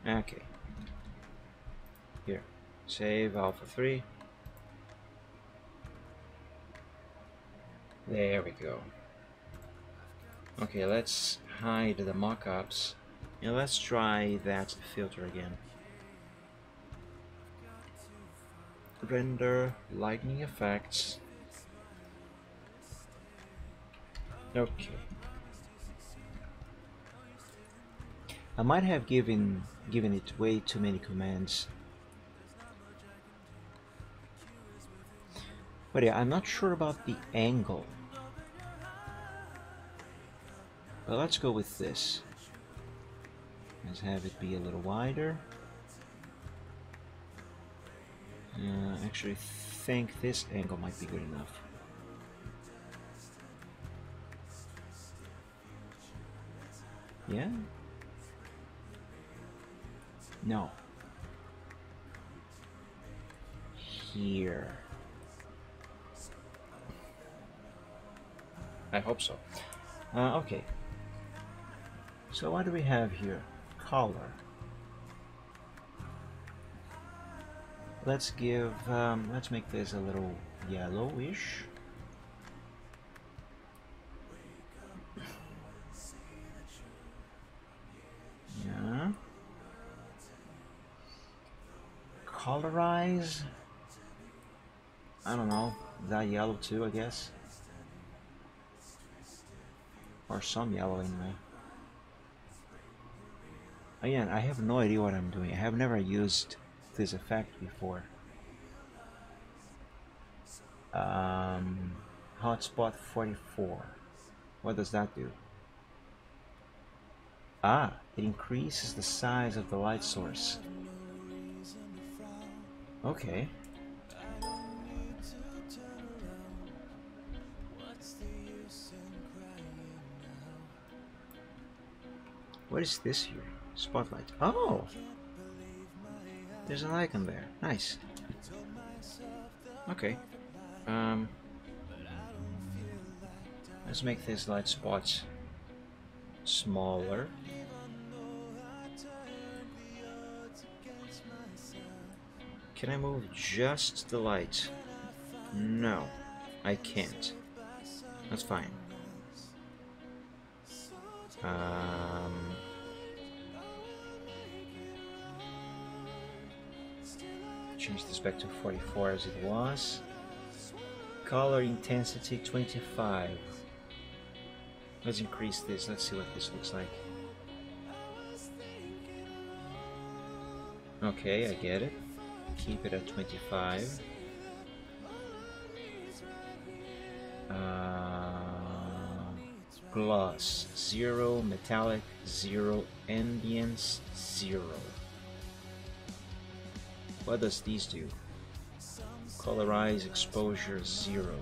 Okay. Here. Save Alpha 3. There we go. Okay, let's hide the mockups and let's try that filter again. Render lightning effects. Okay. I might have given it way too many commands. But yeah, I'm not sure about the angle. But let's go with this. Let's have it be a little wider. Actually think this angle might be good enough. Yeah? No. Here. I hope so. Okay. So what do we have here? Color. Let's give, let's make this a little yellowish. Yeah. Colorize. I don't know. That yellow too, I guess. Or some yellow anyway. Again, I have no idea what I'm doing. I have never used this effect before. Hotspot 44. What does that do? Ah, it increases the size of the light source. Okay. What is this here? Spotlight. Oh! There's an icon there. Nice. Okay. Let's make these light spots smaller. Can I move just the light? No, I can't. That's fine. Change this back to 44 as it was. Color intensity 25. Let's increase this. Let's see what this looks like. Okay, I get it. Keep it at 25. Gloss 0, metallic 0, ambience 0. What does these do? Colorize exposure 0.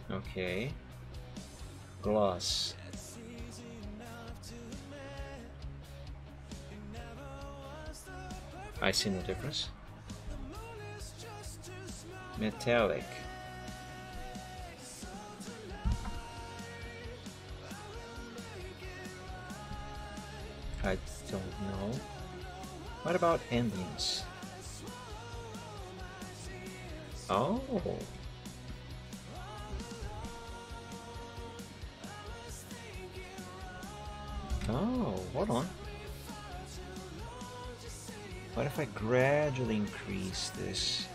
Okay. Gloss. I see no difference. Metallic. I don't know. What about ambience? Oh. Oh, hold on. What if I gradually increase this?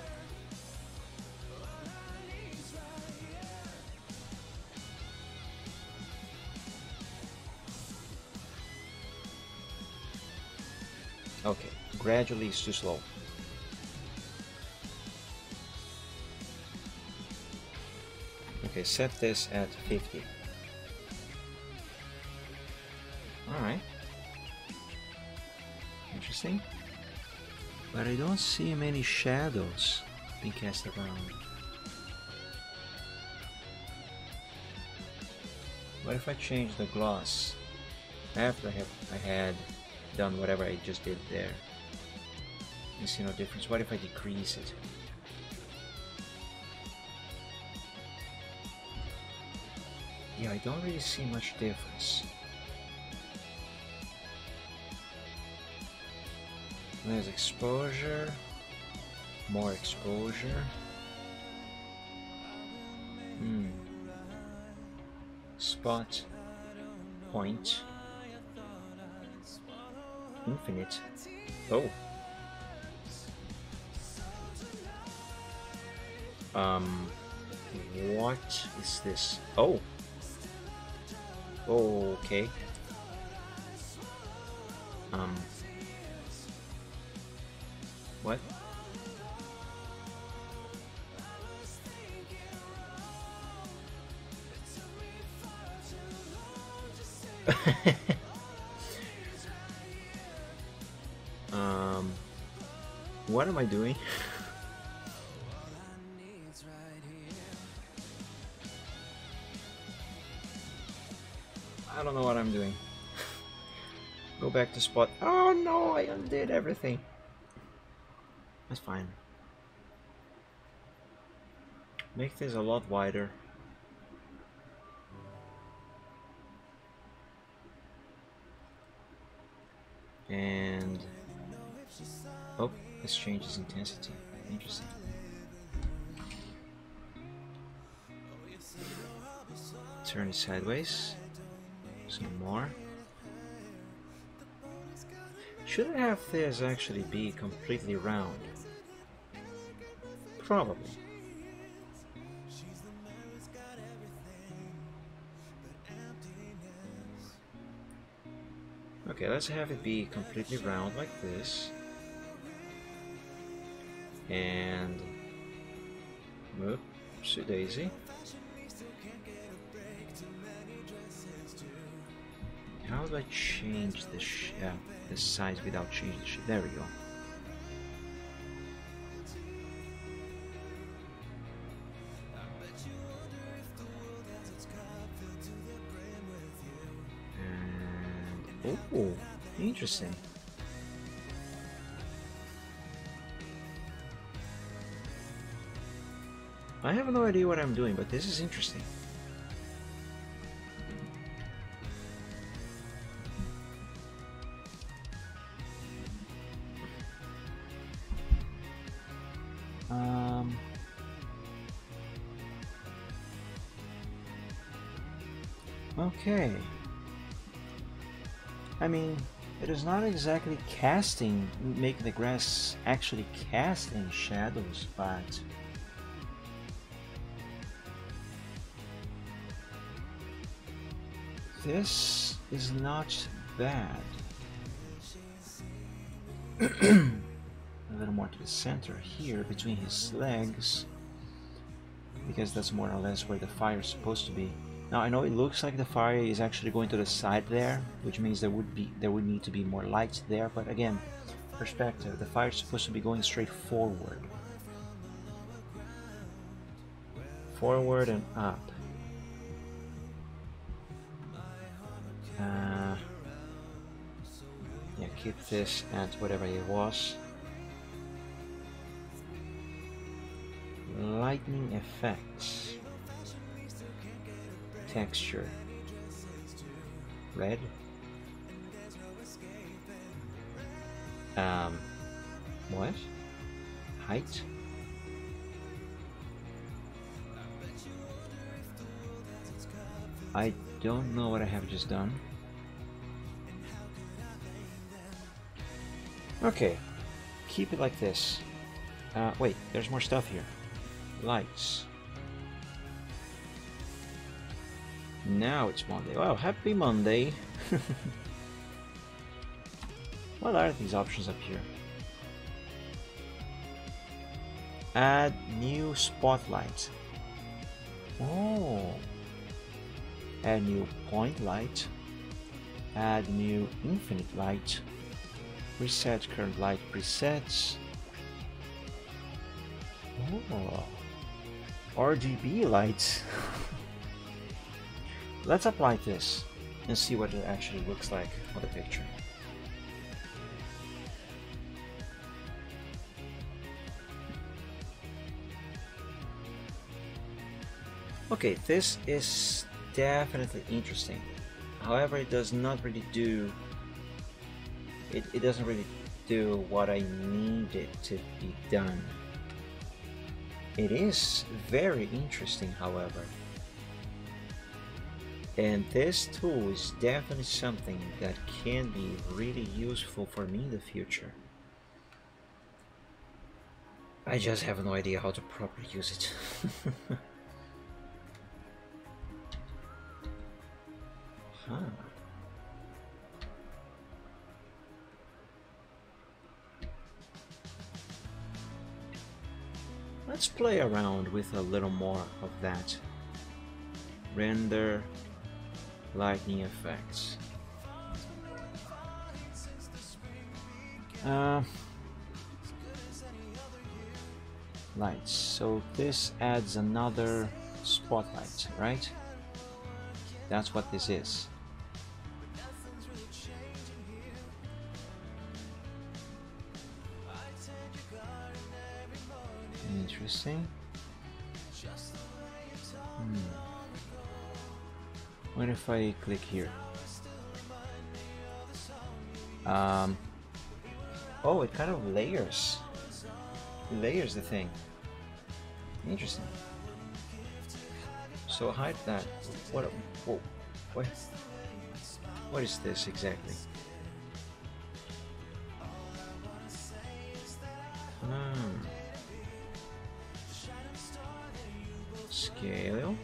Okay, gradually is too slow. Okay, set this at 50. Alright. Interesting. But I don't see many shadows being cast around. What if I change the gloss after I had done whatever I just did there? You see no difference. What if I decrease it? Yeah, I don't really see much difference. There's exposure, more exposure. Spot, point, infinite. Oh. What is this? Oh. Okay. What? What am I doing? I don't know what I'm doing. Go back to spot. Oh no, I undid everything. That's fine. Make this a lot wider. And oh, this changes intensity. Interesting. Turn it sideways. Some more. Should I have this actually be completely round? Probably. Okay, let's have it be completely round like this. And oopsie daisy. How do I change the size without changing the shape? There we go. And oh, interesting. I have no idea what I'm doing, but this is interesting. Okay. I mean, it is not exactly casting, making the grass actually casting shadows, but this is not bad. A little more to the center here between his legs, because that's more or less where the fire is supposed to be. Now I know it looks like the fire is actually going to the side there, which means there would need to be more light there, but again, perspective, the fire is supposed to be going straight forward. Forward and up. Yeah, keep this at whatever it was. Lightning effects. Texture. Red. What? Height. I don't know what I have just done. Okay, keep it like this. Wait, there's more stuff here. Lights. Now it's Monday. Wow, happy Monday. What are these options up here? Add new spotlight. Oh. Add new point light. Add new infinite light. Reset current light presets. Oh. RGB lights. Let's apply this and see what it actually looks like on the picture. Okay, this is definitely interesting. However, it does not really do it doesn't really do what I need it to be done. It is very interesting, however. And this tool is definitely something that can be really useful for me in the future. I just have no idea how to properly use it. Huh. Let's play around with a little more of that. Render lightning effects. Lights. So this adds another spotlight, right? That's what this is. Interesting. What if I click here? Oh, it kind of layers the thing. Interesting. So hide that. What is this exactly? Scale.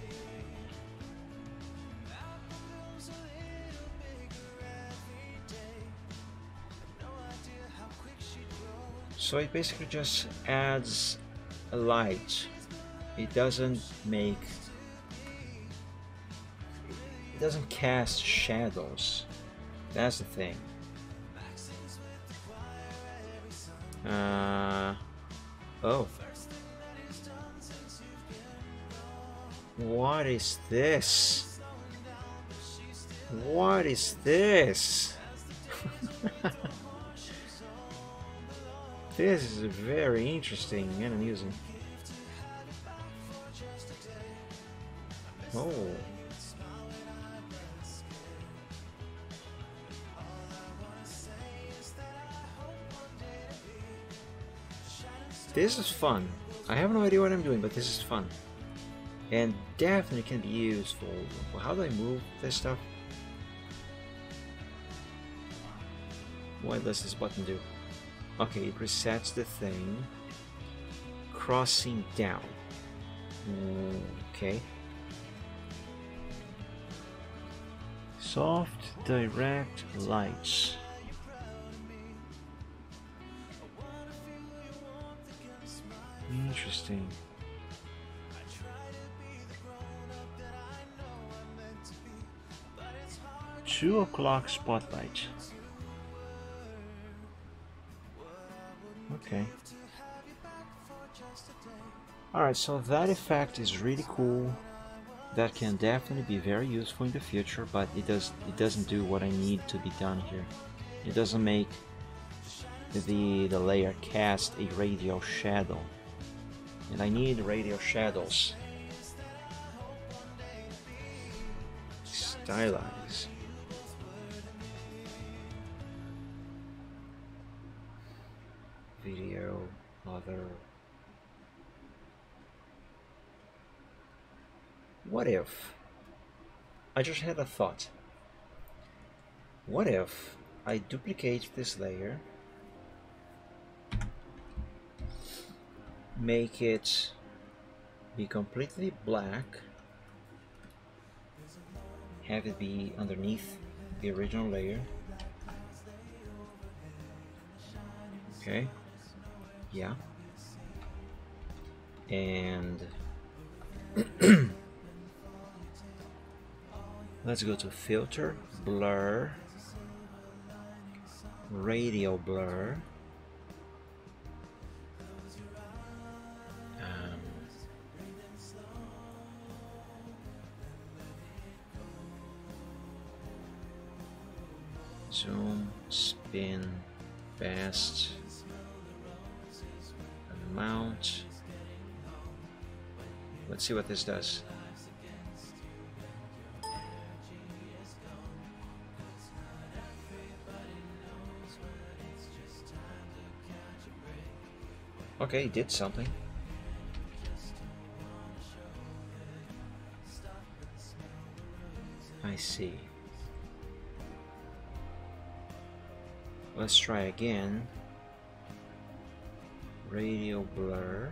So it basically just adds a light. It doesn't cast shadows. That's the thing. Oh. What is this? What is this? This is very interesting and amusing. Oh. This is fun. I have no idea what I'm doing, but this is fun. And definitely can be useful. How do I move this stuff? What does this button do? Okay, it resets the thing. Crossing down. Okay. Soft direct lights. Interesting. Two o'clock spotlight. Okay. Alright, so that effect is really cool. That can definitely be very useful in the future, but it doesn't do what I need to be done here. It doesn't make the layer cast a radial shadow. And I need radial shadows. Stylize. Video, other. What if I just had a thought. What if I duplicate this layer, make it be completely black, have it be underneath the original layer. Okay, yeah, and let's go to Filter, Blur, Radial Blur. Zoom, spin, fast, mount. Let's see what this does. Okay, it did something. I see. Let's try again. Radial blur,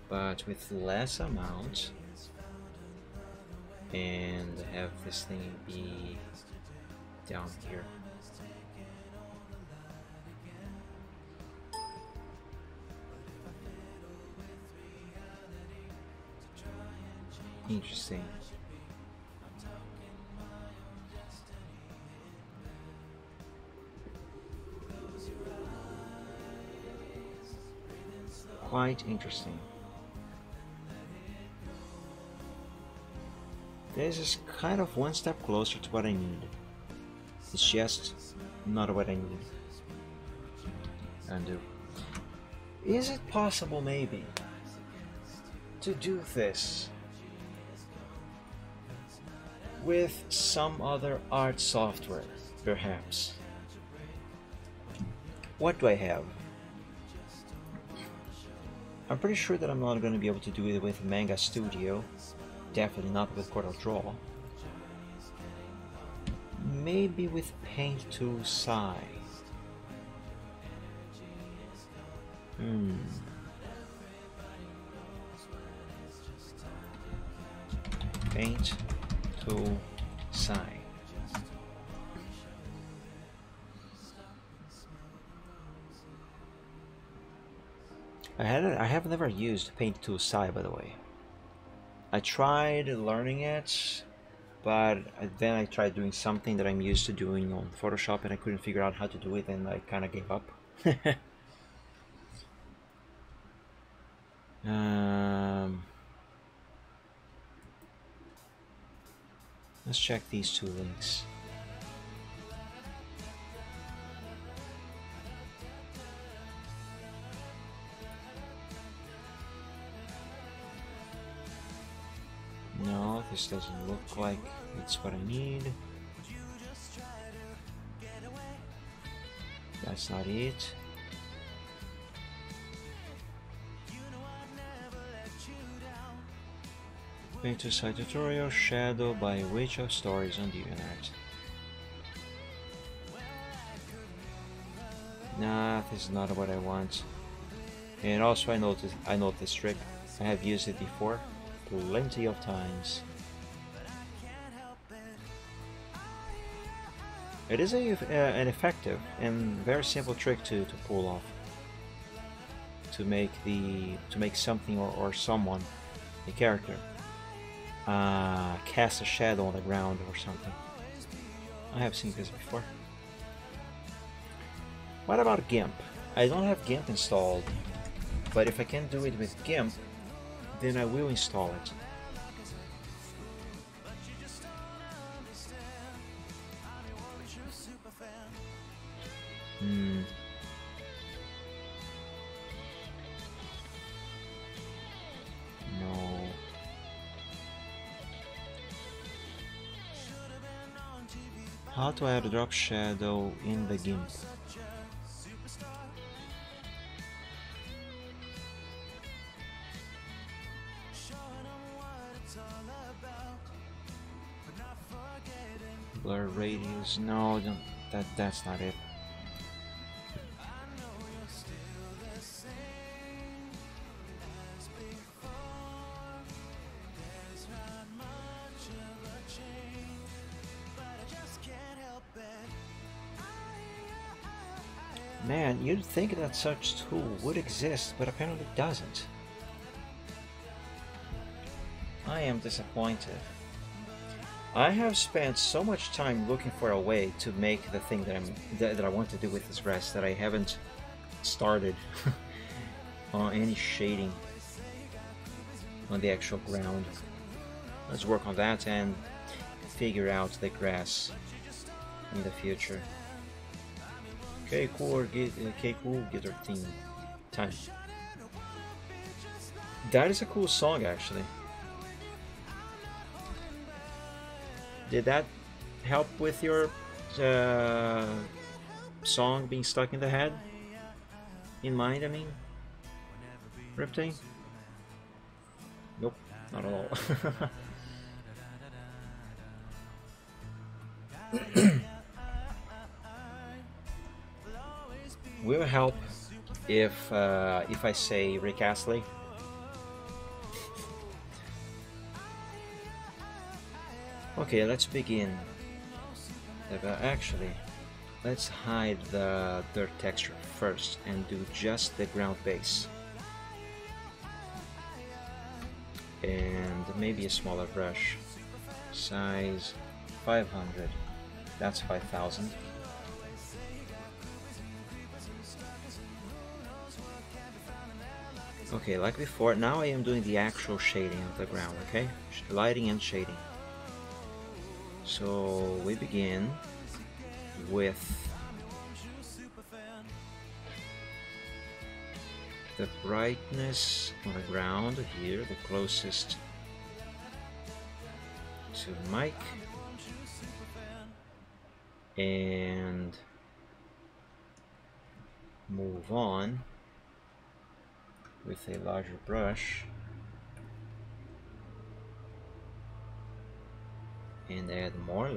but with less amount, and have this thing be down here. Interesting. Quite interesting. This is kind of one step closer to what I need. It's just not what I need. Undo. Is it possible, maybe, to do this with some other art software, perhaps? What do I have? I'm pretty sure that I'm not going to be able to do it with Manga Studio. Definitely not with Corel Draw. Maybe with Paint to Sai. Paint to Sai. I have never used Paint to Sai, by the way. I tried learning it, but then I tried doing something that I'm used to doing on Photoshop and I couldn't figure out how to do it, and I kind of gave up. Let's check these two links. No, this doesn't look like it's what I need. That's not it. Paint to Sai tutorial, Shadow by Witch of Stories on DeviantArt. Nah, this is not what I want. And also I know this trick. I have used it before, plenty of times. It is an effective and very simple trick to pull off. To make something or someone, a character, cast a shadow on the ground or something. I have seen this before. What about GIMP? I don't have GIMP installed, but if I can do it with GIMP, then I will install it. No. How to add a drop shadow in the GIMP? Blur radius. No, don't, that's not it. Man, you'd think that such tool would exist, but apparently it doesn't. I am disappointed. I have spent so much time looking for a way to make the thing that I want to do with this rest that I haven't started on any shading on the actual ground. Let's work on that and figure out the grass in the future. Okay, cool guitar theme time. That is a cool song, actually. Did that help with your song being stuck in the head? In mind, I mean? Riptane? Nope, not at all. Will help if I say Rick Astley. Okay, let's begin. Actually, let's hide the dirt texture first and do just the ground base. And maybe a smaller brush. Size 500. That's 5,000. Okay, like before, now I am doing the actual shading of the ground, okay? Lighting and shading. So we begin with the brightness on the ground here, the closest to the mic, and move on with a larger brush and add more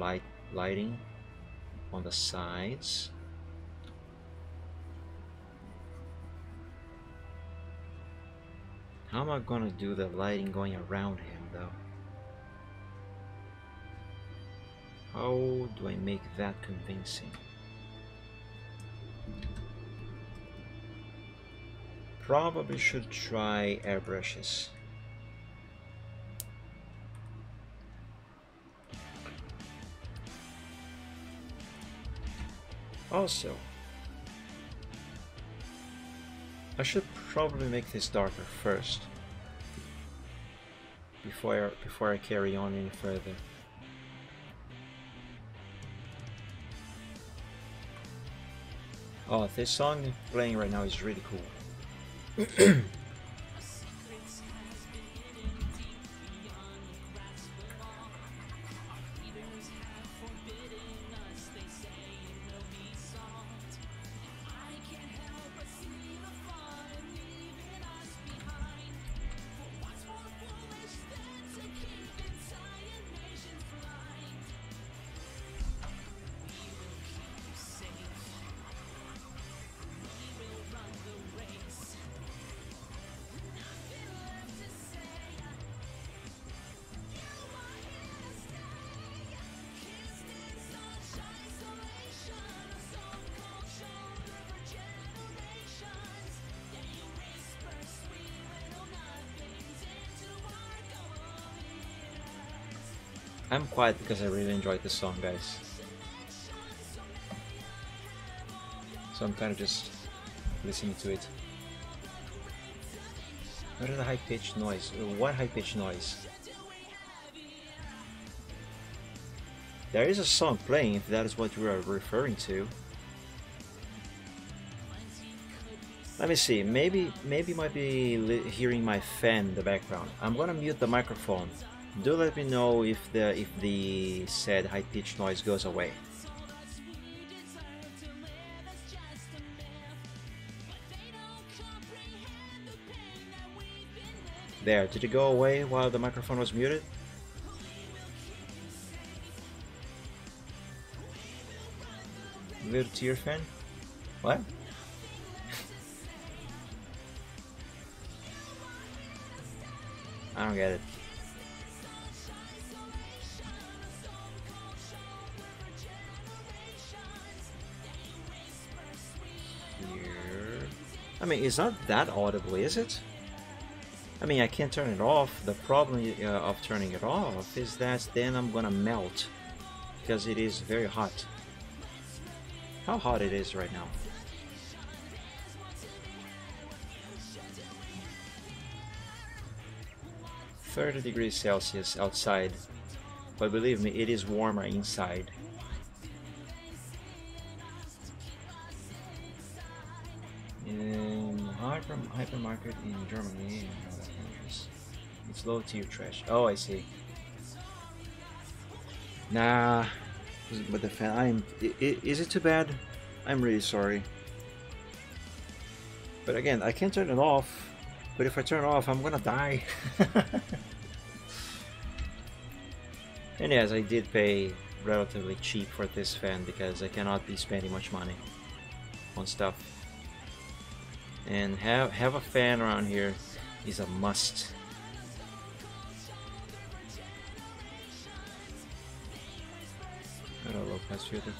lighting on the sides. How am I gonna do the lighting going around him though? How do I make that convincing? Probably should try airbrushes. Also, I should probably make this darker first before I carry on any further. Oh, this song playing right now is really cool. I'm quiet because I really enjoyed this song, guys. So I'm kind of just listening to it. What is the high-pitched noise? What high-pitched noise? There is a song playing, if that is what you are referring to. Let me see, maybe might be hearing my fan in the background. I'm gonna mute the microphone. Do let me know if the said high-pitched noise goes away. There, did it go away while the microphone was muted? Little tear fan? What? I don't get it. Here. I mean, it's not that audible, is it? I mean, I can't turn it off. The problem of turning it off is that then I'm gonna melt because it is very hot. How hot it is right now? (30°C outside, but believe me, it is warmer inside. In hypermarket in Germany and other countries, it's low tier trash. Oh, I see. Nah, but the fan. Is it too bad? I'm really sorry. But again, I can't turn it off. But if I turn it off, I'm gonna die. And yes, I did pay relatively cheap for this fan because I cannot be spending much money on stuff. And have a fan around here is a must. Low pass filter.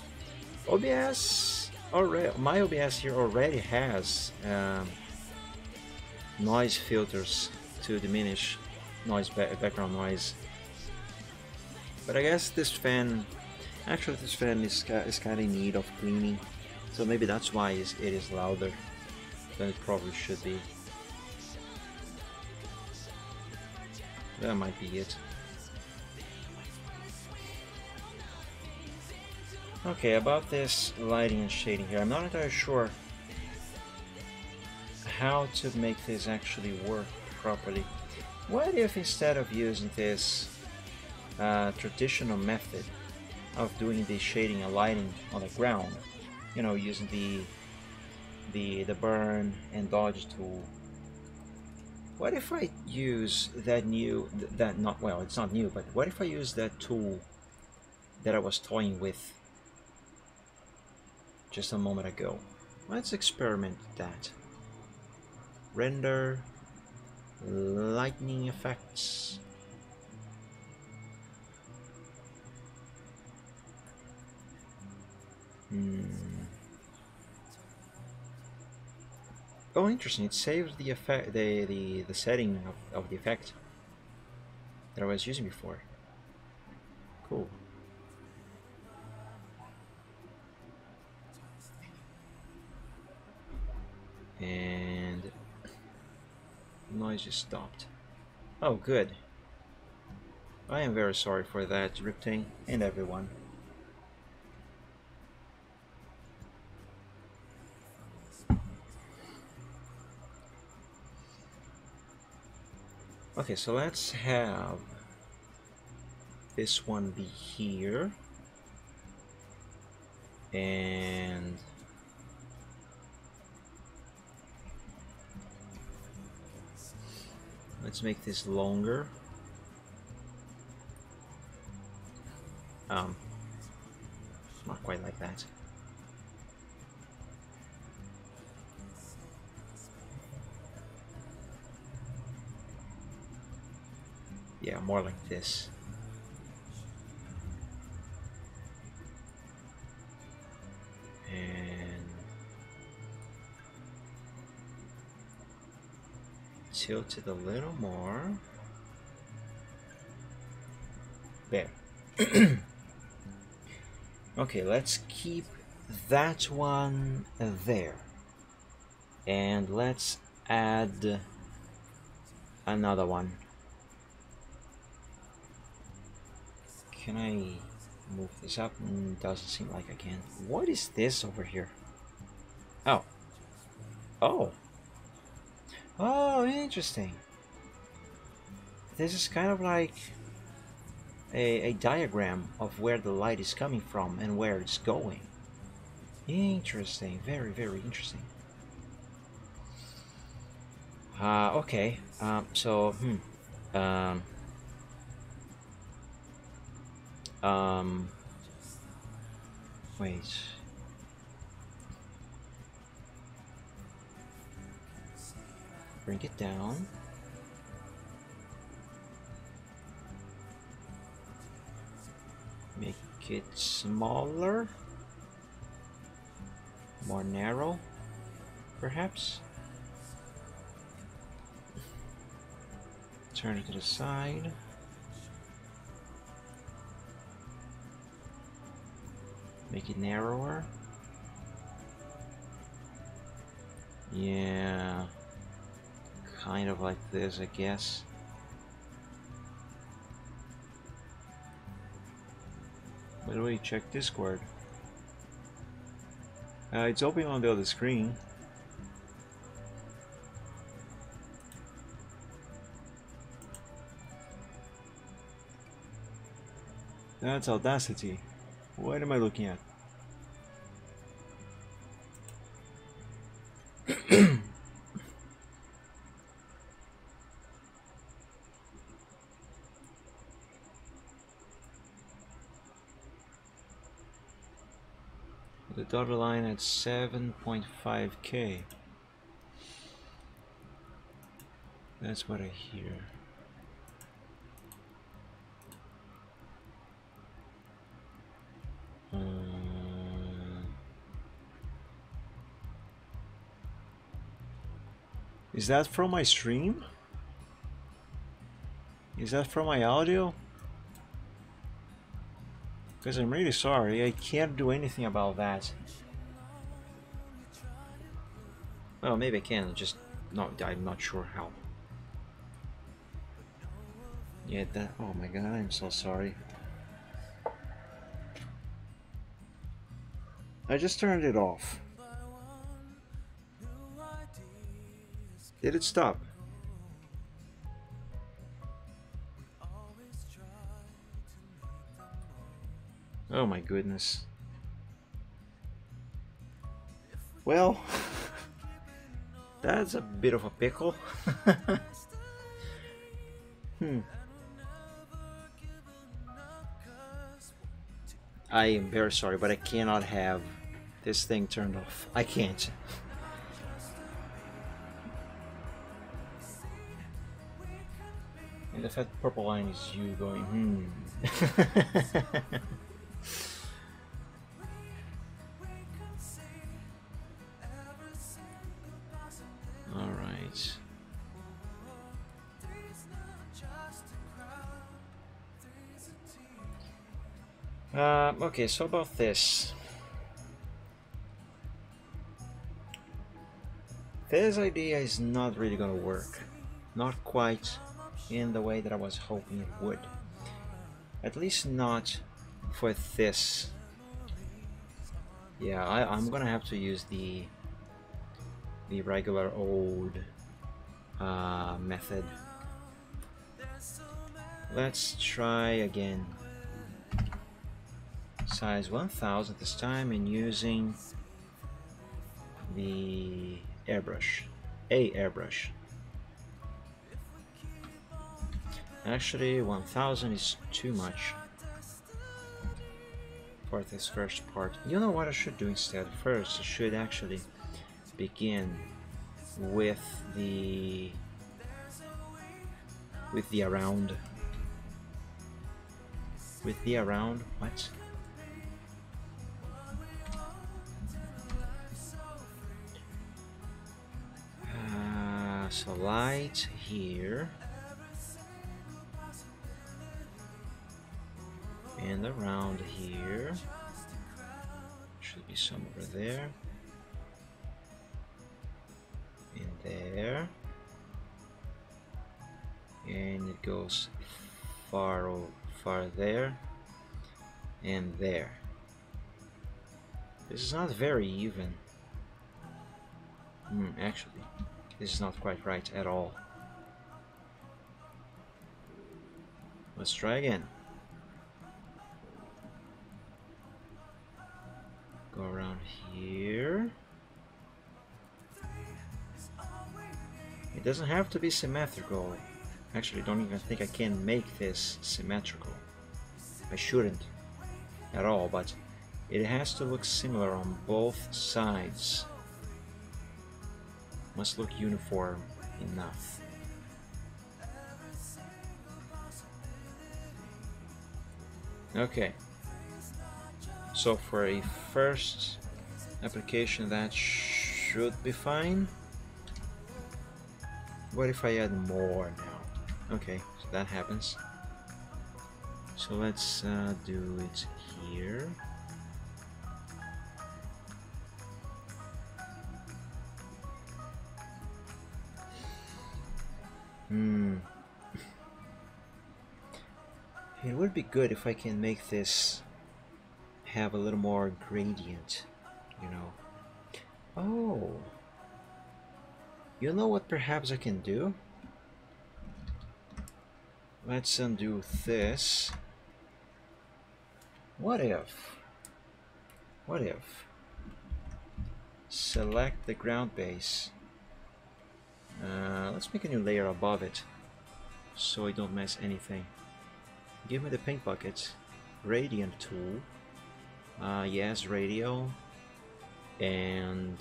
OBS already. My OBS here already has noise filters to diminish background noise. But I guess this fan, actually this fan is kind of in need of cleaning, so maybe that's why it is louder than it probably should be. That might be it. Okay, about this lighting and shading here, I'm not entirely sure how to make this actually work properly. What if instead of using this traditional method of doing the shading and lighting on the ground, you know, using the burn and dodge tool, what if I use that new, it's not new, but what if I use that tool that I was toying with just a moment ago? Let's experiment with that. Render lightning effects. Oh, interesting! It saves the effect, the setting of the effect that I was using before. Cool. And noise just stopped. Oh, good. I am very sorry for that, Riptang, and everyone. Okay, so let's have this one be here, and let's make this longer. Not quite like that. Yeah, more like this. And tilt it a little more. There. Okay, let's keep that one there. And let's add another one. Can I move this up? Doesn't seem like I can. What is this over here? Oh. Oh. Oh, interesting. This is kind of like a diagram of where the light is coming from and where it's going. Interesting. Very, very interesting. Okay. Wait. Bring it down. Make it smaller, more narrow, perhaps. Turn it to the side. Make it narrower. Yeah, kind of like this, I guess. By the way, check Discord. It's open on the other screen. That's Audacity. What am I looking at? The dotted line at 7.5K. That's what I hear. Is that from my stream? Is that from my audio? Because I'm really sorry, I can't do anything about that. Well, maybe I can, just I'm not sure how. Yeah, that. Oh my god, I'm so sorry. I just turned it off. Did it stop? Oh my goodness. Well, that's a bit of a pickle. I am very sorry, but I cannot have this thing turned off. I can't. And the fat purple line is you going, Alright. Okay, so about this. This idea is not really gonna work. Not quite in the way that I was hoping it would. At least not for this. Yeah, I'm gonna have to use the regular old method. Let's try again. Size 1000 this time, and using the airbrush. Airbrush. Actually, 1000 is too much for this first part. You know what I should do instead? First, I should actually begin with the around. With the around, what? So light here. And around here. Should be some over there. And there. And it goes far there. And there. This is not very even. Actually, this is not quite right at all. Let's try again. Go around here. It doesn't have to be symmetrical. Actually, I don't even think I can make this symmetrical. I shouldn't at all, but it has to look similar on both sides. Must look uniform. enough. Okay, so for a first application that should be fine. What if I add more now? Okay, so that happens. So let's do it here. It would be good if I can make this have a little more gradient, you know. Oh, you know what perhaps I can do? Let's undo this. What if select the ground base, let's make a new layer above it so I don't mess anything. Give me the paint bucket, gradient tool, yes, radial, and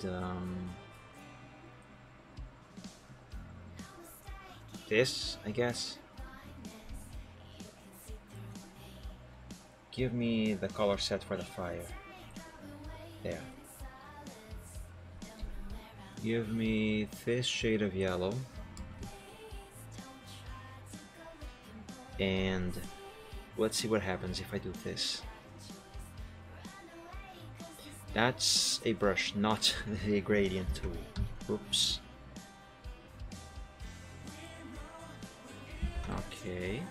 this, I guess. Give me the color set for the fire. There. Give me this shade of yellow. And let's see what happens if I do this. That's a brush, not the gradient tool. Oops. Okay.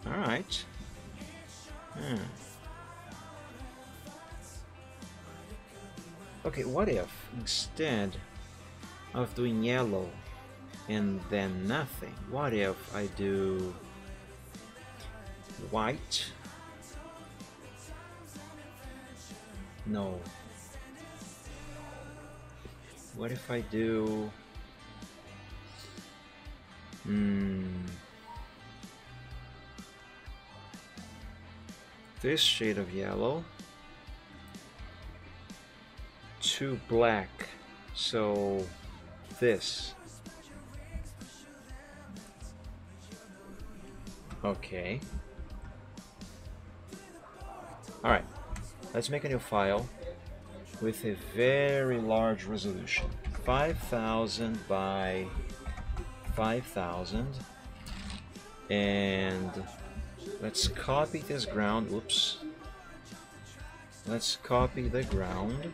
Alright. Okay, what if instead of doing yellow and then nothing, what if I do white? No. What if I do this shade of yellow to black, so this. Okay. Alright, let's make a new file with a very large resolution, 5000 by 5000, and let's copy this ground. Oops. Let's copy the ground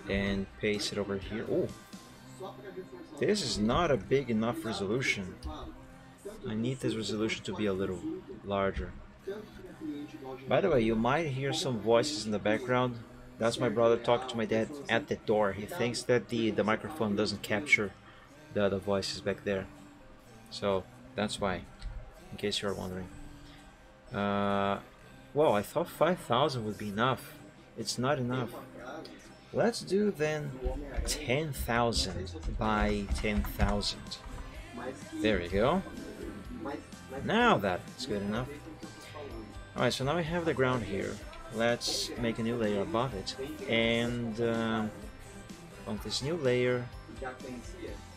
and paste it over here. Oh, this is not a big enough resolution. I need this resolution to be a little larger. By the way, you might hear some voices in the background. That's my brother talking to my dad at the door. He thinks that the microphone doesn't capture the other voices back there. So that's why, in case you're wondering. Well, I thought 5000 would be enough. It's not enough. Let's do then 10,000 by 10,000. There we go. Now that's good enough. Alright, so now we have the ground here. Let's make a new layer above it. And on this new layer,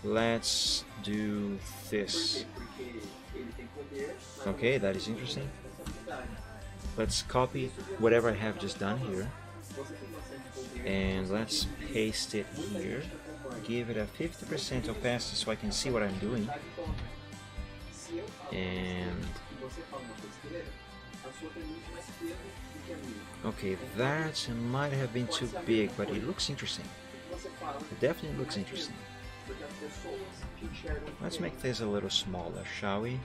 let's do this. Okay, that is interesting. Let's copy whatever I have just done here. And let's paste it here. Give it a 50% opacity so I can see what I'm doing. And okay, that might have been too big, but it looks interesting. It definitely looks interesting. Let's make this a little smaller, shall we?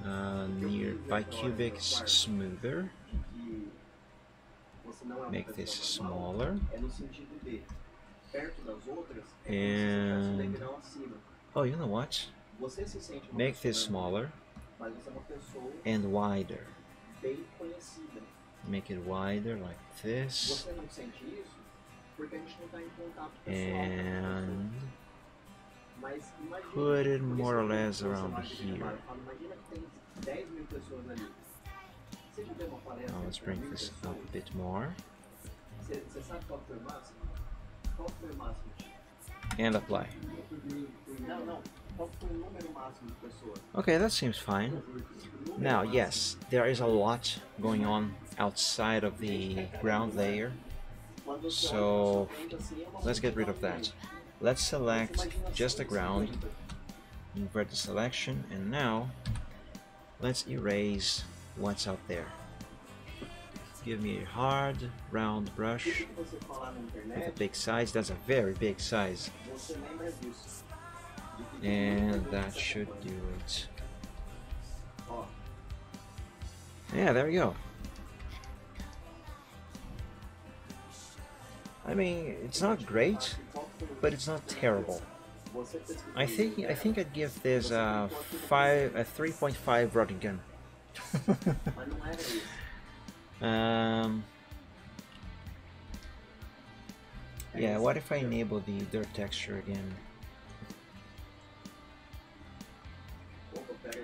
Near bicubic smoother. Make this smaller. And oh, you know what? Make this smaller and wider. Make it wider like this. And put it more or less around here. Now let's bring this up a bit more. And apply. Okay, that seems fine. Now, yes, there is a lot going on outside of the ground layer, so let's get rid of that. Let's select just the ground, invert the selection, and now let's erase what's out there. Give me a hard, round brush with a big size. That's a very big size. And that should do it. Yeah, there we go. I mean, it's not great, but it's not terrible. I think I'd give this a 3.5 Rodigan. Yeah, what if I enable the dirt texture again?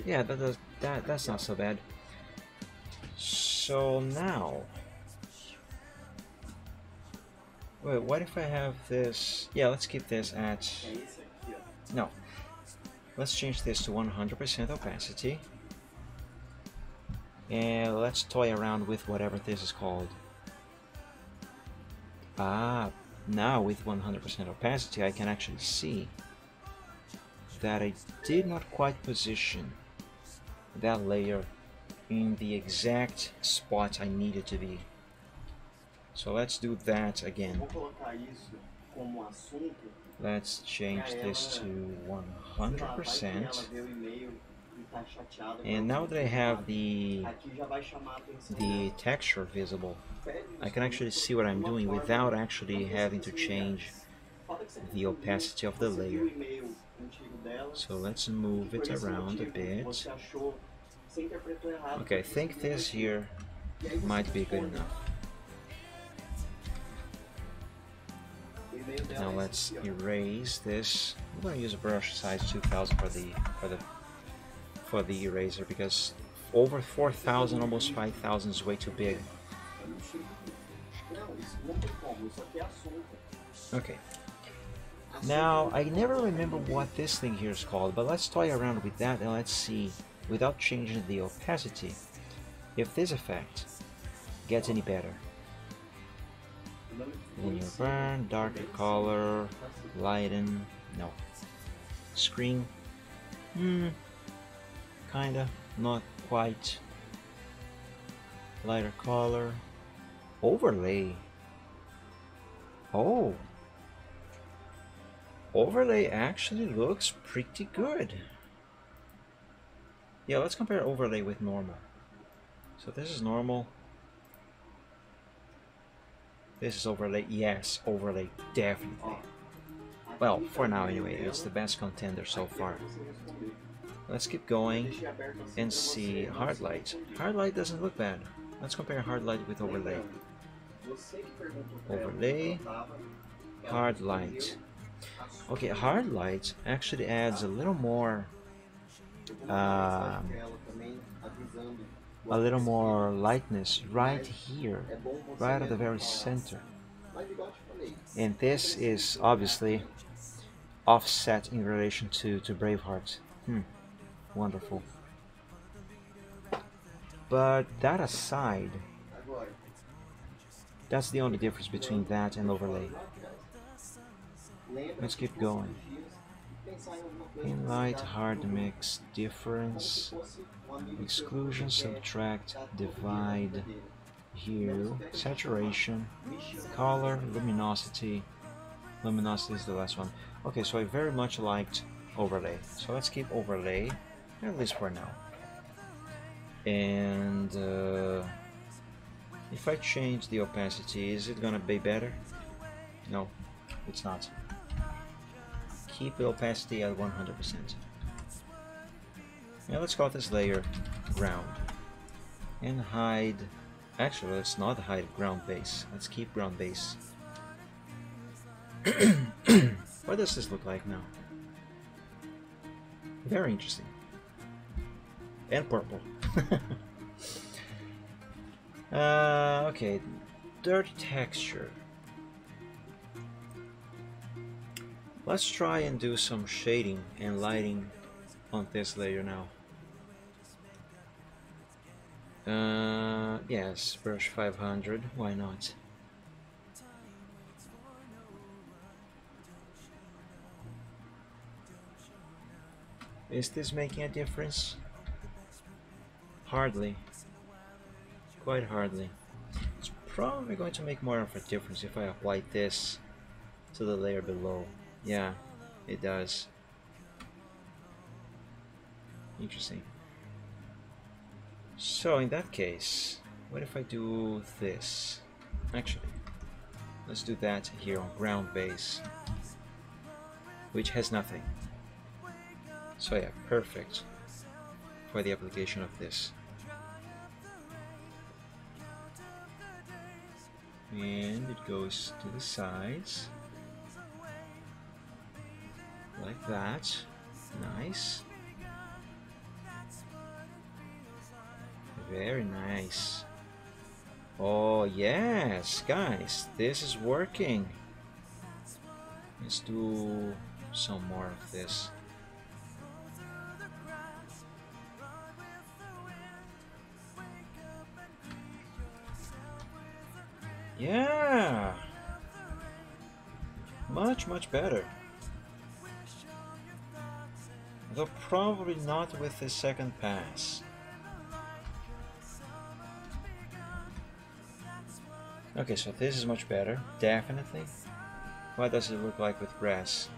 Yeah, that's not so bad. So now, wait, what if I have this? Yeah, let's keep this at, no, let's change this to 100% opacity, and let's toy around with whatever this is called. Ah, now with 100% opacity I can actually see that I did not quite position that layer in the exact spot I needed to be. So let's do that again. Let's change this to 100%. And now that I have the texture visible, I can actually see what I'm doing without actually having to change the opacity of the layer. So let's move it around a bit. Okay, I think this here might be good enough. Now let's erase this. I'm going to use a brush size 2000 for the eraser, because over 4000, almost 5000 is way too big. Okay. Now, I never remember what this thing here is called, but let's toy around with that and let's see, without changing the opacity, if this effect gets any better. Linear burn, darker color, lighten, no. Screen, kinda, not quite. Lighter color, overlay. Oh, overlay actually looks pretty good. Yeah, let's compare overlay with normal. So this is normal. This is overlay. Yes, overlay, definitely. Well, for now anyway, it's the best contender so far. Let's keep going and see hard light. Hard light doesn't look bad. Let's compare hard light with overlay. Overlay, hard light. Okay, hard light actually adds a little more lightness right here, right at the very center. And this is obviously offset in relation to Braveheart. Wonderful. But that aside, that's the only difference between that and overlay. Let's keep going. In light, hard mix, difference, exclusion, subtract, divide, hue, saturation, color, luminosity. Luminosity is the last one. Okay, so I very much liked overlay. So let's keep overlay, at least for now. And if I change the opacity, is it gonna be better? No, it's not. Keep the opacity at 100%. Now let's call this layer ground. And hide, actually let's not hide ground base. Let's keep ground base. What does this look like now? Very interesting. And purple. Okay, dirt texture. Let's try and do some shading and lighting on this layer now. Yes, brush 500, why not? Is this making a difference? Hardly. Quite hardly. It's probably going to make more of a difference if I apply this to the layer below. Yeah, it does. Interesting. So in that case, what if I do this? Actually, let's do that here on ground base, which has nothing. So yeah, perfect for the application of this. And it goes to the sides like that. Nice. Very nice. Oh yes, guys, this is working. Let's do some more of this. Yeah, much better. Though probably not with the second pass. Okay, so this is much better, definitely. What does it look like with grass?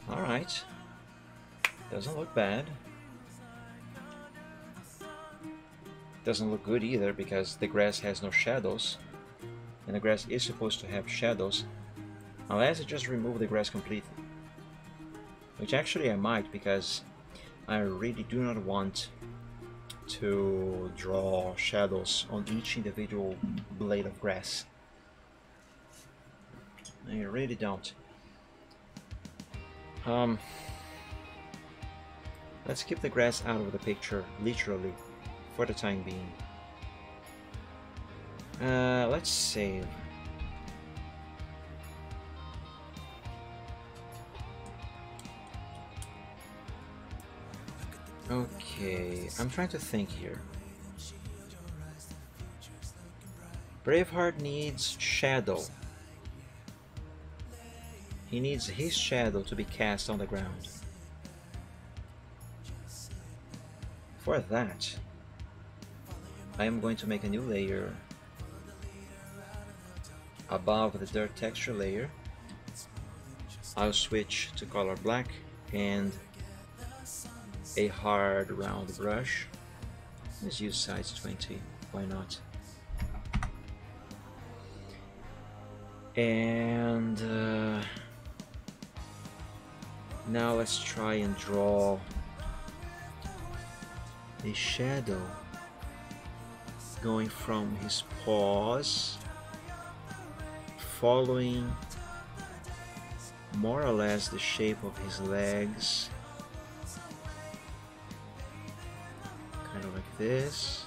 Alright, doesn't look bad. Doesn't look good either because the grass has no shadows, and the grass is supposed to have shadows, unless I just remove the grass completely. Which actually I might, because I really do not want to draw shadows on each individual blade of grass. I really don't. Let's keep the grass out of the picture, literally, for the time being. Let's save. Okay, I'm trying to think here. Braveheart needs shadow. He needs his shadow to be cast on the ground. For that, I am going to make a new layer above the dirt texture layer. I'll switch to color black and a hard round brush. Let's use size 20, why not? And now let's try and draw a shadow going from his paws, following more or less the shape of his legs, kind of like this.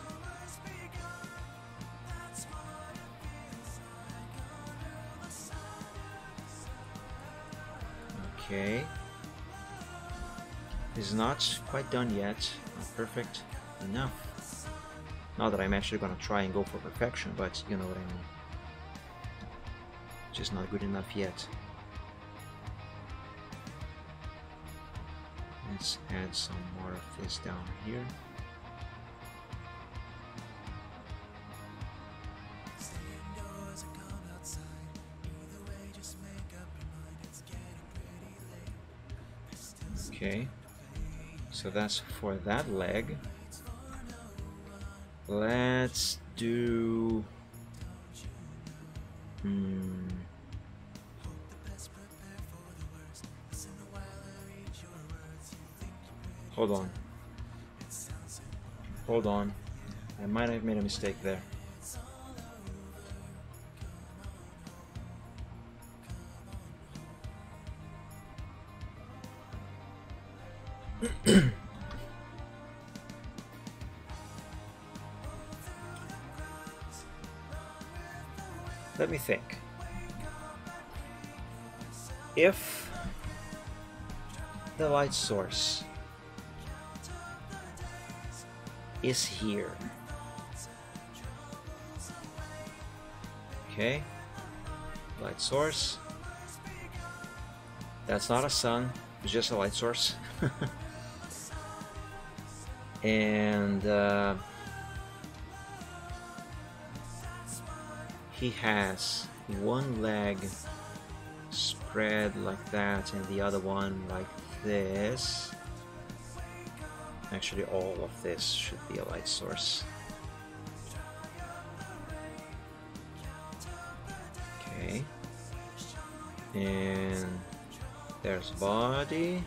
Okay, this is not quite done yet, not perfect enough. Not that I'm actually gonna try and go for perfection, but you know what I mean. Just not good enough yet. Let's add some more of this down here. Okay, so that's for that leg. Let's do hold on, I might have made a mistake there. Let me think. If the light source is here, okay, light source, that's not a sun, it's just a light source. And he has one leg spread like that and the other one like this. Actually, all of this should be a light source. Okay. And there's body.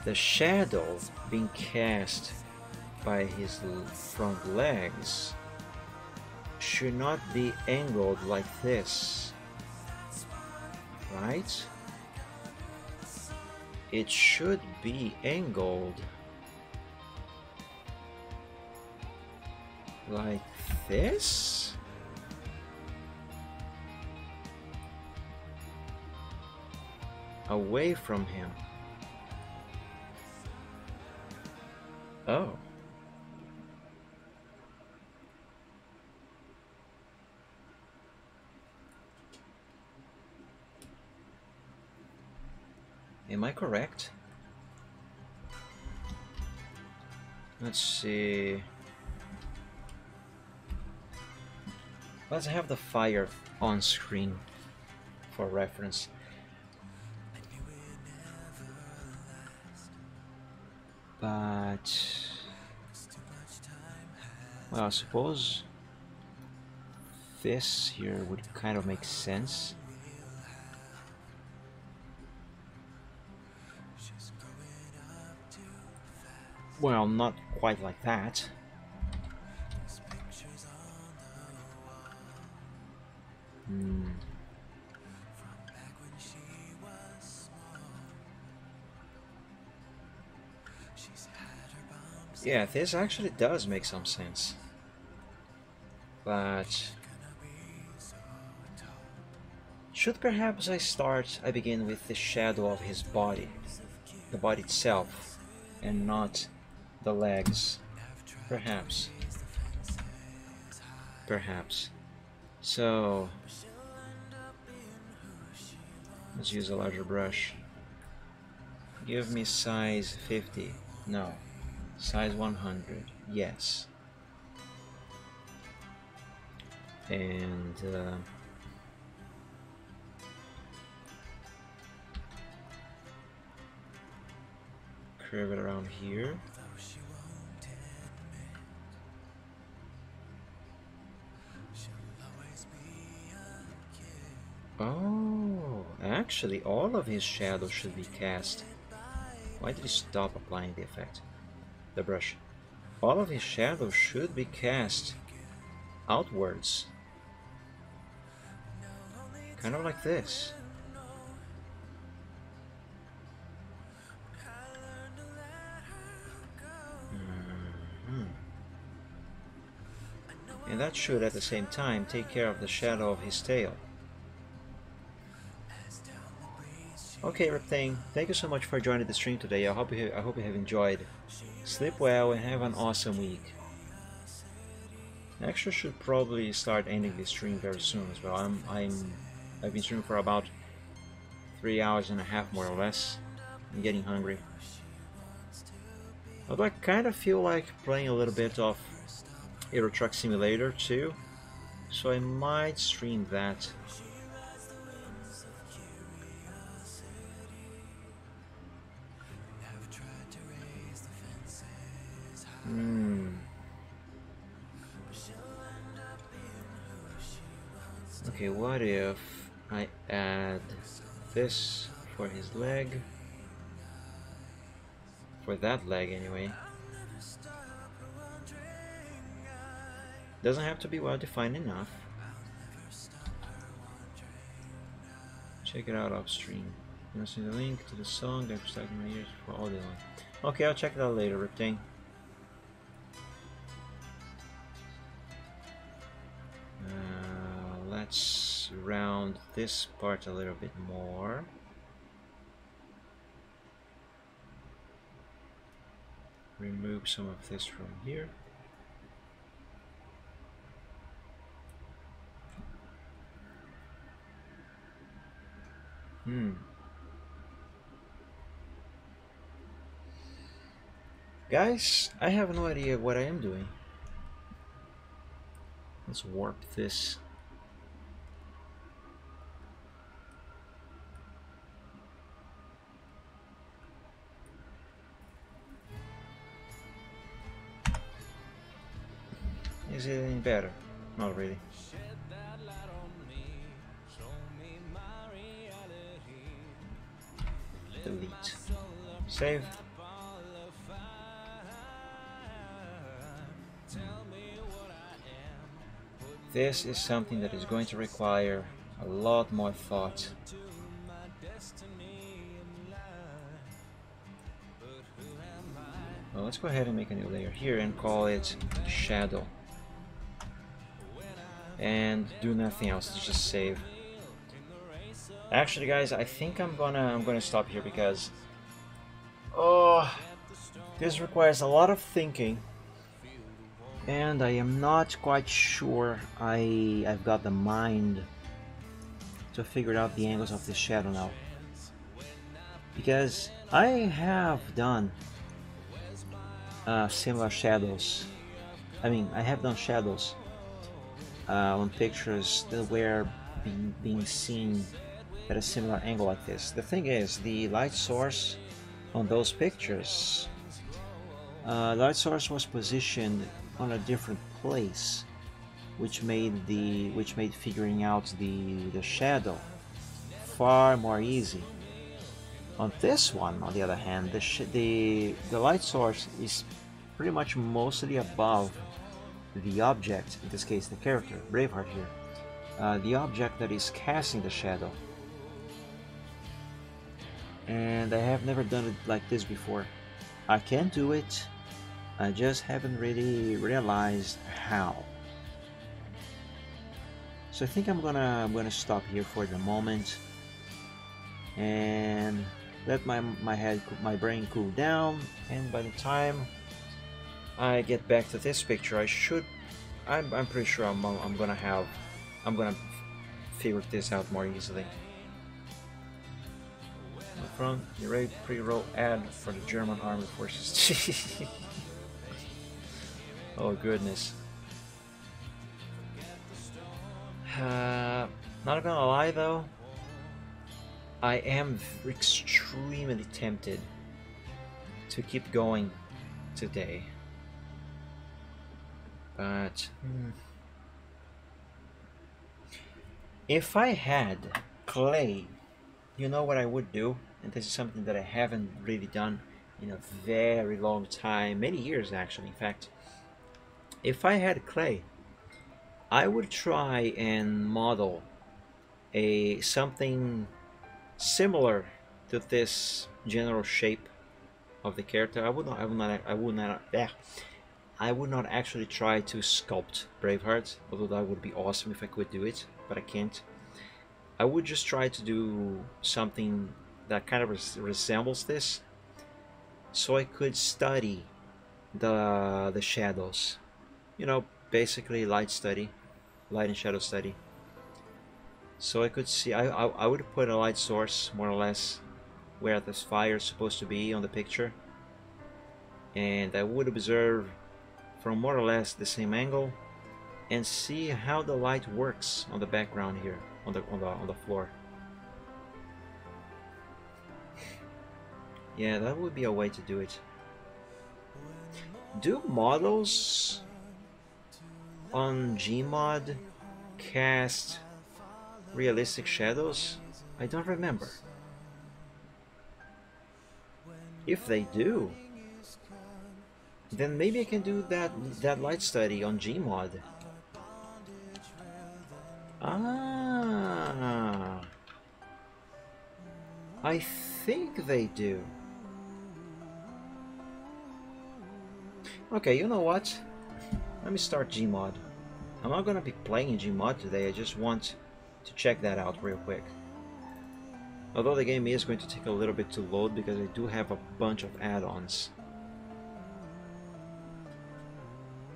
The shadow being cast by his front legs should not be angled like this, right? It should be angled like this. Away from him. Oh. Am I correct? Let's see. Let's have the fire on screen for reference. But well, I suppose this here would kind of make sense. Well, not quite like that. Yeah, this actually does make some sense. But should perhaps I begin with the shadow of his body, the body itself, and not the legs? Perhaps. Perhaps. So let's use a larger brush. Give me size 50. No. Size 100. Yes. And curve it around here. Oh, actually all of his shadow should be cast. Why did he stop applying the effect? The brush. All of his shadow should be cast outwards. Kind of like this. And that should at the same time take care of the shadow of his tail. Okay, Reptang, thank you so much for joining the stream today. I hope you have enjoyed. Sleep well and have an awesome week. Actually, should probably start ending this stream very soon as well. I've been streaming for about 3 hours and a half, more or less. I'm getting hungry. Although I kind of feel like playing a little bit of Euro Truck Simulator too, so I might stream that. Okay, what if I add this for his leg? For that leg anyway. Doesn't have to be well defined enough. Check it out off stream. I'm gonna send the link to the song that was stuck in my ears for all day long. Okay, I'll check it out later, Riptang. Let's round this part a little bit more. Remove some of this from here. Guys, I have no idea what I am doing. Let's warp this. Is it any better? Not really. Delete. Save. This is something that is going to require a lot more thought. Well, let's go ahead and make a new layer here and call it shadow. And do nothing else, just save. Actually, guys, I think I'm gonna stop here because this requires a lot of thinking, and I am not quite sure I've got the mind to figure out the angles of the shadow now, because I have done similar shadows. I mean, I have done shadows on pictures that were being seen at a similar angle like this. The thing is, the light source on those pictures, light source was positioned on a different place, which made figuring out the shadow far more easy. On this one, on the other hand, the light source is pretty much mostly above the object, in this case the character, Braveheart here, the object that is casting the shadow. And I have never done it like this before. I can do it, I just haven't really realized how. So I think I'm gonna stop here for the moment and let my brain cool down, and by the time I get back to this picture, I'm pretty sure I'm gonna figure this out more easily. Front, erase pre-roll ad for the German armed forces. Oh goodness. Not gonna lie though, I am extremely tempted to keep going today. But if I had clay, you know what I would do? And this is something that I haven't really done in a very long time, many years actually, in fact. If I had clay, I would try and model something similar to this general shape of the character. I would not actually try to sculpt Braveheart, although that would be awesome if I could do it, but I can't. I would just try to do something that kind of resembles this, so I could study the shadows. You know, basically light and shadow study. So I could see, I would put a light source more or less where this fire is supposed to be on the picture, and I would observe from more or less the same angle and see how the light works on the background here on the floor. Yeah, that would be a way to do it. Do models on Gmod cast realistic shadows? I don't remember. If they do, then maybe I can do that light study on Gmod. Ah, I think they do. Okay, you know what? Let me start Gmod. I'm not gonna be playing Gmod today, I just want to check that out real quick. Although the game is going to take a little bit to load because I do have a bunch of add-ons.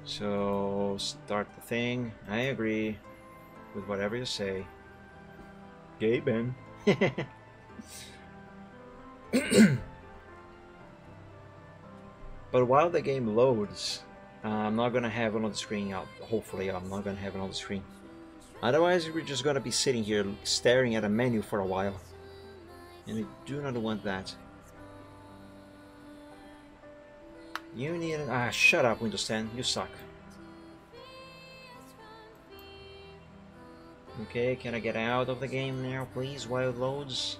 So, start the thing. I agree with whatever you say. Gay Ben. But while the game loads, I'm not gonna have it on the screen. Hopefully, I'm not gonna have it on the screen. Otherwise, we're just gonna be sitting here staring at a menu for a while, and I do not want that. You need shut up, Windows 10. You suck. Okay, can I get out of the game now, please, while it loads?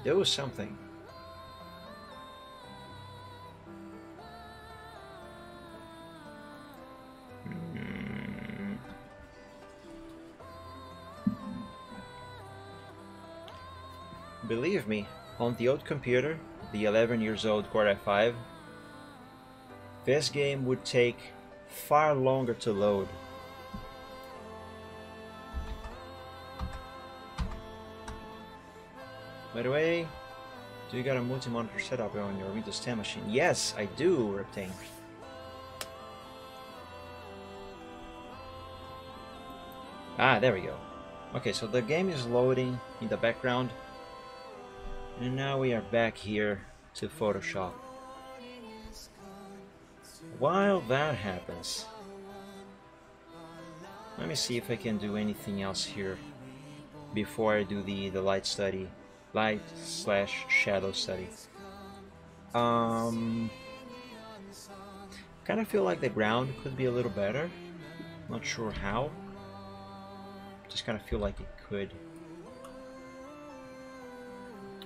Do something. Believe me, on the old computer, the 11 years old Core i5, this game would take far longer to load. By the way, do you got a multi-monitor setup on your Windows 10 machine? Yes, I do, Reptane. Ah, there we go. Okay, so the game is loading in the background. And now we are back here to Photoshop. While that happens, let me see if I can do anything else here before I do the light/shadow study. Kind of feel like the ground could be a little better. Not sure how. Just kind of feel like it could.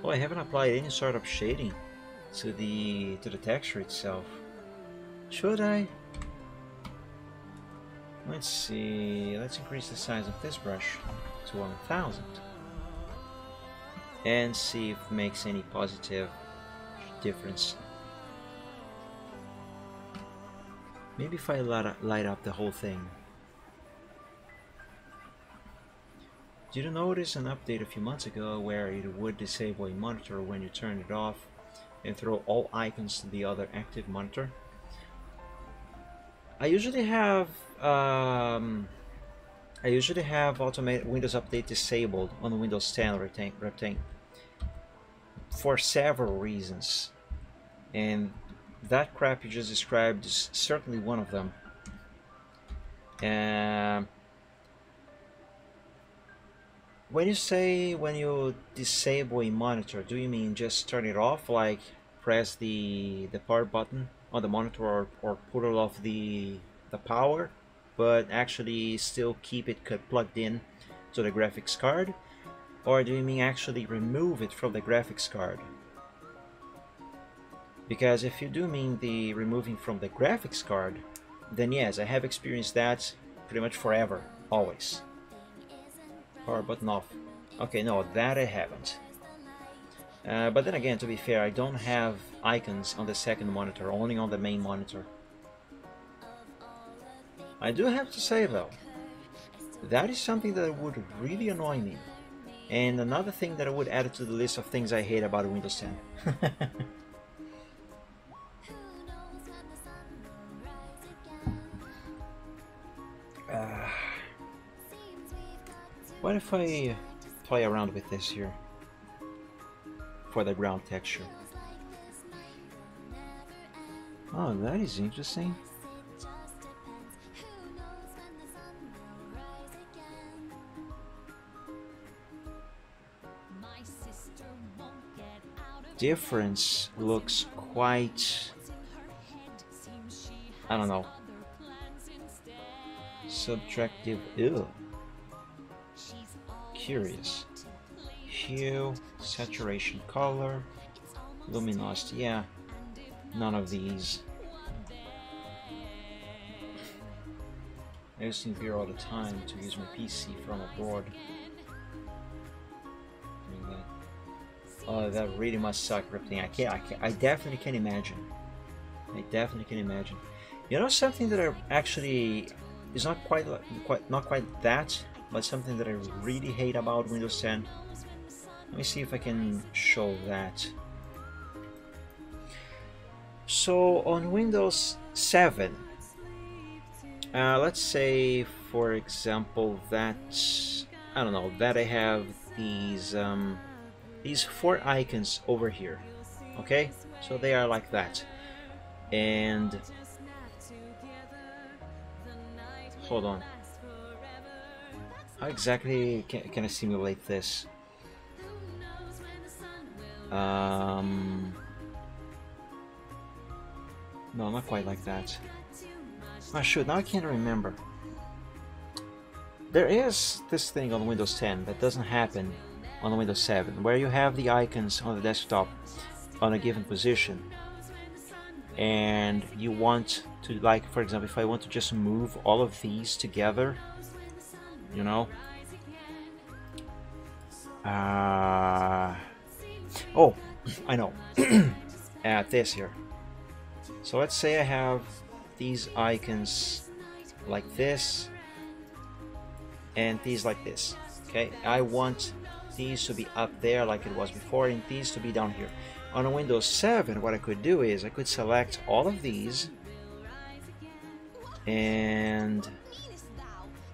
Oh, I haven't applied any sort of shading to the texture itself. Should I? Let's see. Let's increase the size of this brush to 1000 and see if it makes any positive difference. Maybe if I light up the whole thing. Did you notice an update a few months ago where it would disable a monitor when you turn it off and throw all icons to the other active monitor? I usually have automated Windows Update disabled on Windows 10 Reptane for several reasons, and that crap you just described is certainly one of them. When you say when you disable a monitor, do you mean just turn it off, like press the power button on the monitor or put it off the power, but actually still keep it plugged in to the graphics card? Or do you mean actually remove it from the graphics card? Because if you do mean the removing from the graphics card, then yes, I have experienced that pretty much forever, always. Power button off. Okay, no, that I haven't. But then again, to be fair, I don't have icons on the second monitor, only on the main monitor. I do have to say though, that is something that would really annoy me. And another thing that I would add to the list of things I hate about Windows 10. What if I play around with this here for the ground texture? Oh, that is interesting. Difference looks quite, I don't know, subtractive. Ew. Curious. Hue, saturation, color, luminosity. Yeah, none of these. I used to here all the time to use my PC from abroad. Oh, that really must suck, Reptane. I definitely can imagine. I definitely can imagine. You know something that I actually it's not quite that, but something that I really hate about Windows 10. Let me see if I can show that. So on Windows 7, let's say for example that, I don't know, that I have these 4 icons over here, okay? So they are like that, and hold on, how exactly can I simulate this? No, not quite like that. Oh shoot, now I can't remember. There is this thing on Windows 10 that doesn't happen on Windows 7, where you have the icons on the desktop on a given position, and you want to, like, for example, if I want to just move all of these together, you know, oh, I know. Add this here. So let's say I have these icons like this and these like this. Okay, I want these to be up there like it was before, and these to be down here. On a Windows 7, what I could do is I could select all of these and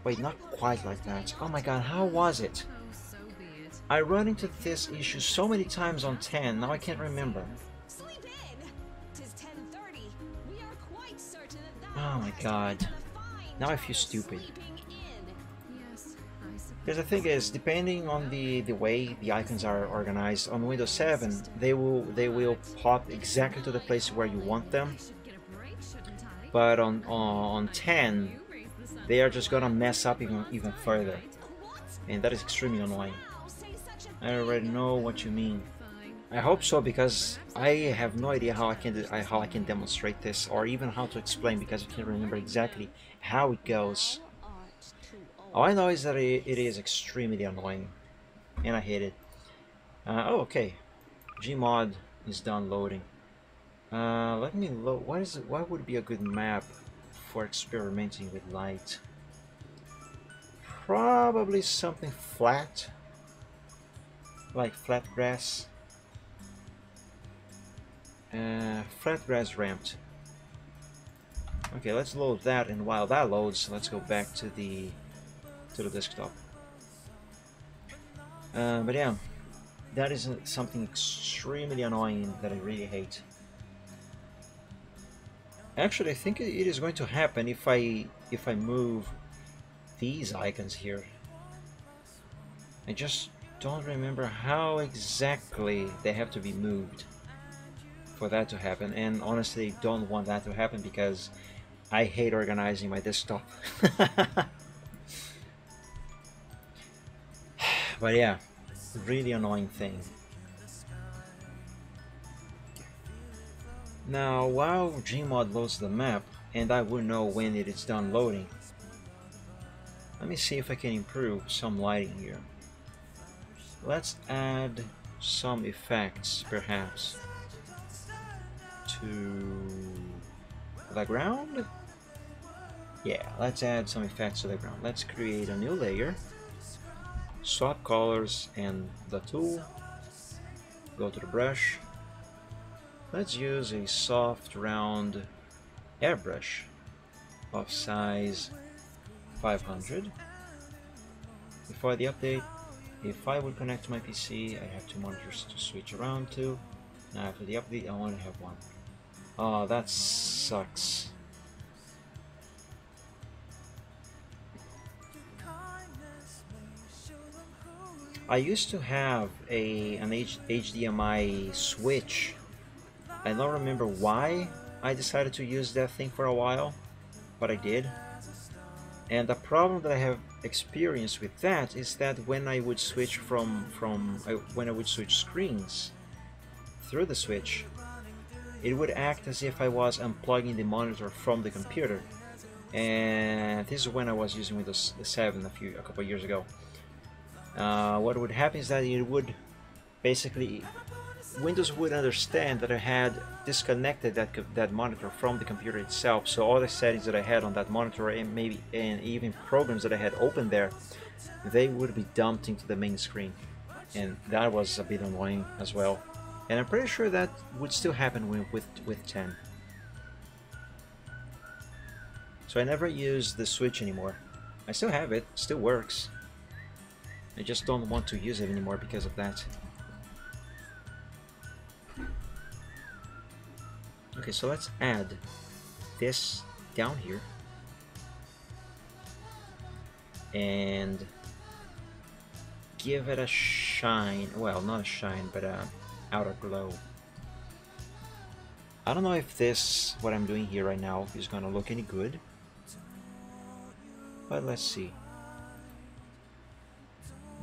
wait, not quite like that. Oh my god, how was it? I run into this issue so many times on 10, now I can't remember. Oh my god, now I feel stupid. Because the thing is, depending on the way the icons are organized on Windows 7, they will pop exactly to the place where you want them. But on 10, they are just gonna mess up even further, and that is extremely annoying. I already know what you mean. I hope so, because I have no idea how I can demonstrate this, or even how to explain, because I can't remember exactly how it goes. All I know is that it is extremely annoying, and I hate it. Oh, okay. Gmod is done loading. Let me load. What would be a good map for experimenting with light? Probably something flat, like flat grass. Flat grass ramped. Okay, let's load that, and while that loads, let's go back to the desktop. But yeah, that is something extremely annoying that I really hate. Actually, I think it is going to happen if I move these icons here. I just don't remember how exactly they have to be moved for that to happen, and honestly don't want that to happen because I hate organizing my desktop. But yeah, really annoying thing. Now, while Gmod loads the map, and I will know when it is done loading, let me see if I can improve some lighting here. Let's add some effects, perhaps, to the ground. Yeah, let's add some effects to the ground. Let's create a new layer, swap colors and the tool, go to the brush. Let's use a soft round airbrush of size 500. Before the update, if I would connect to my PC, I have 2 monitors to switch around to. Now after the update, I only have 1. Oh, that sucks. I used to have an HDMI switch. I don't remember why I decided to use that thing for a while, but I did. And the problem that I have experienced with that is that when I would switch when I would switch screens through the switch, it would act as if I was unplugging the monitor from the computer. And this is when I was using Windows 7 a couple of years ago. What would happen is that it would basically Windows would understand that I had disconnected that monitor from the computer itself, so all the settings that I had on that monitor and even programs that I had opened there, they would be dumped into the main screen, and that was a bit annoying as well. And I'm pretty sure that would still happen with 10. So I never use the Switch anymore. I still have it, still works. I just don't want to use it anymore because of that. Okay, so let's add this down here. And give it a shine. Well, not a shine, but a outer glow. I don't know if this, what I'm doing here right now, is gonna look any good. But let's see.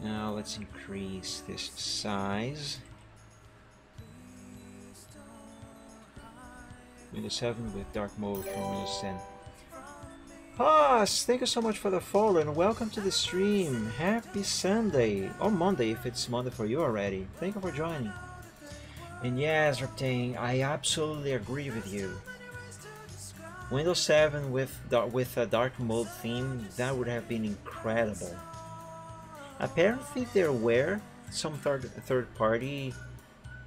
Now let's increase this size. Windows 7 with dark mode from Windows 10. Haas, thank you so much for the follow and welcome to the stream. Happy Sunday, or Monday if it's Monday for you already. Thank you for joining. And yes, Reptane, I absolutely agree with you. Windows 7 with a dark mode theme, that would have been incredible. Apparently there were some third-party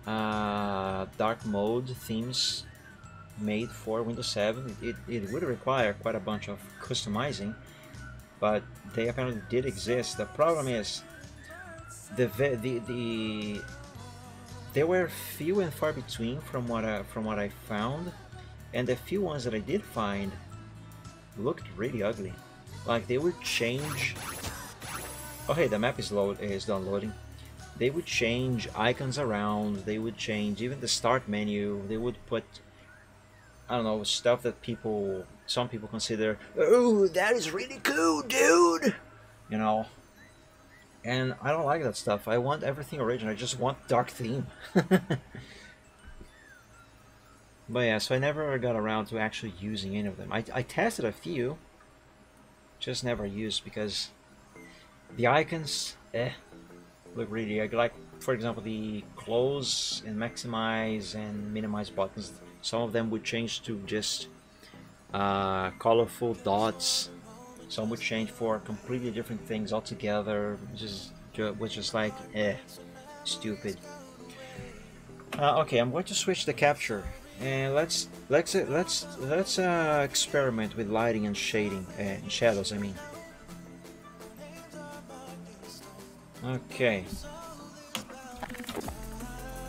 dark mode themes made for Windows 7. It would require quite a bunch of customizing, but they apparently did exist. The problem is they were few and far between from what I found, and the few ones that I did find looked really ugly. Like they would change. Oh hey, the map is downloading. They would change icons around. They would change even the start menu. They would put, I don't know, stuff that some people consider, oh, that is really cool, dude. You know. And I don't like that stuff. I want everything original. I just want dark theme. But yeah, so I never got around to actually using any of them. I tested a few, just never used because the icons, look really like, for example, the close and maximize and minimize buttons. Some of them would change to just colorful dots. Some would change for completely different things altogether. Was just like, stupid. Okay, I'm going to switch the capture, and let's experiment with lighting and shading and shadows. I mean. Okay.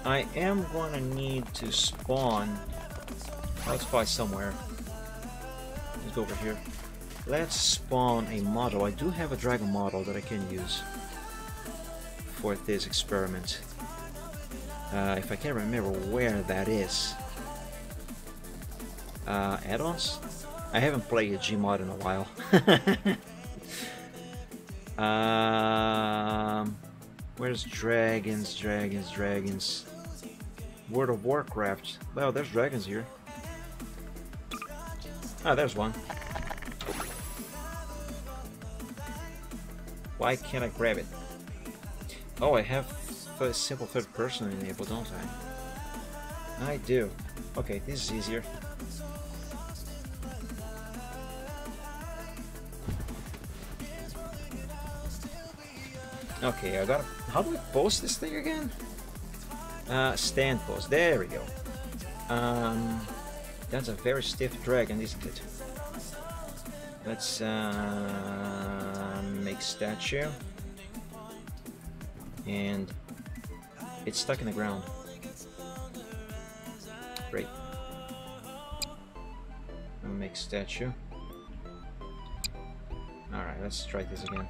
I am gonna need to spawn. Let's fly somewhere. Let's go over here. Let's spawn a model. I do have a dragon model that I can use for this experiment. If I can remember where that is. Add-ons? I haven't played a Gmod in a while. Where's dragons? World of Warcraft. Well, there's dragons here. Ah, there's one. Why can't I grab it? Oh, I have a simple third person enabled, don't I? I do. Okay, this is easier. Okay, I got. How do I post this thing again? Stand pose. There we go. That's a very stiff dragon, isn't it? Let's make statue, and it's stuck in the ground. Great. I'll make statue. All right, let's try this again.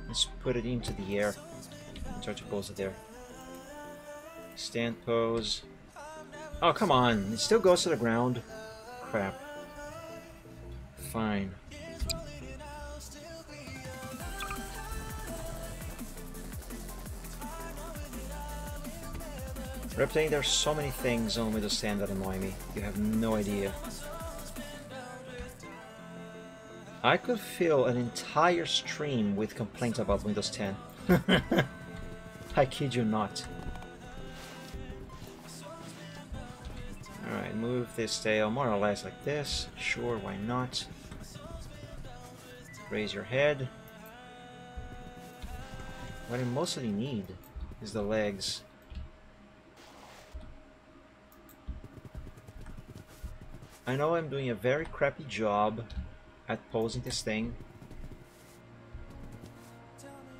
Let's put it into the air and try to pose it there. Stand pose. Oh, come on. It still goes to the ground. Crap. Fine. Reptane, there's so many things on Windows 10 that annoy me. You have no idea. I could fill an entire stream with complaints about Windows 10. I kid you not. Alright, move this tail more or less like this. Sure, why not? Raise your head. What I mostly need is the legs. I know I'm doing a very crappy job at posing this thing,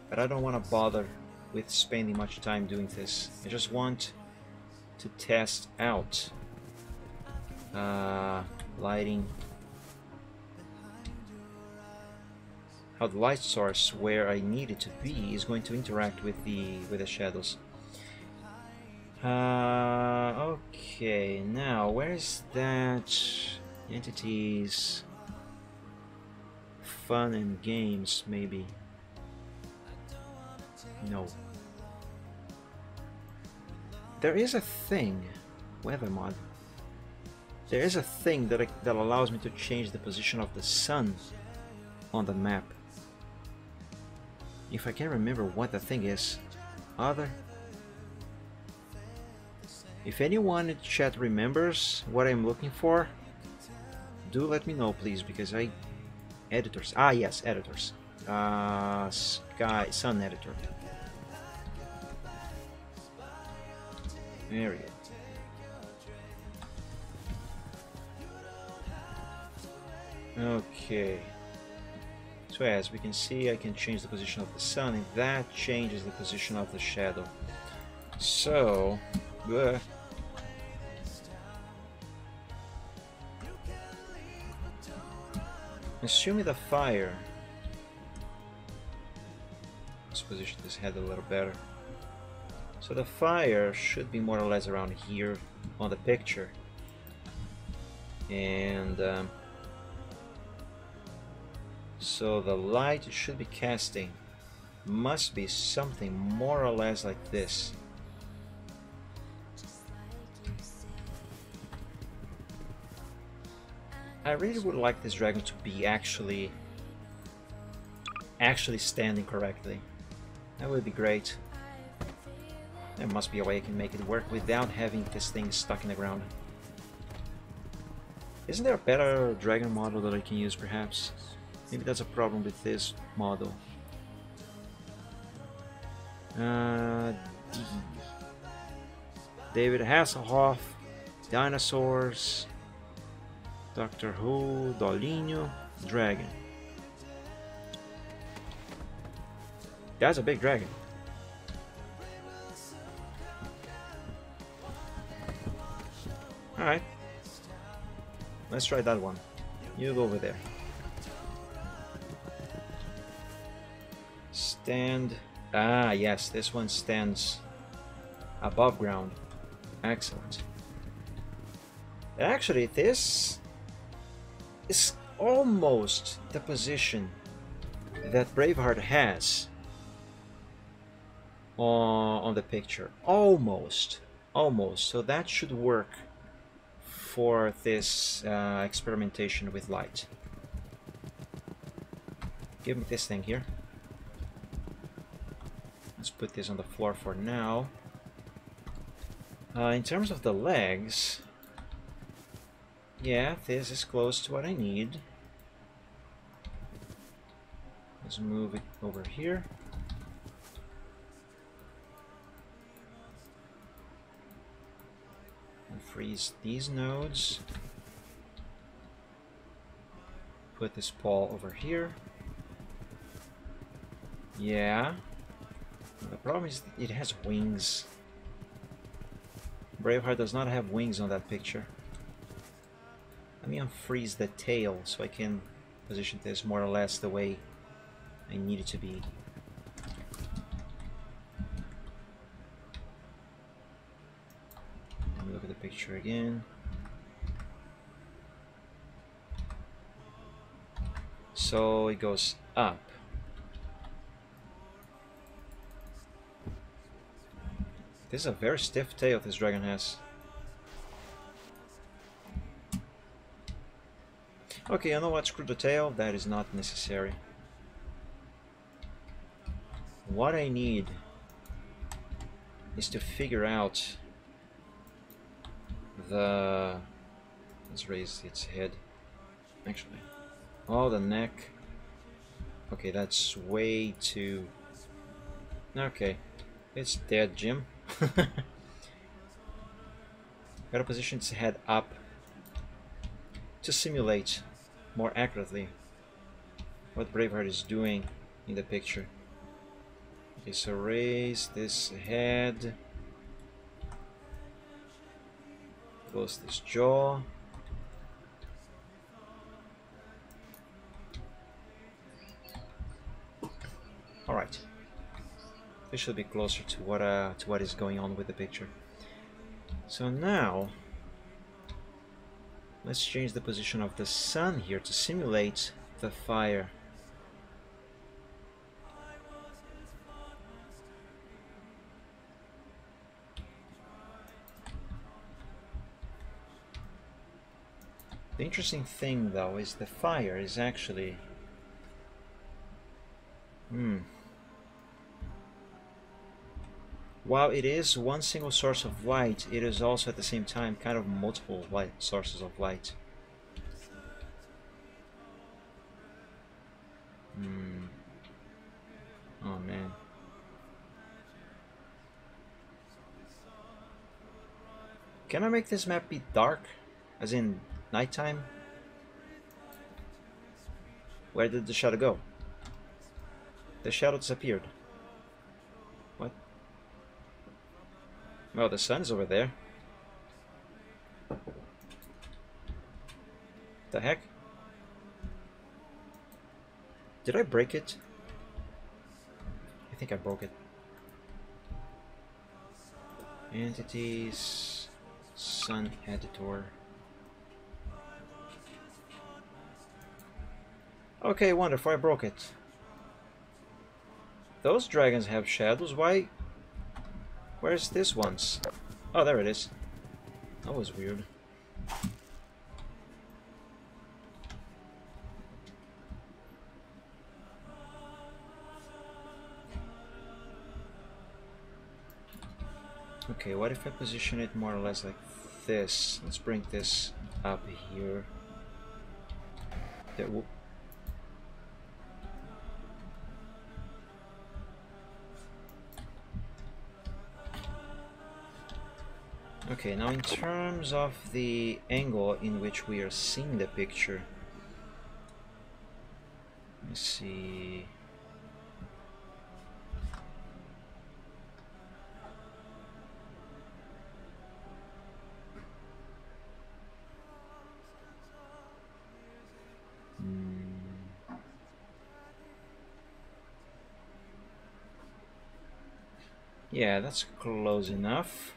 but I don't want to bother with spending much time doing this. I just want to test out lighting, how the light source where I need it to be is going to interact with the shadows. Okay, now where is that entities? Fun and games, maybe. No. There is a thing, weather mod. There is a thing that allows me to change the position of the sun on the map. If I can remember what the thing is. Other. If anyone in chat remembers what I'm looking for, do let me know, please, because editors. Ah, yes, editors. Sun editor. There we go. Okay. So as we can see, I can change the position of the sun, and that changes the position of the shadow. So, assuming the fire. Let's position this head a little better. So the fire should be more or less around here on the picture, and so the light it should be casting must be something more or less like this. I really would like this dragon to be actually standing correctly. That would be great. There must be a way I can make it work without having this thing stuck in the ground. Isn't there a better dragon model that I can use, perhaps? Maybe that's a problem with this model. David Hasselhoff, Dinosaurs, Doctor Who, Dolinho, Dragon. That's a big dragon. Alright. Let's try that one. You go over there. Stand. Ah, yes, this one stands above ground. Excellent. Actually, this is almost the position that Braveheart has on the picture. Almost. So that should work for this experimentation with light. Give me this thing here. Let's put this on the floor for now. In terms of the legs, yeah, this is close to what I need. Let's move it over here. And freeze these nodes. Put this paw over here. Yeah. The problem is it has wings. Braveheart does not have wings on that picture. Let me unfreeze the tail so I can position this more or less the way I need it to be. Let me look at the picture again. So it goes up. This is a very stiff tail this dragon has. Okay, you know what? Screw the tail. That is not necessary. What I need is to figure out the... Let's raise its head. Actually, oh, the neck. Okay, that's way too... Okay, it's dead, Jim. Gotta position its head up to simulate more accurately what Braveheart is doing in the picture. Okay, so raise this head, close this jaw. All right, this should be closer to what is going on with the picture. So now let's change the position of the sun here to simulate the fire. The interesting thing though is the fire is actually while it is one single source of light, it is also at the same time kind of multiple sources of light. Oh man. Can I make this map be dark? As in nighttime? Where did the shadow go? The shadow disappeared. What? Oh, the sun is over there. The heck? Did I break it? I think I broke it. Entities, Sun Editor. Okay, wonderful, I broke it. Those dragons have shadows, why? Where's this one's? Oh, there it is. That was weird. Okay, what if I position it more or less like this? Let's bring this up here. There, okay, now in terms of the angle in which we are seeing the picture, let's see. Yeah, that's close enough.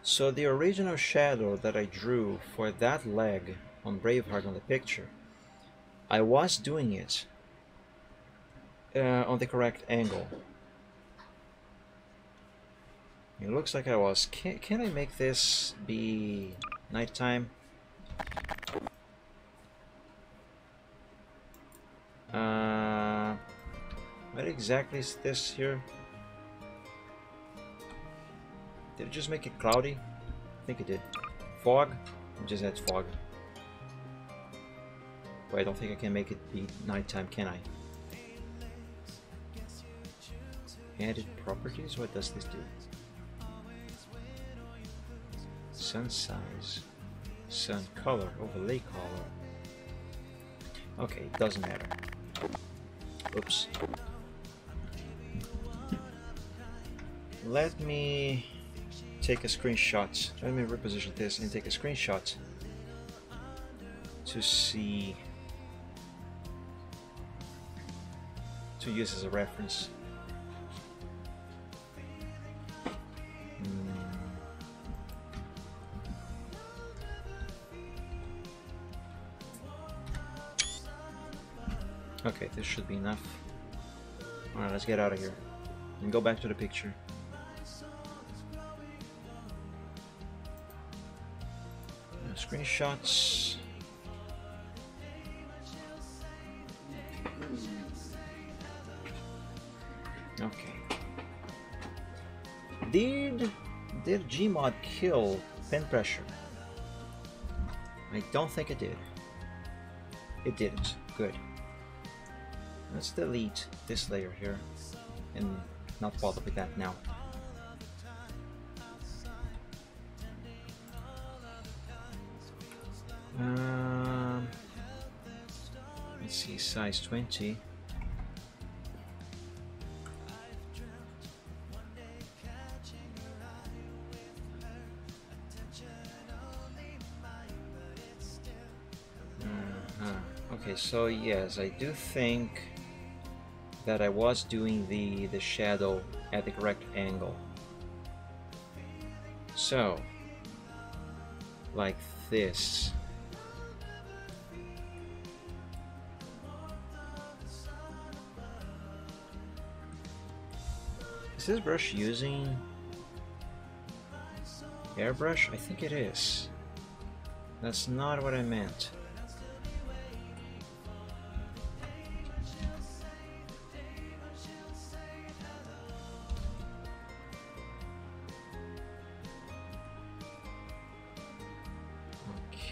So the original shadow that I drew for that leg on Braveheart on the picture, I was doing it on the correct angle. It looks like I was. Can I make this be nighttime? What exactly is this here? Did it just make it cloudy? I think it did. Fog? It just had fog. Well, I don't think I can make it be nighttime, can I? Edit properties? What does this do? Sun size, sun color, overlay color. Okay, it doesn't matter. Oops. Let me take a screenshot. Let me reposition this and take a screenshot to see, to use as a reference. Okay, this should be enough. Alright, let's get out of here and go back to the picture. screenshots. Okay. Did Gmod kill pen pressure? I don't think it did. It didn't. Good. Let's delete this layer here and not bother with that now. Let's see, size 20. Okay, so yes, I do think that I was doing the shadow at the correct angle. So, like this. Is this brush using airbrush? I think it is. That's not what I meant.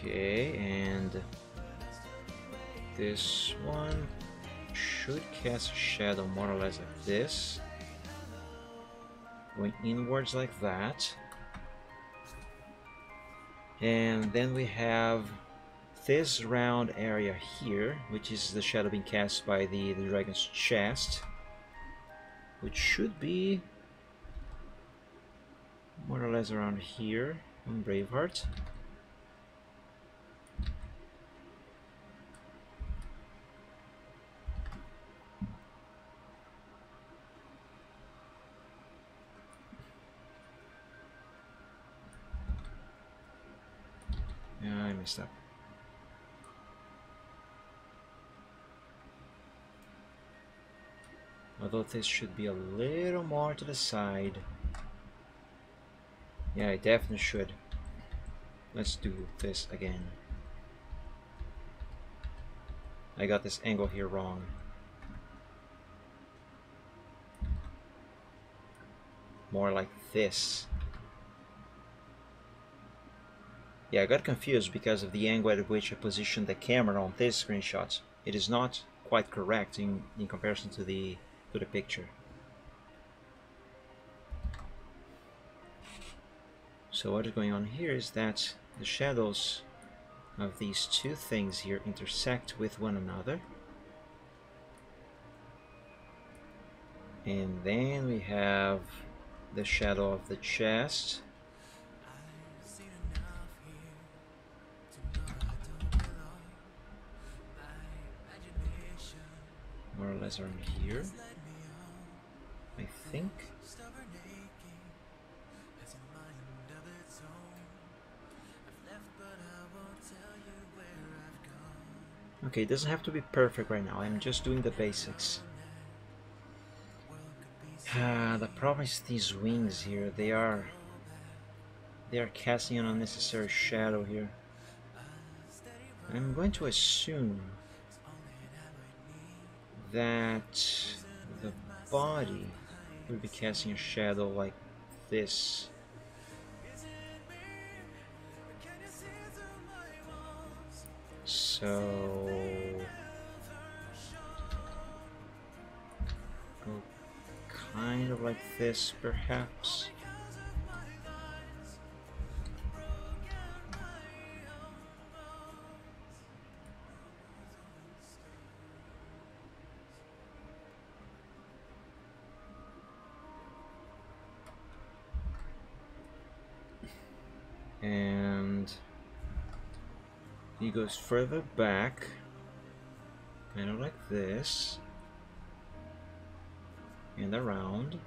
Okay, and this one should cast a shadow more or less like this, going inwards like that. And then we have this round area here, which is the shadow being cast by the dragon's chest, which should be more or less around here on Braveheart. Yeah, I messed up. Although this should be a little more to the side. Yeah, I definitely should. Let's do this again. I got this angle here wrong. More like this. Yeah, I got confused because of the angle at which I positioned the camera on this screenshot. It is not quite correct in comparison to the picture. So what is going on here is that the shadows of these two things here intersect with one another. And then we have the shadow of the chest. More or less around here, I think. Okay, it doesn't have to be perfect right now. I'm just doing the basics. The problem is these wings here. They are casting an unnecessary shadow here. I'm going to assume that the body will be casting a shadow like this. So go kind of like this, perhaps. And he goes further back, kind of like this, and around.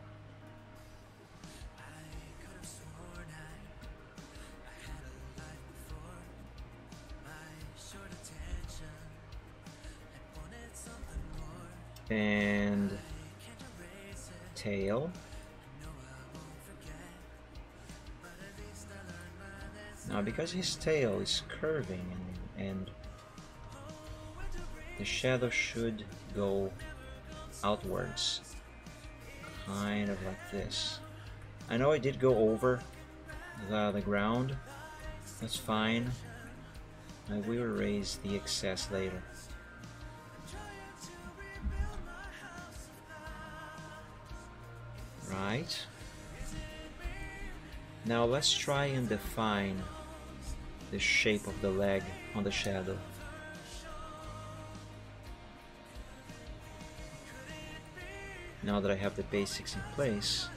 And tail. Now, because his tail is curving and the shadow should go outwards, kind of like this. I know I did go over the ground. That's fine. I will erase the excess later. Right. Now let's try and define the shape of the leg on the shadow. Now that I have the basics in place,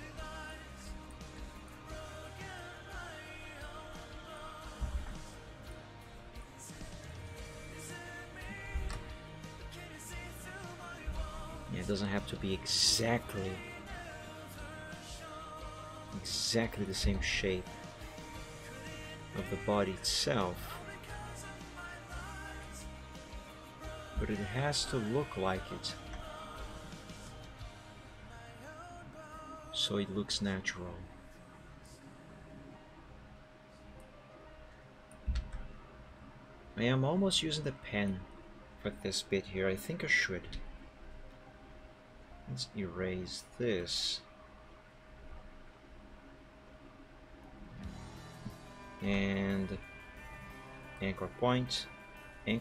yeah, it doesn't have to be exactly the same shape of the body itself, but it has to look like it, so it looks natural. I am almost using the pen for this bit here. I think I should. Let's erase this. And anchor point, go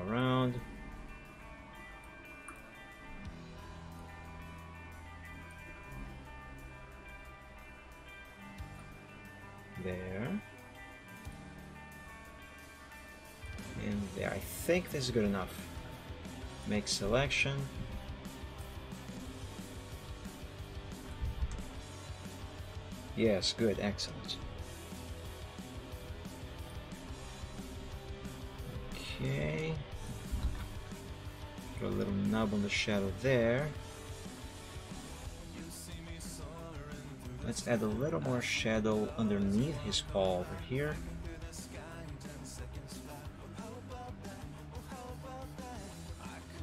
around. There. And there. I think this is good enough. Make selection. Yes, good, excellent. Okay. Put a little nub on the shadow there. Let's add a little more shadow underneath his paw over here.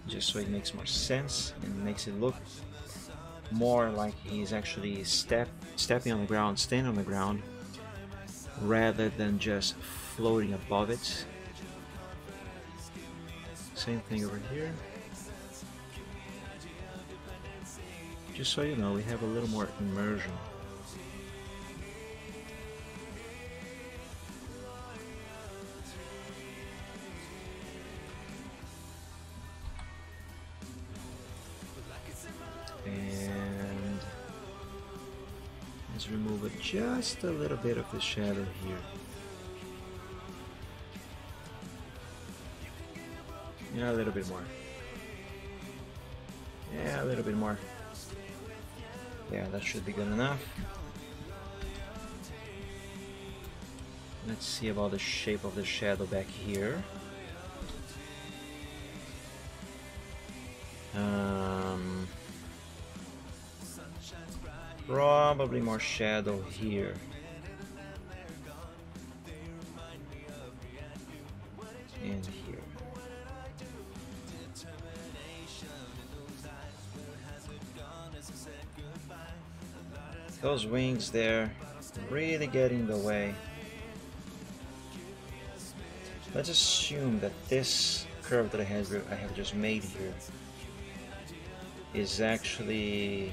Just so it makes more sense and makes it look more like he's actually stepping on the ground, standing on the ground, rather than just floating above it. Same thing over here. Just so you know, we have a little more immersion. And let's remove just a little bit of the shadow here. Yeah, a little bit more. Yeah, a little bit more. Yeah, that should be good enough. Let's see about the shape of the shadow back here. Probably more shadow here. And here. Those wings there really get in the way. Let's assume that this curve that I have just made here is actually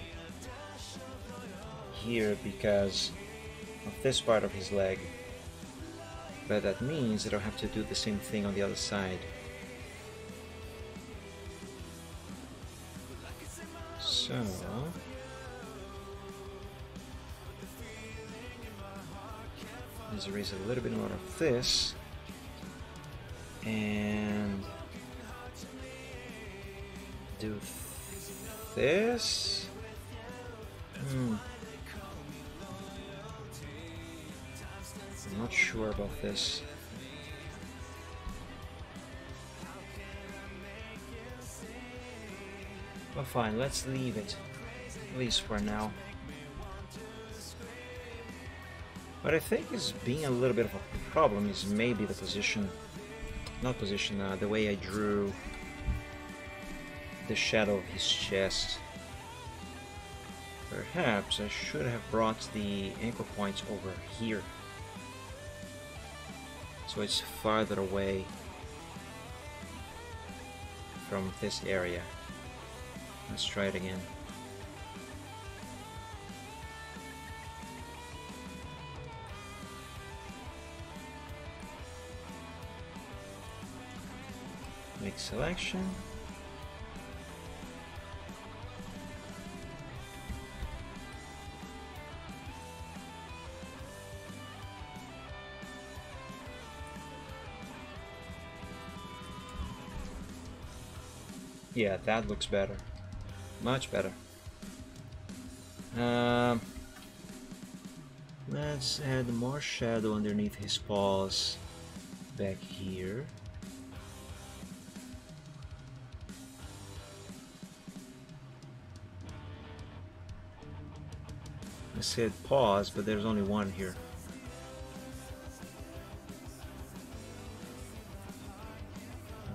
here because of this part of his leg, but that means that I'll have to do the same thing on the other side. So let's erase a little bit more of this and do this. I'm not sure about this. But fine, let's leave it, at least for now. What I think is being a little bit of a problem is maybe the position, the way I drew the shadow of his chest. Perhaps I should have brought the anchor points over here, so it's farther away from this area. Let's try it again. Make selection. Yeah, that looks better. Much better. Let's add more shadow underneath his paws back here. I said paws, but there's only one here.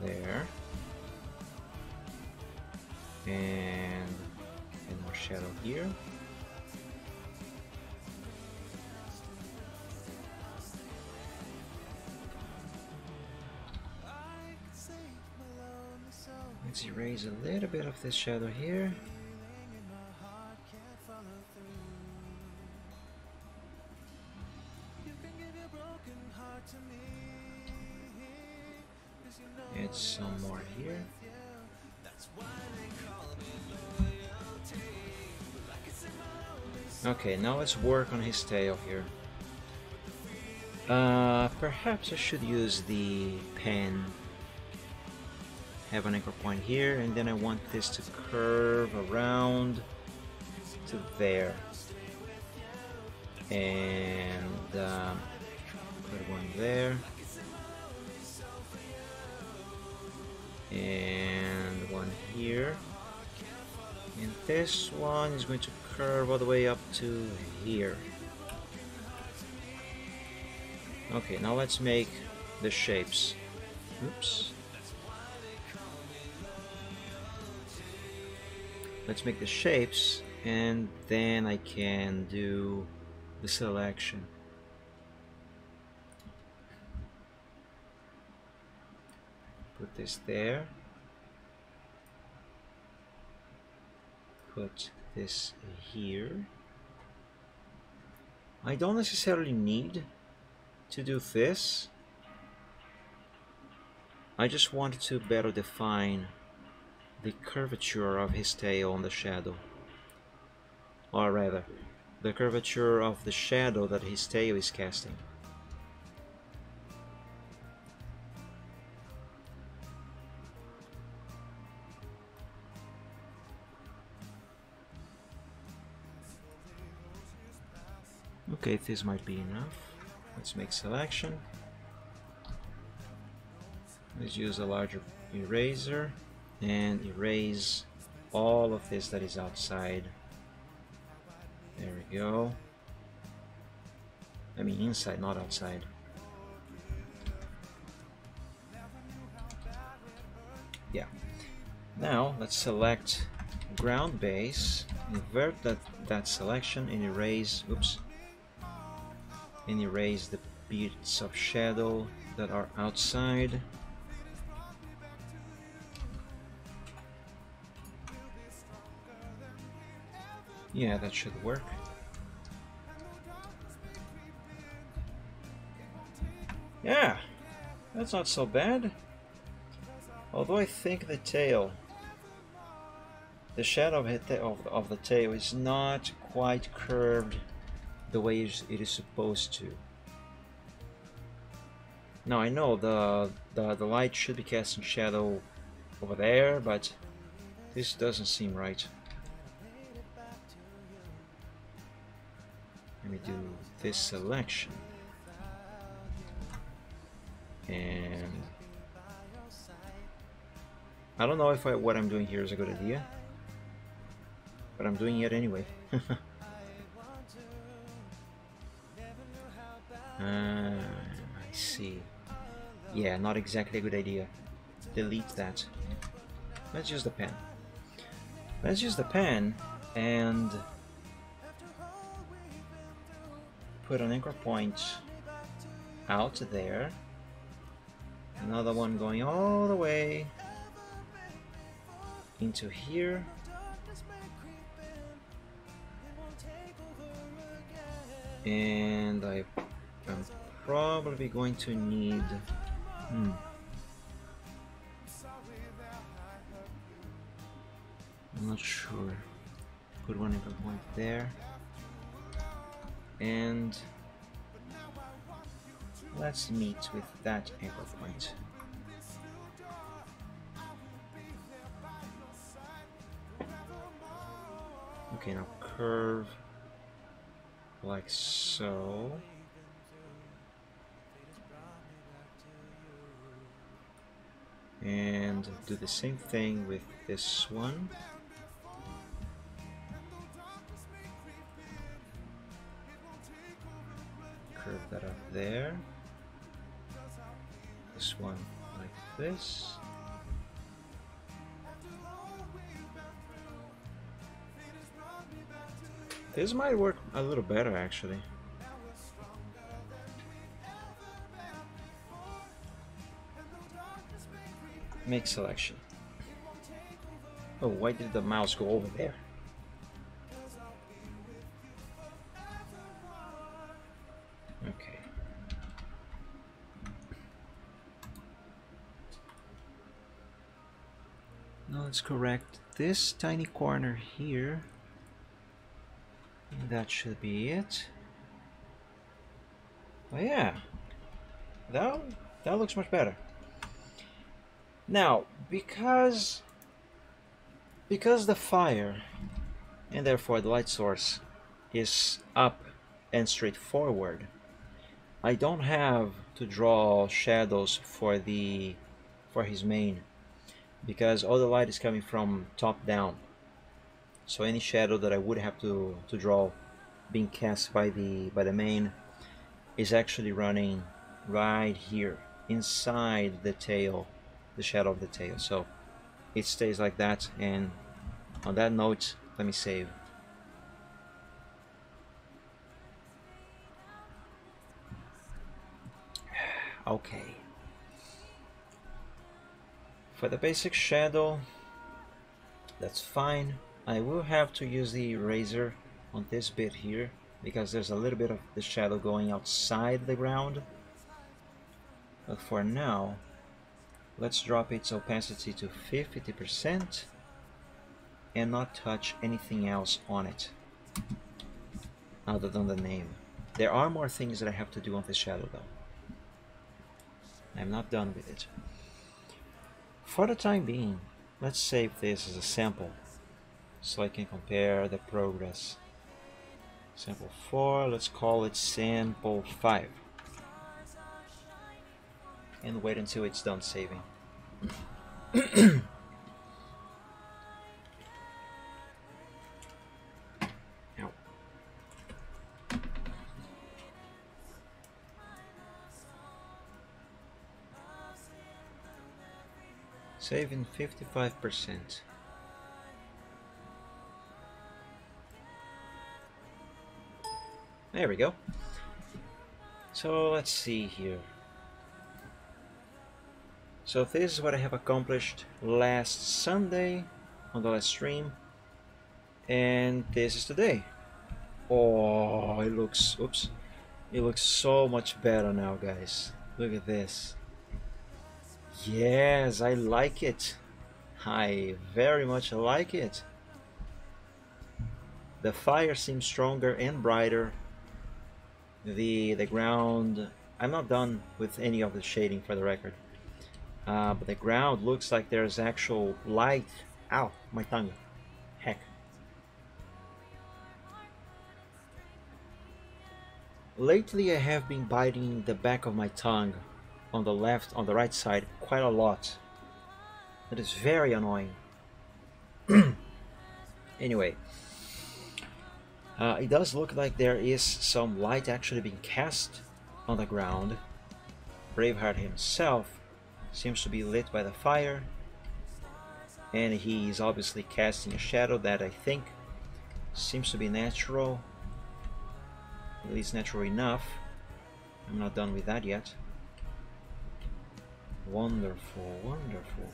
There. And more shadow here. Let's erase a little bit of this shadow here. Add some more here. Okay, now let's work on his tail here. Perhaps I should use the pen. Have an anchor point here, and then I want this to curve around to there. And put one there. And one here. And this one is going to curve all the way up to here. Okay, now let's make the shapes. Oops. Let's make the shapes, and then I can do the selection. Put this there. Put this here. I don't necessarily need to do this. I just wanted to better define the curvature of his tail on the shadow. Or rather, the curvature of the shadow that his tail is casting. Okay, this might be enough. Let's make selection. Let's use a larger eraser and erase all of this that is outside. There we go. I mean inside, not outside. Yeah. Now let's select ground base, invert that selection and erase, oops, and erase the bits of shadow that are outside. Yeah, that should work. Yeah, that's not so bad. Although I think the tail, the shadow of the tail is not quite curved the way it is supposed to. Now I know the light should be casting shadow over there, but this doesn't seem right. Let me do this selection, and I don't know if what I'm doing here is a good idea, but I'm doing it anyway. I see. Yeah, not exactly a good idea. Delete that. Let's use the pen. Let's use the pen and put an anchor point out there. Another one going all the way into here. And I'm probably going to need I'm not sure. Put one anchor point there. And let's meet with that anchor point. Okay, now curve like so. And do the same thing with this one. Curve that up there. This one like this. This might work a little better actually. Make selection. Oh, why did the mouse go over there? Okay. Now let's correct this tiny corner here. That should be it. Oh yeah, that looks much better. Now, because the fire and therefore the light source is up and straightforward, I don't have to draw shadows for his main, because all the light is coming from top down. So any shadow that I would have to draw being cast by the main is actually running right here inside the tail, the shadow of the tail. So it stays like that. And on that note, let me save. Okay. For the basic shadow, that's fine. I will have to use the eraser on this bit here because there's a little bit of the shadow going outside the ground. But for now, let's drop its opacity to 50% and not touch anything else on it other than the name. There are more things that I have to do on this shadow though. I'm not done with it. For the time being, let's save this as a sample so I can compare the progress. Sample 4, let's call it sample 5. And wait until it's done saving. Ow. Saving 55%. There we go. So let's see here. So this is what I have accomplished last Sunday on the last stream, and this is today. Oh, it looks, oops, it looks so much better now, guys. Look at this. Yes, I like it. I very much like it. The fire seems stronger and brighter. The ground, I'm not done with any of the shading for the record. But the ground looks like there's actual light. Ow, my tongue. Heck. Lately I have been biting the back of my tongue on the right side quite a lot. That is very annoying. Anyway, it does look like there is some light actually being cast on the ground. Braveheart himself seems to be lit by the fire, and he's obviously casting a shadow that I think seems to be natural. At least natural enough. I'm not done with that yet. Wonderful, wonderful.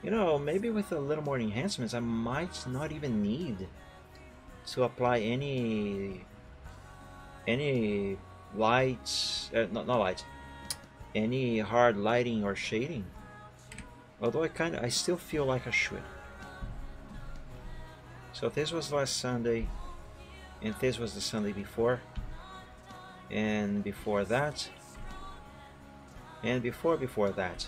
You know, maybe with a little more enhancements, I might not even need to apply any lights, not lights, any hard lighting or shading. Although I still feel like I should. So this was last Sunday, and this was the Sunday before, and before that, and before that.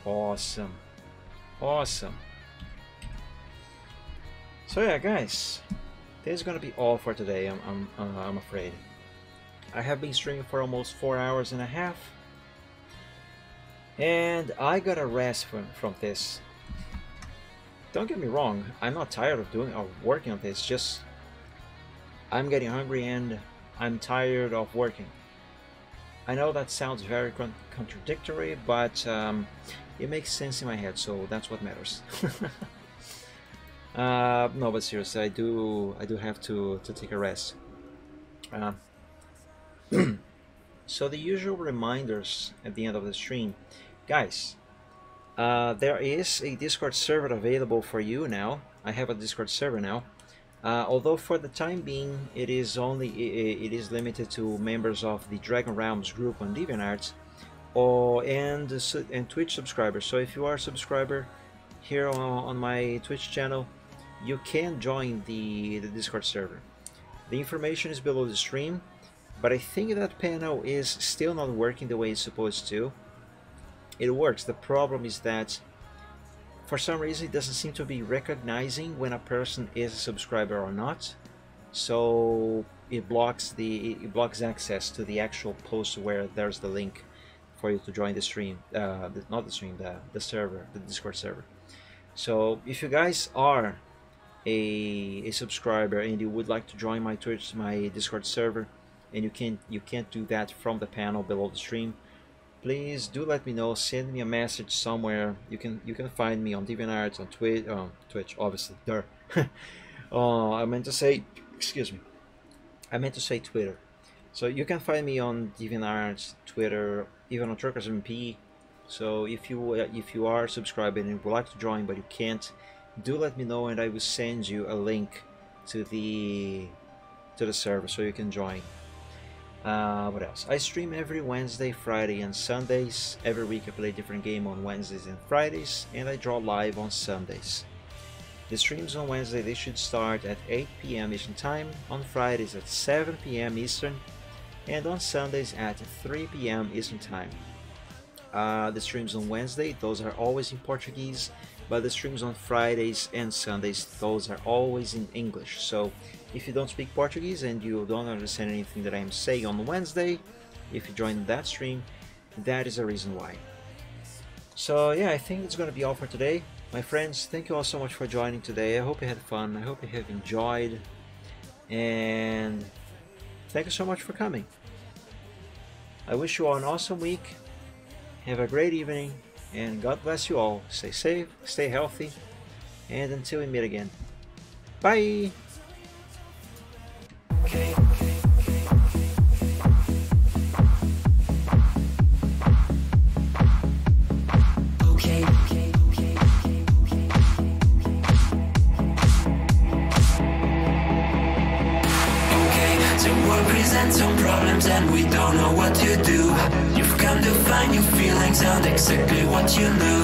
Awesome, awesome. So yeah, guys, this is gonna be all for today. I'm afraid. I have been streaming for almost 4 hours and a half, and I got a rest from this. Don't get me wrong, I'm not tired of working on this. Just I'm getting hungry and I'm tired of working. I know that sounds very contradictory, but it makes sense in my head, so that's what matters. No, but seriously, I do have to take a rest. So the usual reminders at the end of the stream, guys. There is a Discord server available for you now. I have a Discord server now. Although for the time being, it is limited to members of the Dragon Realms group on DeviantArt, and Twitch subscribers. So if you are a subscriber here on my Twitch channel, you can join the Discord server. The information is below the stream, but I think that panel is still not working the way it's supposed to. It works. The problem is that for some reason it doesn't seem to be recognizing when a person is a subscriber or not. So it blocks access to the actual post where there's the link for you to join the stream. Not the stream, the server, the Discord server. So if you guys are a subscriber and you would like to join my Discord server, and you can't do that from the panel below the stream, please do let me know. Send me a message somewhere. You can find me on DeviantArt, on Twitch, obviously. There. I meant to say, excuse me. I meant to say Twitter. So you can find me on DeviantArt, Twitter, even on TruckersMP. So if you are subscribed and you would like to join but you can't, do let me know and I will send you a link to the server so you can join. What else? I stream every Wednesday, Friday, and Sundays. Every week I play a different game on Wednesdays and Fridays, and I draw live on Sundays. The streams on Wednesday, they should start at 8 PM Eastern Time, on Fridays at 7 PM Eastern, and on Sundays at 3 PM Eastern Time. The streams on Wednesday, those are always in Portuguese, but the streams on Fridays and Sundays, those are always in English. So if you don't speak Portuguese and you don't understand anything that I'm saying on Wednesday, if you join that stream, that is a reason why. So yeah, I think it's gonna be all for today. My friends, thank you all so much for joining today. I hope you had fun. I hope you have enjoyed. And thank you so much for coming. I wish you all an awesome week. Have a great evening. And God bless you all. Stay safe, stay healthy. And until we meet again. Bye! Okay. Some problems and we don't know what to do. You've come to find your feelings aren't exactly what you knew.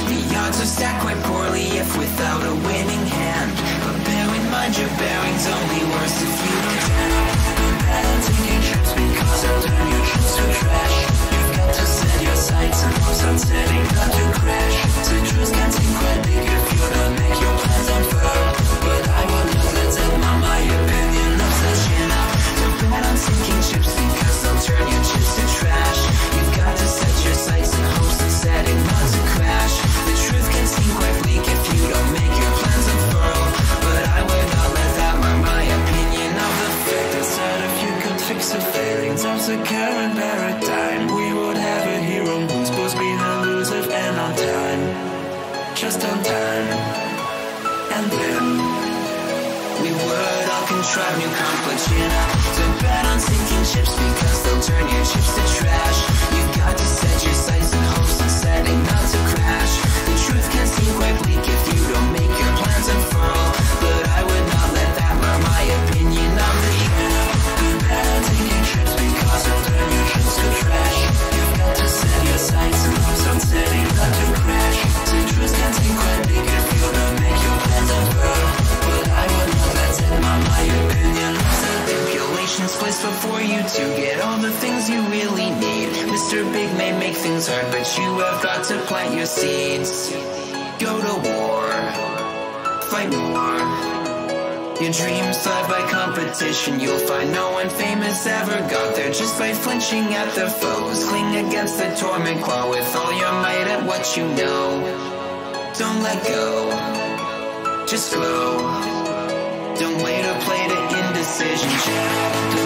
The odds are stacked quite poorly if without a winning hand. But bear in mind your bearing's only worse if you don't stand. Don't bet on taking trips because they'll turn your trips to trash. You've got to set your sights and hopes on setting not to crash. So truths can seem quite big if you don't make your plans unfurl. But I will not let them on my opinion of such enough. Bet on sinking chips because they'll turn your chips to trash. You've got to set your sights and hopes on setting not to crash. The truth can seem quite bleak if you don't make your plans unfurl. But I would not let that mark my opinion of the fact that if you could fix the failings of the current paradigm, we would have a hero who's supposed to be elusive and on time. Just on time. And then contrive new conflicts. You know, to bet on sinking ships because they'll turn your chips to trash. You've got to set your sights and hopes on setting not to crash. The truth can seem quite bleak if you don't make your plans unfurl, but I would not let that mar my opinion on the world. To bet on sinking ships because they'll turn your chips to trash. You've got to set your sights and hopes on setting not to crash. The truth can seem quite bleak if you don't make your plans unfurl, but I would not let that mar my opinion. Stipulations placed before you to get all the things you really need. Mr. Big may make things hard, but you have got to plant your seeds. Go to war, fight more. Your dreams thrive by competition. You'll find no one famous ever got there just by flinching at their foes. Cling against the torment, claw with all your might at what you know. Don't let go, just grow. Don't wait or play to indecision.